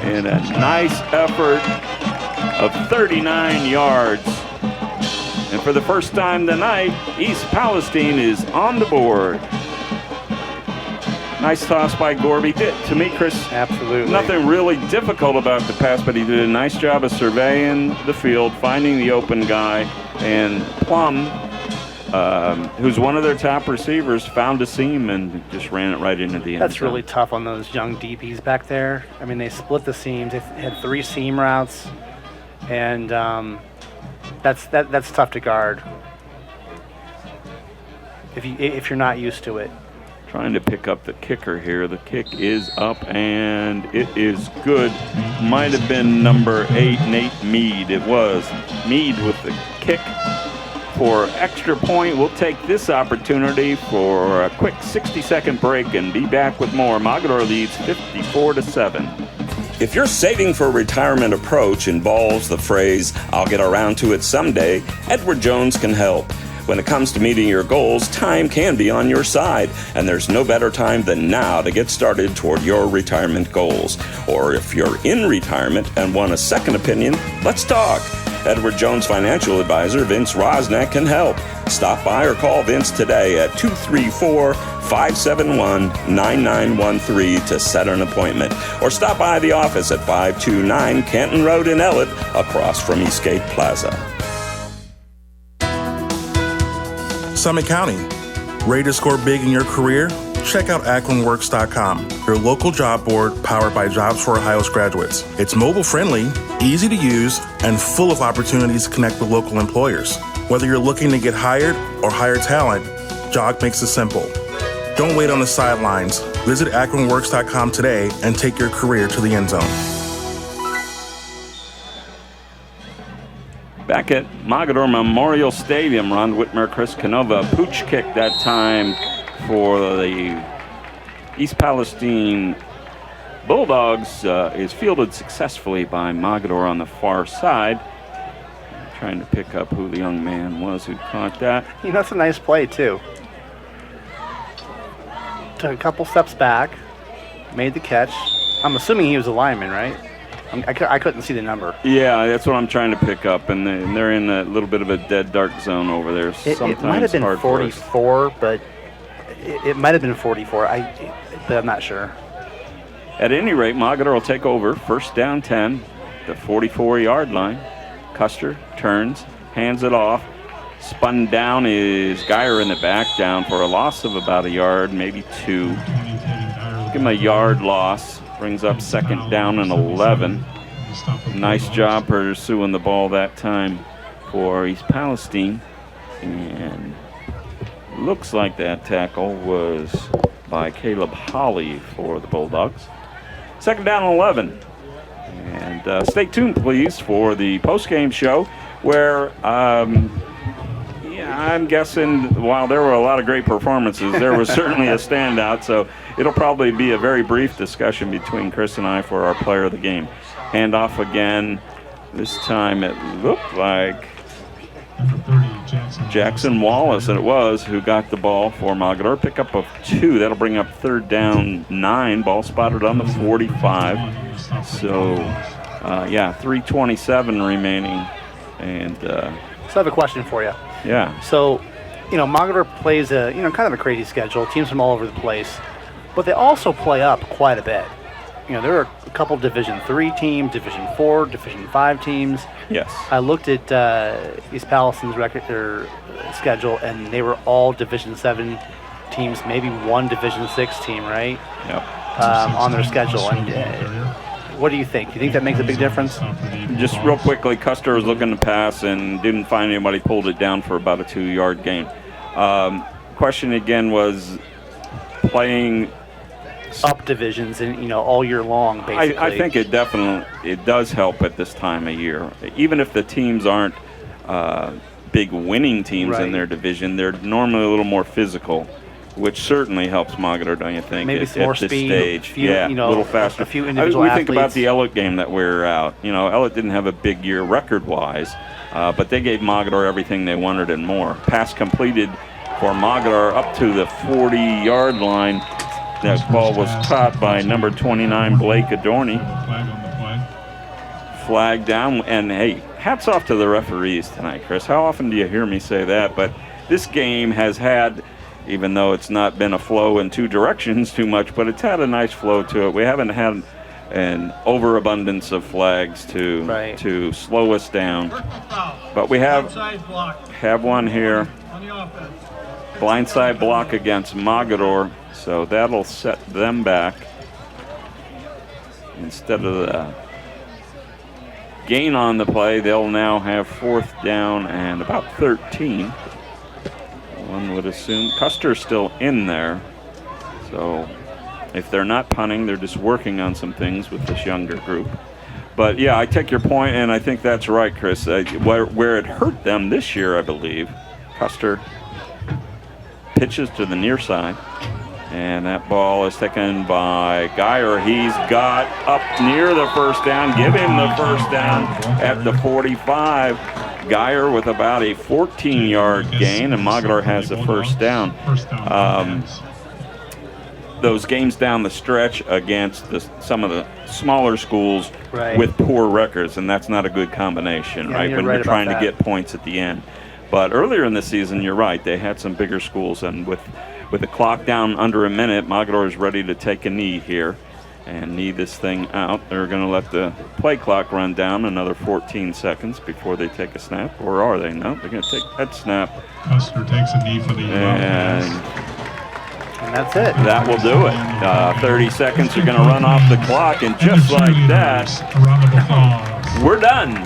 And a nice effort of 39 yards. And for the first time tonight, East Palestine is on the board. Nice toss by Gorby. To me, Chris, absolutely nothing really difficult about the pass, but he did a nice job of surveying the field, finding the open guy, and Plum, who's one of their top receivers, found a seam and just ran it right into the end zone. That's really tough on those young DBs back there. I mean, they split the seams. They had 3 seam routes, and that's tough to guard if you're not used to it. Trying to pick up the kicker here. The kick is up, and it is good. Might have been number 8, Nate Mead. It was Mead with the kick for extra point. We'll take this opportunity for a quick 60-second break and be back with more. Mogador leads 54-7. If your saving for retirement approach involves the phrase, "I'll get around to it someday," Edward Jones can help. When it comes to meeting your goals, time can be on your side, and there's no better time than now to get started toward your retirement goals. Or if you're in retirement and want a second opinion, let's talk. Edward Jones financial advisor Vince Rosnack can help. Stop by or call Vince today at 234-571-9913 to set an appointment. Or stop by the office at 529 Canton Road in Ellett, across from Eastgate Plaza. Summit County. Ready to score big in your career? Check out AkronWorks.com, your local job board powered by Jobs for Ohio's graduates. It's mobile friendly, easy to use, and full of opportunities to connect with local employers. Whether you're looking to get hired or hire talent, JOG makes it simple. Don't wait on the sidelines. Visit AkronWorks.com today and take your career to the end zone. Back at Mogador Memorial Stadium, Ron Whitmer, Chris Canova, pooch kick that time for the East Palestine Bulldogs is fielded successfully by Mogador on the far side. I'm trying to pick up who the young man was who caught that. That's a nice play, too. Took a couple steps back, made the catch. I'm assuming he was a lineman, right? I couldn't see the number. Yeah, that's what I'm trying to pick up, and they're in a little bit of a dead dark zone over there. It might have been 44, but it might have been 44. But I'm not sure. At any rate, Mogador will take over. First down 10, the 44-yard line. Custer turns, hands it off. Spun down is Geyer in the back, down for a loss of about a yard, maybe 2. Give him a yard loss. Brings up second down and 11. Nice job pursuing the ball that time for East Palestine. And looks like that tackle was by Caleb Holly for the Bulldogs. Second down and 11. And stay tuned, please, for the post-game show where I'm guessing while there were a lot of great performances, there was certainly a standout. So it'll probably be a very brief discussion between Chris and I for our player of the game. Handoff again. This time it looked like Number 30, Jackson Wallace, and it was, who got the ball for Mogadore. Pickup of 2. That'll bring up third down 9. Ball spotted on the 45. So, 3:27 remaining. And so I have a question for you. Yeah. So, Mogadore plays a kind of a crazy schedule. Teams from all over the place, but they also play up quite a bit. There are a couple Division III teams, Division 4, Division 5 teams. Yes. I looked at East Palestine's schedule, and they were all Division 7 teams, maybe one Division 6 team, right? Yep. On their schedule. And what do you think? Do you think that makes a big difference? Just real quickly, Custer was looking to pass and didn't find anybody, pulled it down for about a 2-yard gain. Question again was playing up divisions and all year long, basically. I think it does help at this time of year. Even if the teams aren't big winning teams in their division, they're normally a little more physical, which certainly helps Mogadore, don't you think? Maybe some more at this speed, stage. A little faster. A few individual we athletes. think about the Elliott game that we were out. Elliott didn't have a big year record-wise, but they gave Mogadore everything they wanted and more. Pass completed for Mogadore up to the 40-yard line. That ball was caught by number 29, Blake Adorney. Flag down, and hey, hats off to the referees tonight, Chris. How often do you hear me say that? But this game has had, even though it's not been a flow in two directions too much, but it's had a nice flow to it. We haven't had an overabundance of flags to slow us down. But we have one here. Blindside block against Mogadore. So that'll set them back. Instead of the gain on the play, they'll now have 4th down and about 13. One would assume. Custer's still in there. So if they're not punting, they're just working on some things with this younger group. But yeah, I take your point, and I think that's right, Chris. Where it hurt them this year, I believe, Custer pitches to the near side. And that ball is taken by Geyer. He's got up near the first down. Give him the first down at the 45. Geyer with about a 14-yard gain, and Mogadore has the first down. Those games down the stretch against some of the smaller schools with poor records, and that's not a good combination, right? When you're trying to get points at the end. But earlier in the season, you're right, they had some bigger schools, and with the clock down under a minute, Mogadore is ready to take a knee here and knee this thing out. They're going to let the play clock run down another 14 seconds before they take a snap. Or are they? No, they're going to take that snap. Custer takes a knee for the and that's it. That will do it. 30 seconds are going to run off the clock, and just like that, we're done.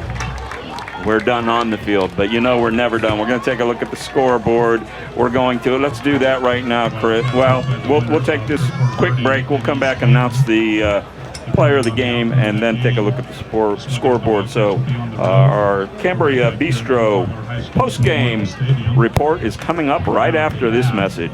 We're done on the field, but we're never done. We're going to take a look at the scoreboard. Let's do that right now, Chris. Well, we'll take this quick break. We'll come back and announce the player of the game and then take a look at the scoreboard. So our Cambria Bistro post-game report is coming up right after this message.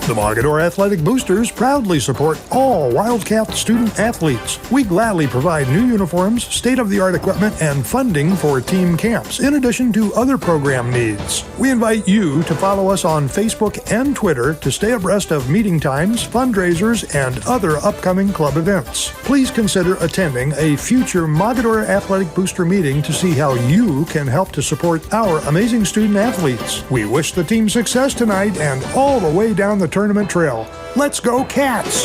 The Mogadore Athletic Boosters proudly support all Wildcat student athletes. We gladly provide new uniforms, state-of-the-art equipment, and funding for team camps, in addition to other program needs. We invite you to follow us on Facebook and Twitter to stay abreast of meeting times, fundraisers, and other upcoming club events. Please consider attending a future Mogadore Athletic Booster meeting to see how you can help to support our amazing student athletes. We wish the team success tonight and all the way down the tournament trail. Let's go, Cats!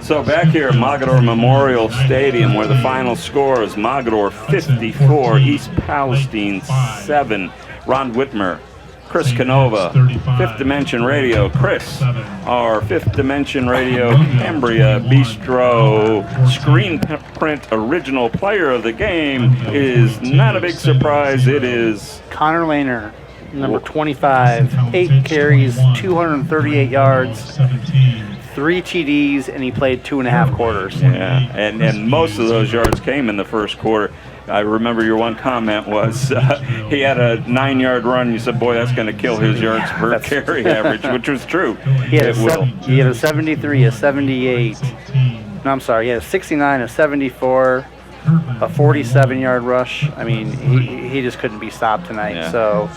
So back here at Mogadore Memorial Stadium, where the final score is Mogadore 54, East Palestine 7. Ron Whitmer, Chris Canova, Fifth Dimension Radio. Chris, our Fifth Dimension Radio Cambria Bistro screen print original player of the game is not a big surprise. It is Connor Lehner, number 25, 8 carries, 238 yards, 3 TDs, and he played 2.5 quarters. Yeah, and most of those yards came in the first quarter. I remember your one comment was he had a 9-yard run. You said, boy, that's going to kill his yards per carry average, which was true. He had a 73, a 78, No, I'm sorry. He had a 69, a 74, a 47-yard rush. I mean, he just couldn't be stopped tonight. Yeah. So,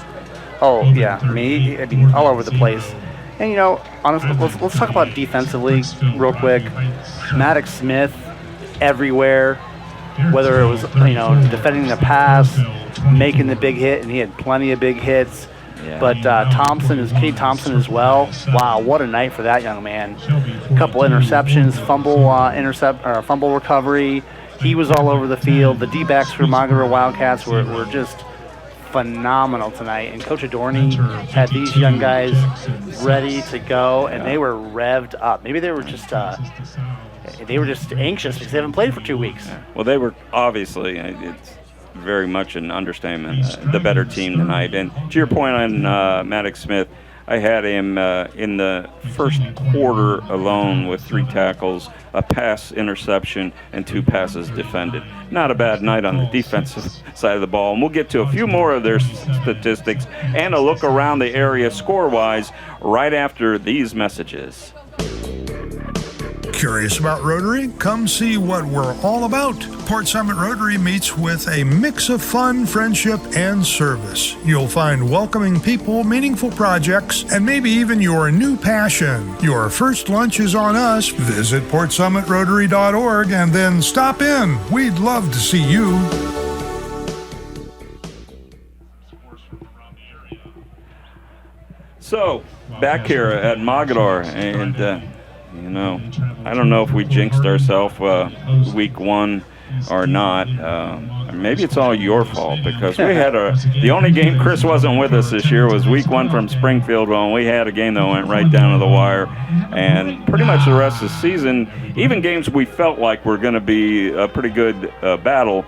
I mean, all over the place. And, honestly, let's talk about defensively real quick. Maddox Smith everywhere, whether it was, defending the pass, making the big hit, and he had plenty of big hits. Yeah. But Kate Thompson as well. Wow, what a night for that young man. A couple interceptions, fumble recovery. He was all over the field. The D-backs for Mogadore Wildcats were just phenomenal tonight. And Coach Adorney had these young guys ready to go, and they were revved up. Maybe they were just anxious because they haven't played for 2 weeks. Yeah. Well, they were obviously, it's very much an understatement, the better team tonight. And to your point on Maddox Smith, I had him in the first quarter alone with 3 tackles, a pass interception, and 2 passes defended. Not a bad night on the defensive side of the ball. And we'll get to a few more of their statistics and a look around the area score-wise right after these messages. Curious about Rotary? Come see what we're all about. Port Summit Rotary meets with a mix of fun, friendship, and service. You'll find welcoming people, meaningful projects, and maybe even your new passion. Your first lunch is on us. Visit portsummitrotary.org and then stop in. We'd love to see you. So, back here at Mogadore, and I don't know if we jinxed ourselves week 1 or not. Maybe it's all your fault because we had the only game Chris wasn't with us this year was week 1 from Springfield when we had a game that went right down to the wire. And pretty much the rest of the season, even games we felt like were going to be a pretty good battle,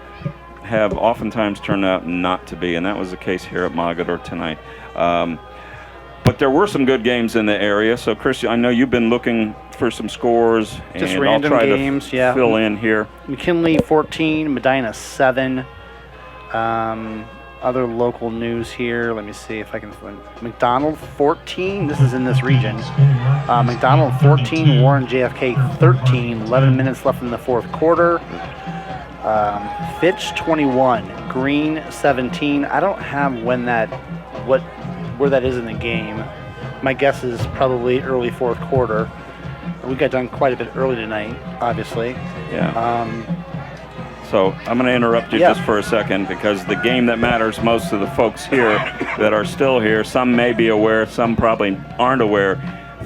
have oftentimes turned out not to be. And that was the case here at Mogadore tonight. But there were some good games in the area. So, Chris, I know you've been looking for some scores. Just and random I'll try games, to fill in here. McKinley 14, Medina 7. Other local news here. Let me see if I can find McDonald 14. This is in this region. McDonald 14, Warren JFK 13. 11 minutes left in the fourth quarter. Fitch 21, Green 17. I don't have where that is in the game. My guess is probably early fourth quarter. We got done quite a bit early tonight, obviously. Yeah. So I'm going to interrupt you just for a second because the game that matters most to the folks here that are still here, some may be aware, some probably aren't aware.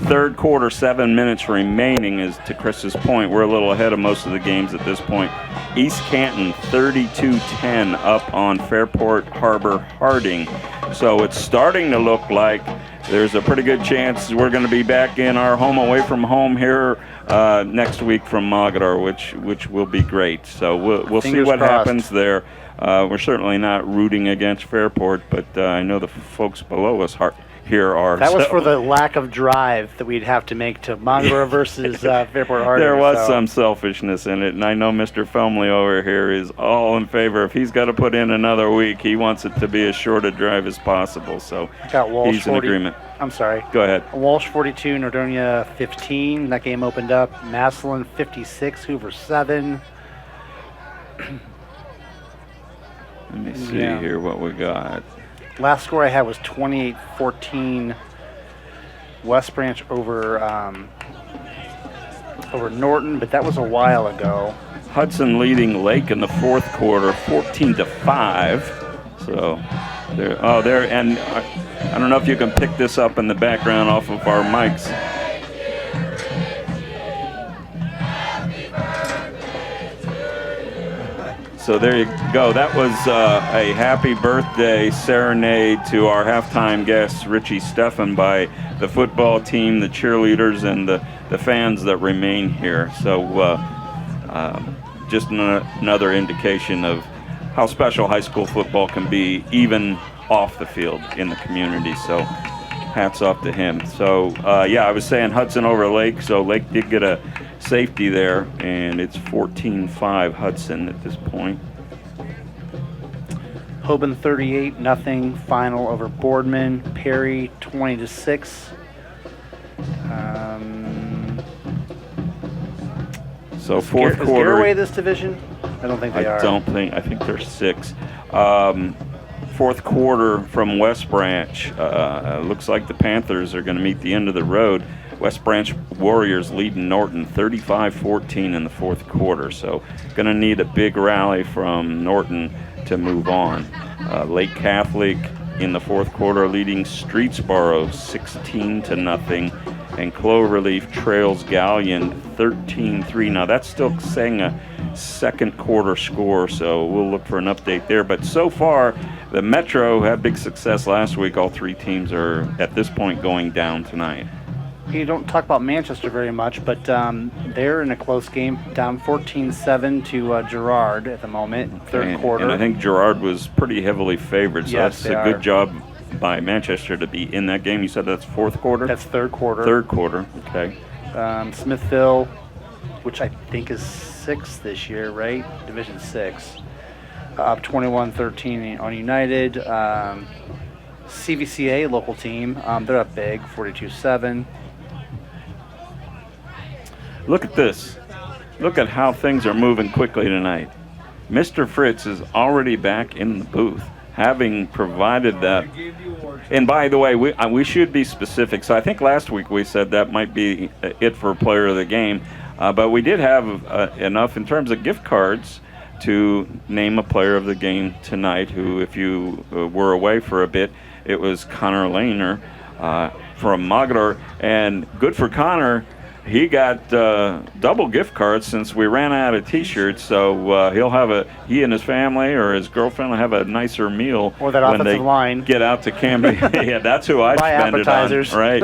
Third quarter, 7 minutes remaining is, to Chris's point, we're a little ahead of most of the games at this point. East Canton 32-10 up on Fairport Harbor Harding. So it's starting to look like there's a pretty good chance we're going to be back in our home away from home here next week from Mogadore, which will be great. So we'll see what happens there. We're certainly not rooting against Fairport, but I know the folks below us here are. That was for the lack of drive that we'd have to make to Mogadore versus Fairport Harding. There was some selfishness in it, and I know Mr. Felmley over here is all in favor. If he's got to put in another week, he wants it to be as short a drive as possible. So got Walsh he's in agreement. I'm sorry. Go ahead. Walsh 42, Nordonia 15. That game opened up. Massillon 56, Hoover 7. Let me see here what we got. Last score I had was 28-14 West Branch over Norton, but that was a while ago. Hudson leading Lake in the fourth quarter, 14-5. So there, and I don't know if you can pick this up in the background off of our mics. So there you go. That was a happy birthday serenade to our halftime guest, Richie Steffen, by the football team, the cheerleaders, and the fans that remain here. So just another indication of how special high school football can be, even off the field in the community. So hats off to him. So, I was saying Hudson over Lake. So Lake did get a safety there, and it's 14-5 Hudson at this point. Hoban 38-0 final over Boardman. Perry 20-6. So Is fourth Is quarter. Garaway this division? I don't think they are. I think they're 6. Fourth quarter from West Branch. Looks like the Panthers are going to meet the end of the road. West Branch Warriors leading Norton 35-14 in the fourth quarter. So going to need a big rally from Norton to move on. Lake Catholic in the fourth quarter leading Streetsboro 16-0. And Cloverleaf trails Galleon 13-3. Now that's still saying a second quarter score, so we'll look for an update there. But so far, the Metro had big success last week. All 3 teams are at this point going down tonight. You don't talk about Manchester very much, but they're in a close game, down 14-7 to Girard at the moment, third quarter. And I think Girard was pretty heavily favored, so Yes, that's a good job by Manchester to be in that game. You said that's fourth quarter? That's third quarter. Third quarter, okay. Smithville, which I think is 6th this year, right? Division 6. Up 21-13 on United. CVCA, local team, they're up big, 42-7. Look at this. Look at how things are moving quickly tonight. Mr. Fritz is already back in the booth, having provided that. And by the way, we should be specific. So I think last week we said that might be it for player of the game. But we did have enough in terms of gift cards to name a player of the game tonight who, if you were away for a bit, it was Connor Lehner from Mogador. And good for Connor. He got double gift cards since we ran out of T-shirts, so he'll have he and his family or his girlfriend will have a nicer meal or that when offensive they line. Get out to Cambria. Yeah, that's who I'd spend appetizers. it on, right?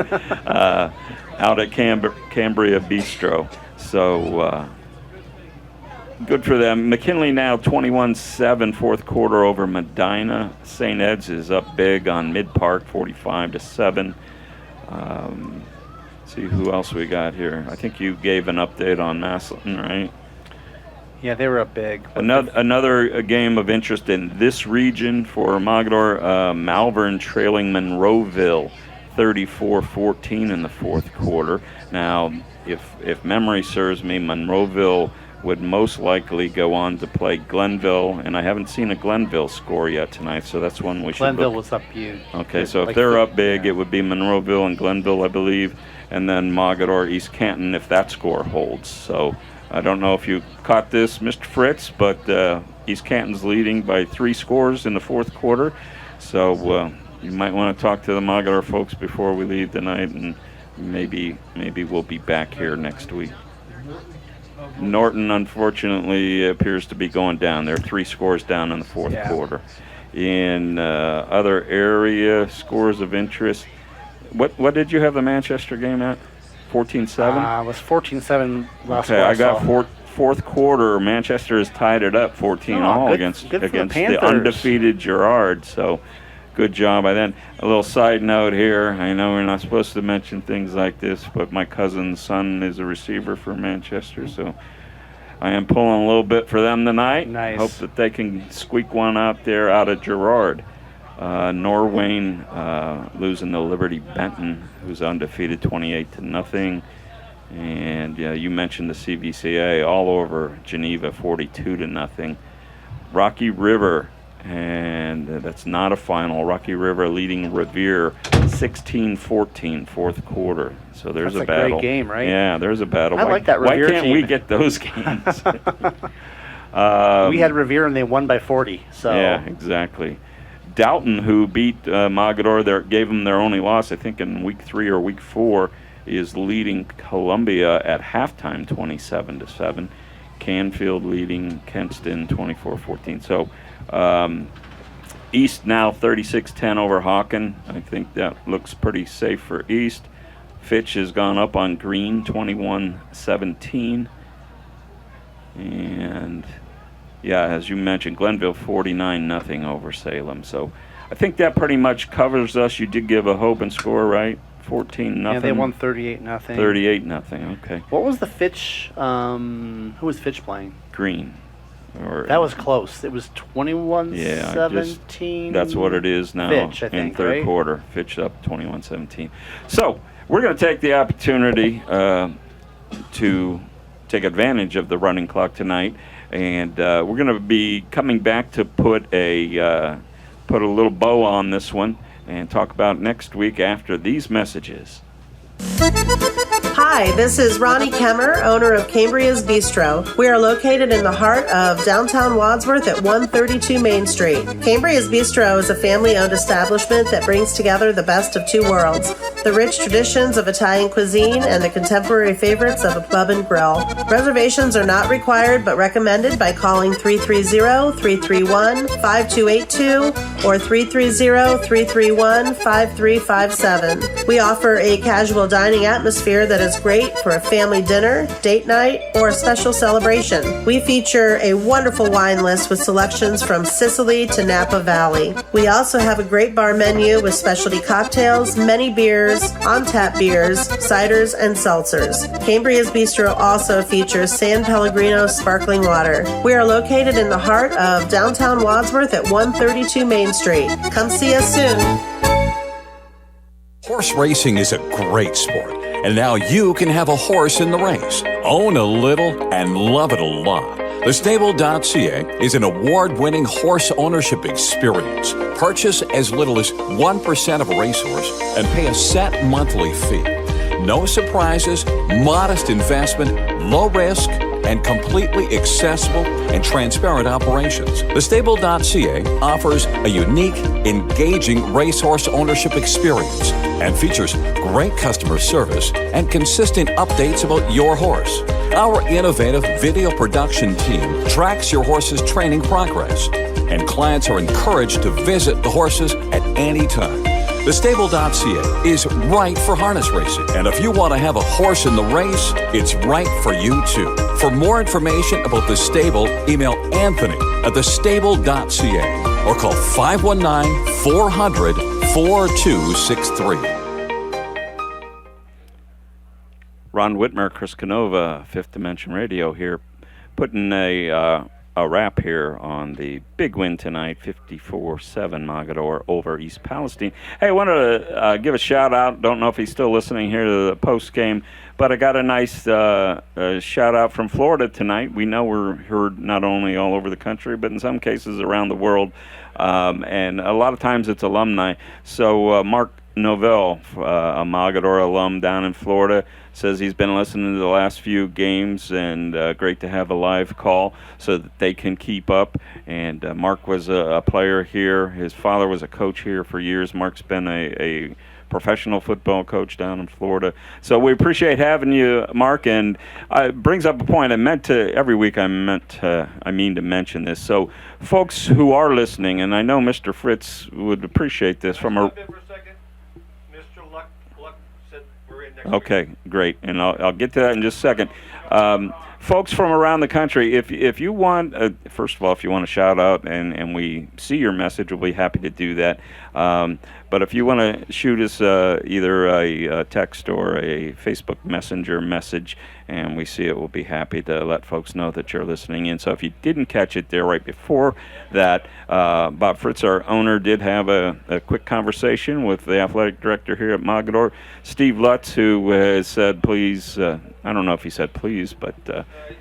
Out at Cambria Bistro. So good for them. McKinley now 21-7 fourth quarter over Medina. St. Ed's is up big on Mid-Park 45-7. See who else we got here. I think you gave an update on Massillon, right? Yeah, they were up big. Another game of interest in this region for Mogador. Malvern trailing Monroeville 34-14 in the fourth quarter. Now, if memory serves me, Monroeville would most likely go on to play Glenville, and I haven't seen a Glenville score yet tonight, so that's one we should Glenville look. was up huge. Okay, so if they're up big, it would be Monroeville and Glenville, I believe, and then Mogador, East Canton, if that score holds. So I don't know if you caught this, Mr. Fritz, but East Canton's leading by 3 scores in the fourth quarter. So you might want to talk to the Mogador folks before we leave tonight, and maybe we'll be back here next week. Norton, unfortunately, appears to be going down. They're 3 scores down in the fourth quarter. In other area scores of interest, what did you have the Manchester game at? 14-7? It was 14-7 last Okay, I got fourth quarter. Manchester has tied it up 14-all against the undefeated Girard. So good job by then. A little side note here. I know we're not supposed to mention things like this, but my cousin's son is a receiver for Manchester, so I am pulling a little bit for them tonight. Nice. Hope that they can squeak one out there out of Girard. Norwayne losing to Liberty Benton, who's undefeated 28-0. And you mentioned the CVCA all over Geneva 42-0. Rocky River, and that's not a final. Rocky River leading Revere 16-14 fourth quarter. So there's That's a battle. Great game, right? Yeah, there's a battle. I like that Revere Why can't team. we get those games? We had Revere and they won by 40. So yeah, exactly. Dalton, who beat Mogador, gave them their only loss, I think, in week 3 or week 4, is leading Columbia at halftime 27-7. Canfield leading Kenston 24-14. So East now 36-10 over Hawken. I think that looks pretty safe for East. Fitch has gone up on Green 21-17. And yeah, as you mentioned, Glenville 49-0 over Salem. So I think that pretty much covers us. You did give a hope and score, right? 14-0. Yeah, they won 38-0. 38-0. Okay. What was the Fitch? Who was Fitch playing? Green. That was close. It was 21-17. That's what it is now. Fitch, I think, in third right? quarter. Fitch up 21-17. So we're going to take the opportunity to take advantage of the running clock tonight. And we're going to be coming back to put a little bow on this one and talk about next week after these messages. Hi, this is Ronnie Kemmer, owner of Cambria's Bistro. We are located in the heart of downtown Wadsworth at 132 Main Street. Cambria's Bistro is a family-owned establishment that brings together the best of two worlds, the rich traditions of Italian cuisine and the contemporary favorites of a pub and grill. Reservations are not required but recommended by calling 330-331-5282 or 330-331-5357. We offer a casual dining atmosphere that is great for a family dinner, date night, or a special celebration. We feature a wonderful wine list with selections from Sicily to Napa Valley. We also have a great bar menu with specialty cocktails, many beers, on-tap beers, ciders, and seltzers. Cambria's Bistro also features San Pellegrino sparkling water. We are located in the heart of downtown Wadsworth at 132 Main Street. Come see us soon. Horse racing is a great sport, and now you can have a horse in the race. Own a little and love it a lot. TheStable.ca is an award-winning horse ownership experience. Purchase as little as 1% of a racehorse and pay a set monthly fee. No surprises, modest investment, low risk, and completely accessible and transparent operations. TheStable.ca offers a unique, engaging racehorse ownership experience and features great customer service and consistent updates about your horse. Our innovative video production team tracks your horse's training progress, and clients are encouraged to visit the horses at any time. TheStable.ca is right for harness racing, and if you want to have a horse in the race, it's right for you too. For more information about The Stable, email Anthony at thestable.ca or call 519-400-4263. Ron Whitmer, Chris Canova, Fifth Dimension Radio here, putting a wrap here on the big win tonight, 54-7 Mogadore over East Palestine. Hey, I wanted to give a shout out. Don't know if he's still listening here to the post game, but I got a nice shout out from Florida tonight. We know we're heard not only all over the country, but in some cases around the world, and a lot of times it's alumni. So Mark Novell, a Mogadore alum down in Florida, says he's been listening to the last few games, and great to have a live call so that they can keep up. And Mark was a player here. His father was a coach here for years. Mark's been a professional football coach down in Florida. So we appreciate having you, Mark. And it brings up a point. Every week I mean to mention this. So folks who are listening, and I know Mr. Fritz would appreciate this from a... Okay, great, and I'll get to that in just a second. Folks from around the country, if you want, first of all, if you want to shout out and we see your message, we'll be happy to do that. But if you want to shoot us either a text or a Facebook Messenger message, and we see it, we'll be happy to let folks know that you're listening in. So if you didn't catch it there right before that, Bob Fritz, our owner, did have a quick conversation with the athletic director here at Mogadore, Steve Lutz, who has said, please, I don't know if he said please, but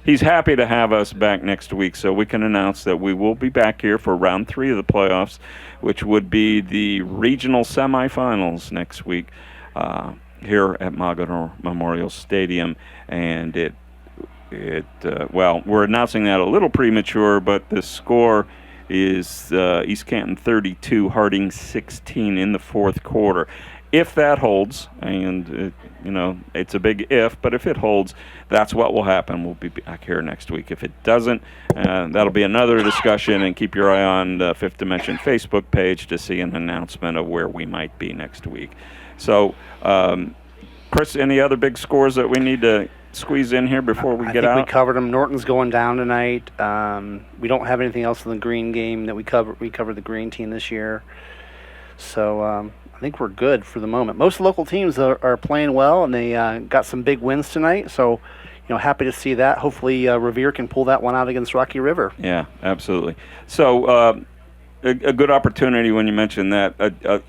he's happy to have us back next week, so we can announce that we will be back here for round 3 of the playoffs, which would be the regional semifinals next week here at Mogadore Memorial Stadium. And well, we're announcing that a little premature, but the score is East Canton 32, Harding 16 in the fourth quarter. If that holds, and it's a big if, but if it holds, that's what will happen. We'll be back here next week. If it doesn't, that'll be another discussion, and keep your eye on the Fifth Dimension Facebook page to see an announcement of where we might be next week. So, Chris, any other big scores that we need to squeeze in here before we get out? I think we covered them. Norton's going down tonight. We don't have anything else in the green game that we cover. We covered the green team this year. So I think we're good for the moment. Most local teams are playing well, and they got some big wins tonight. So, happy to see that. Hopefully Revere can pull that one out against Rocky River. Yeah, absolutely. So a good opportunity when you mention that.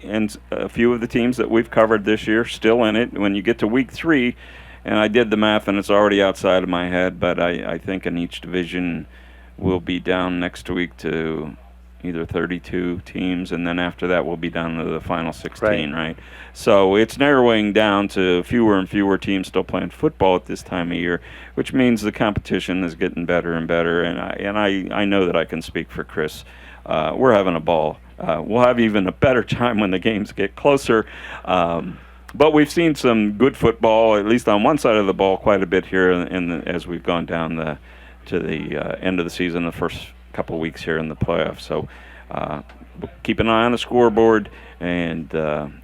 And a few of the teams that we've covered this year still in it. When you get to week 3, and I did the math, and it's already outside of my head, but I think in each division we'll be down next week to either 32 teams, and then after that we'll be down to the final 16, right? So it's narrowing down to fewer and fewer teams still playing football at this time of year, which means the competition is getting better and better, and I know that I can speak for Chris. We're having a ball. We'll have even a better time when the games get closer. But we've seen some good football, at least on one side of the ball, quite a bit here as we've gone down to the end of the season, the first couple of weeks here in the playoffs. So keep an eye on the scoreboard, and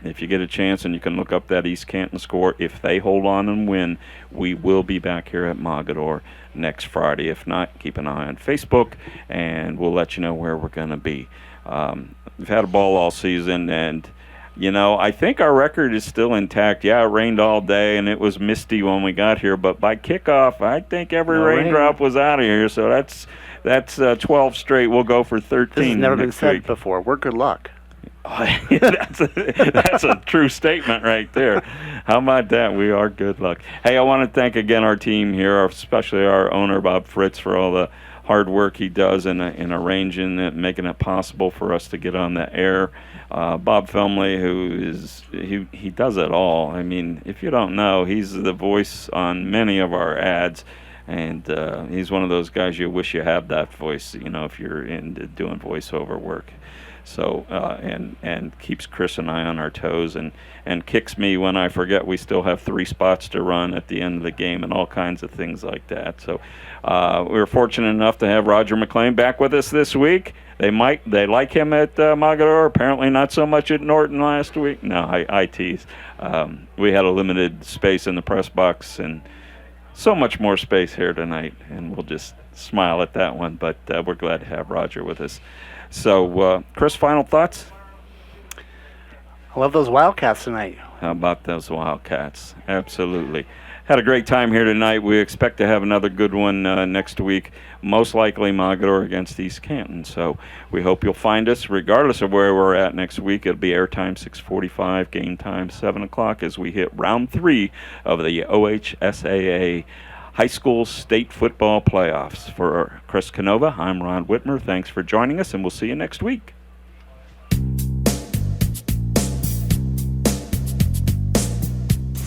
if you get a chance and you can look up that East Canton score, if they hold on and win, we will be back here at Mogadore next Friday. If not, keep an eye on Facebook, and we'll let you know where we're going to be. We've had a ball all season, and I think our record is still intact. Yeah, it rained all day, and it was misty when we got here, but by kickoff, I think every raindrop was out of here, so that's 12 straight. We'll go for 13 This has never been said week. before. We're good luck. That's a true statement right there. How about that? We are good luck. Hey, I want to thank again our team here, especially our owner, Bob Fritz, for all the hard work he does in arranging it, making it possible for us to get on the air. Bob Felmley, he does it all. I mean, if you don't know, he's the voice on many of our ads, and he's one of those guys you wish you had that voice, if you're into doing voiceover work. So and keeps Chris and I on our toes, and kicks me when I forget we still have 3 spots to run at the end of the game, and all kinds of things like that. So we were fortunate enough to have Roger McLean back with us this week. They like him at Mogadore. Apparently not so much at Norton last week. No, I tease. We had a limited space in the press box, and so much more space here tonight, and we'll just smile at that one. But we're glad to have Roger with us. So, Chris, final thoughts? I love those Wildcats tonight. How about those Wildcats? Absolutely. Had a great time here tonight. We expect to have another good one next week, most likely Mogadore against East Canton. So we hope you'll find us regardless of where we're at next week. It'll be airtime 6:45, game time 7 o'clock as we hit round 3 of the OHSAA High School State Football Playoffs. For Chris Canova, I'm Ron Whitmer. Thanks for joining us, and we'll see you next week.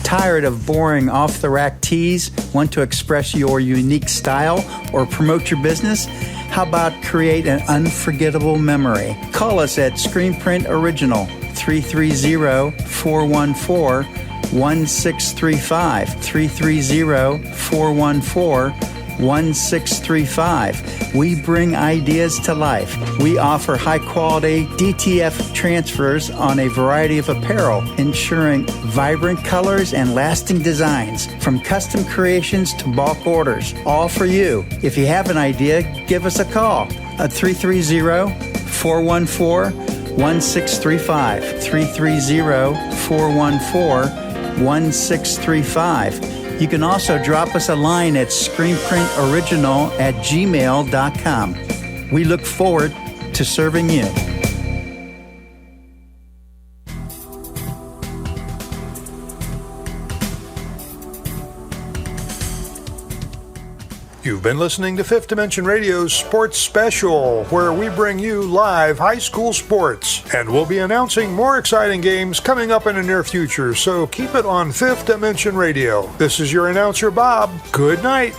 Tired of boring off-the-rack tees? Want to express your unique style or promote your business? How about create an unforgettable memory? Call us at Screen Print Original, 330-414-1635, 330-414-1635. We bring ideas to life. We offer high-quality DTF transfers on a variety of apparel, ensuring vibrant colors and lasting designs, from custom creations to bulk orders, all for you. If you have an idea, give us a call at 330-414-1635, 330-414-1635. You can also drop us a line at screenprintoriginal@gmail.com. We look forward to serving you. You've been listening to Fifth Dimension Radio's Sports Special, where we bring you live high school sports. And we'll be announcing more exciting games coming up in the near future, so keep it on Fifth Dimension Radio. This is your announcer, Bob. Good night.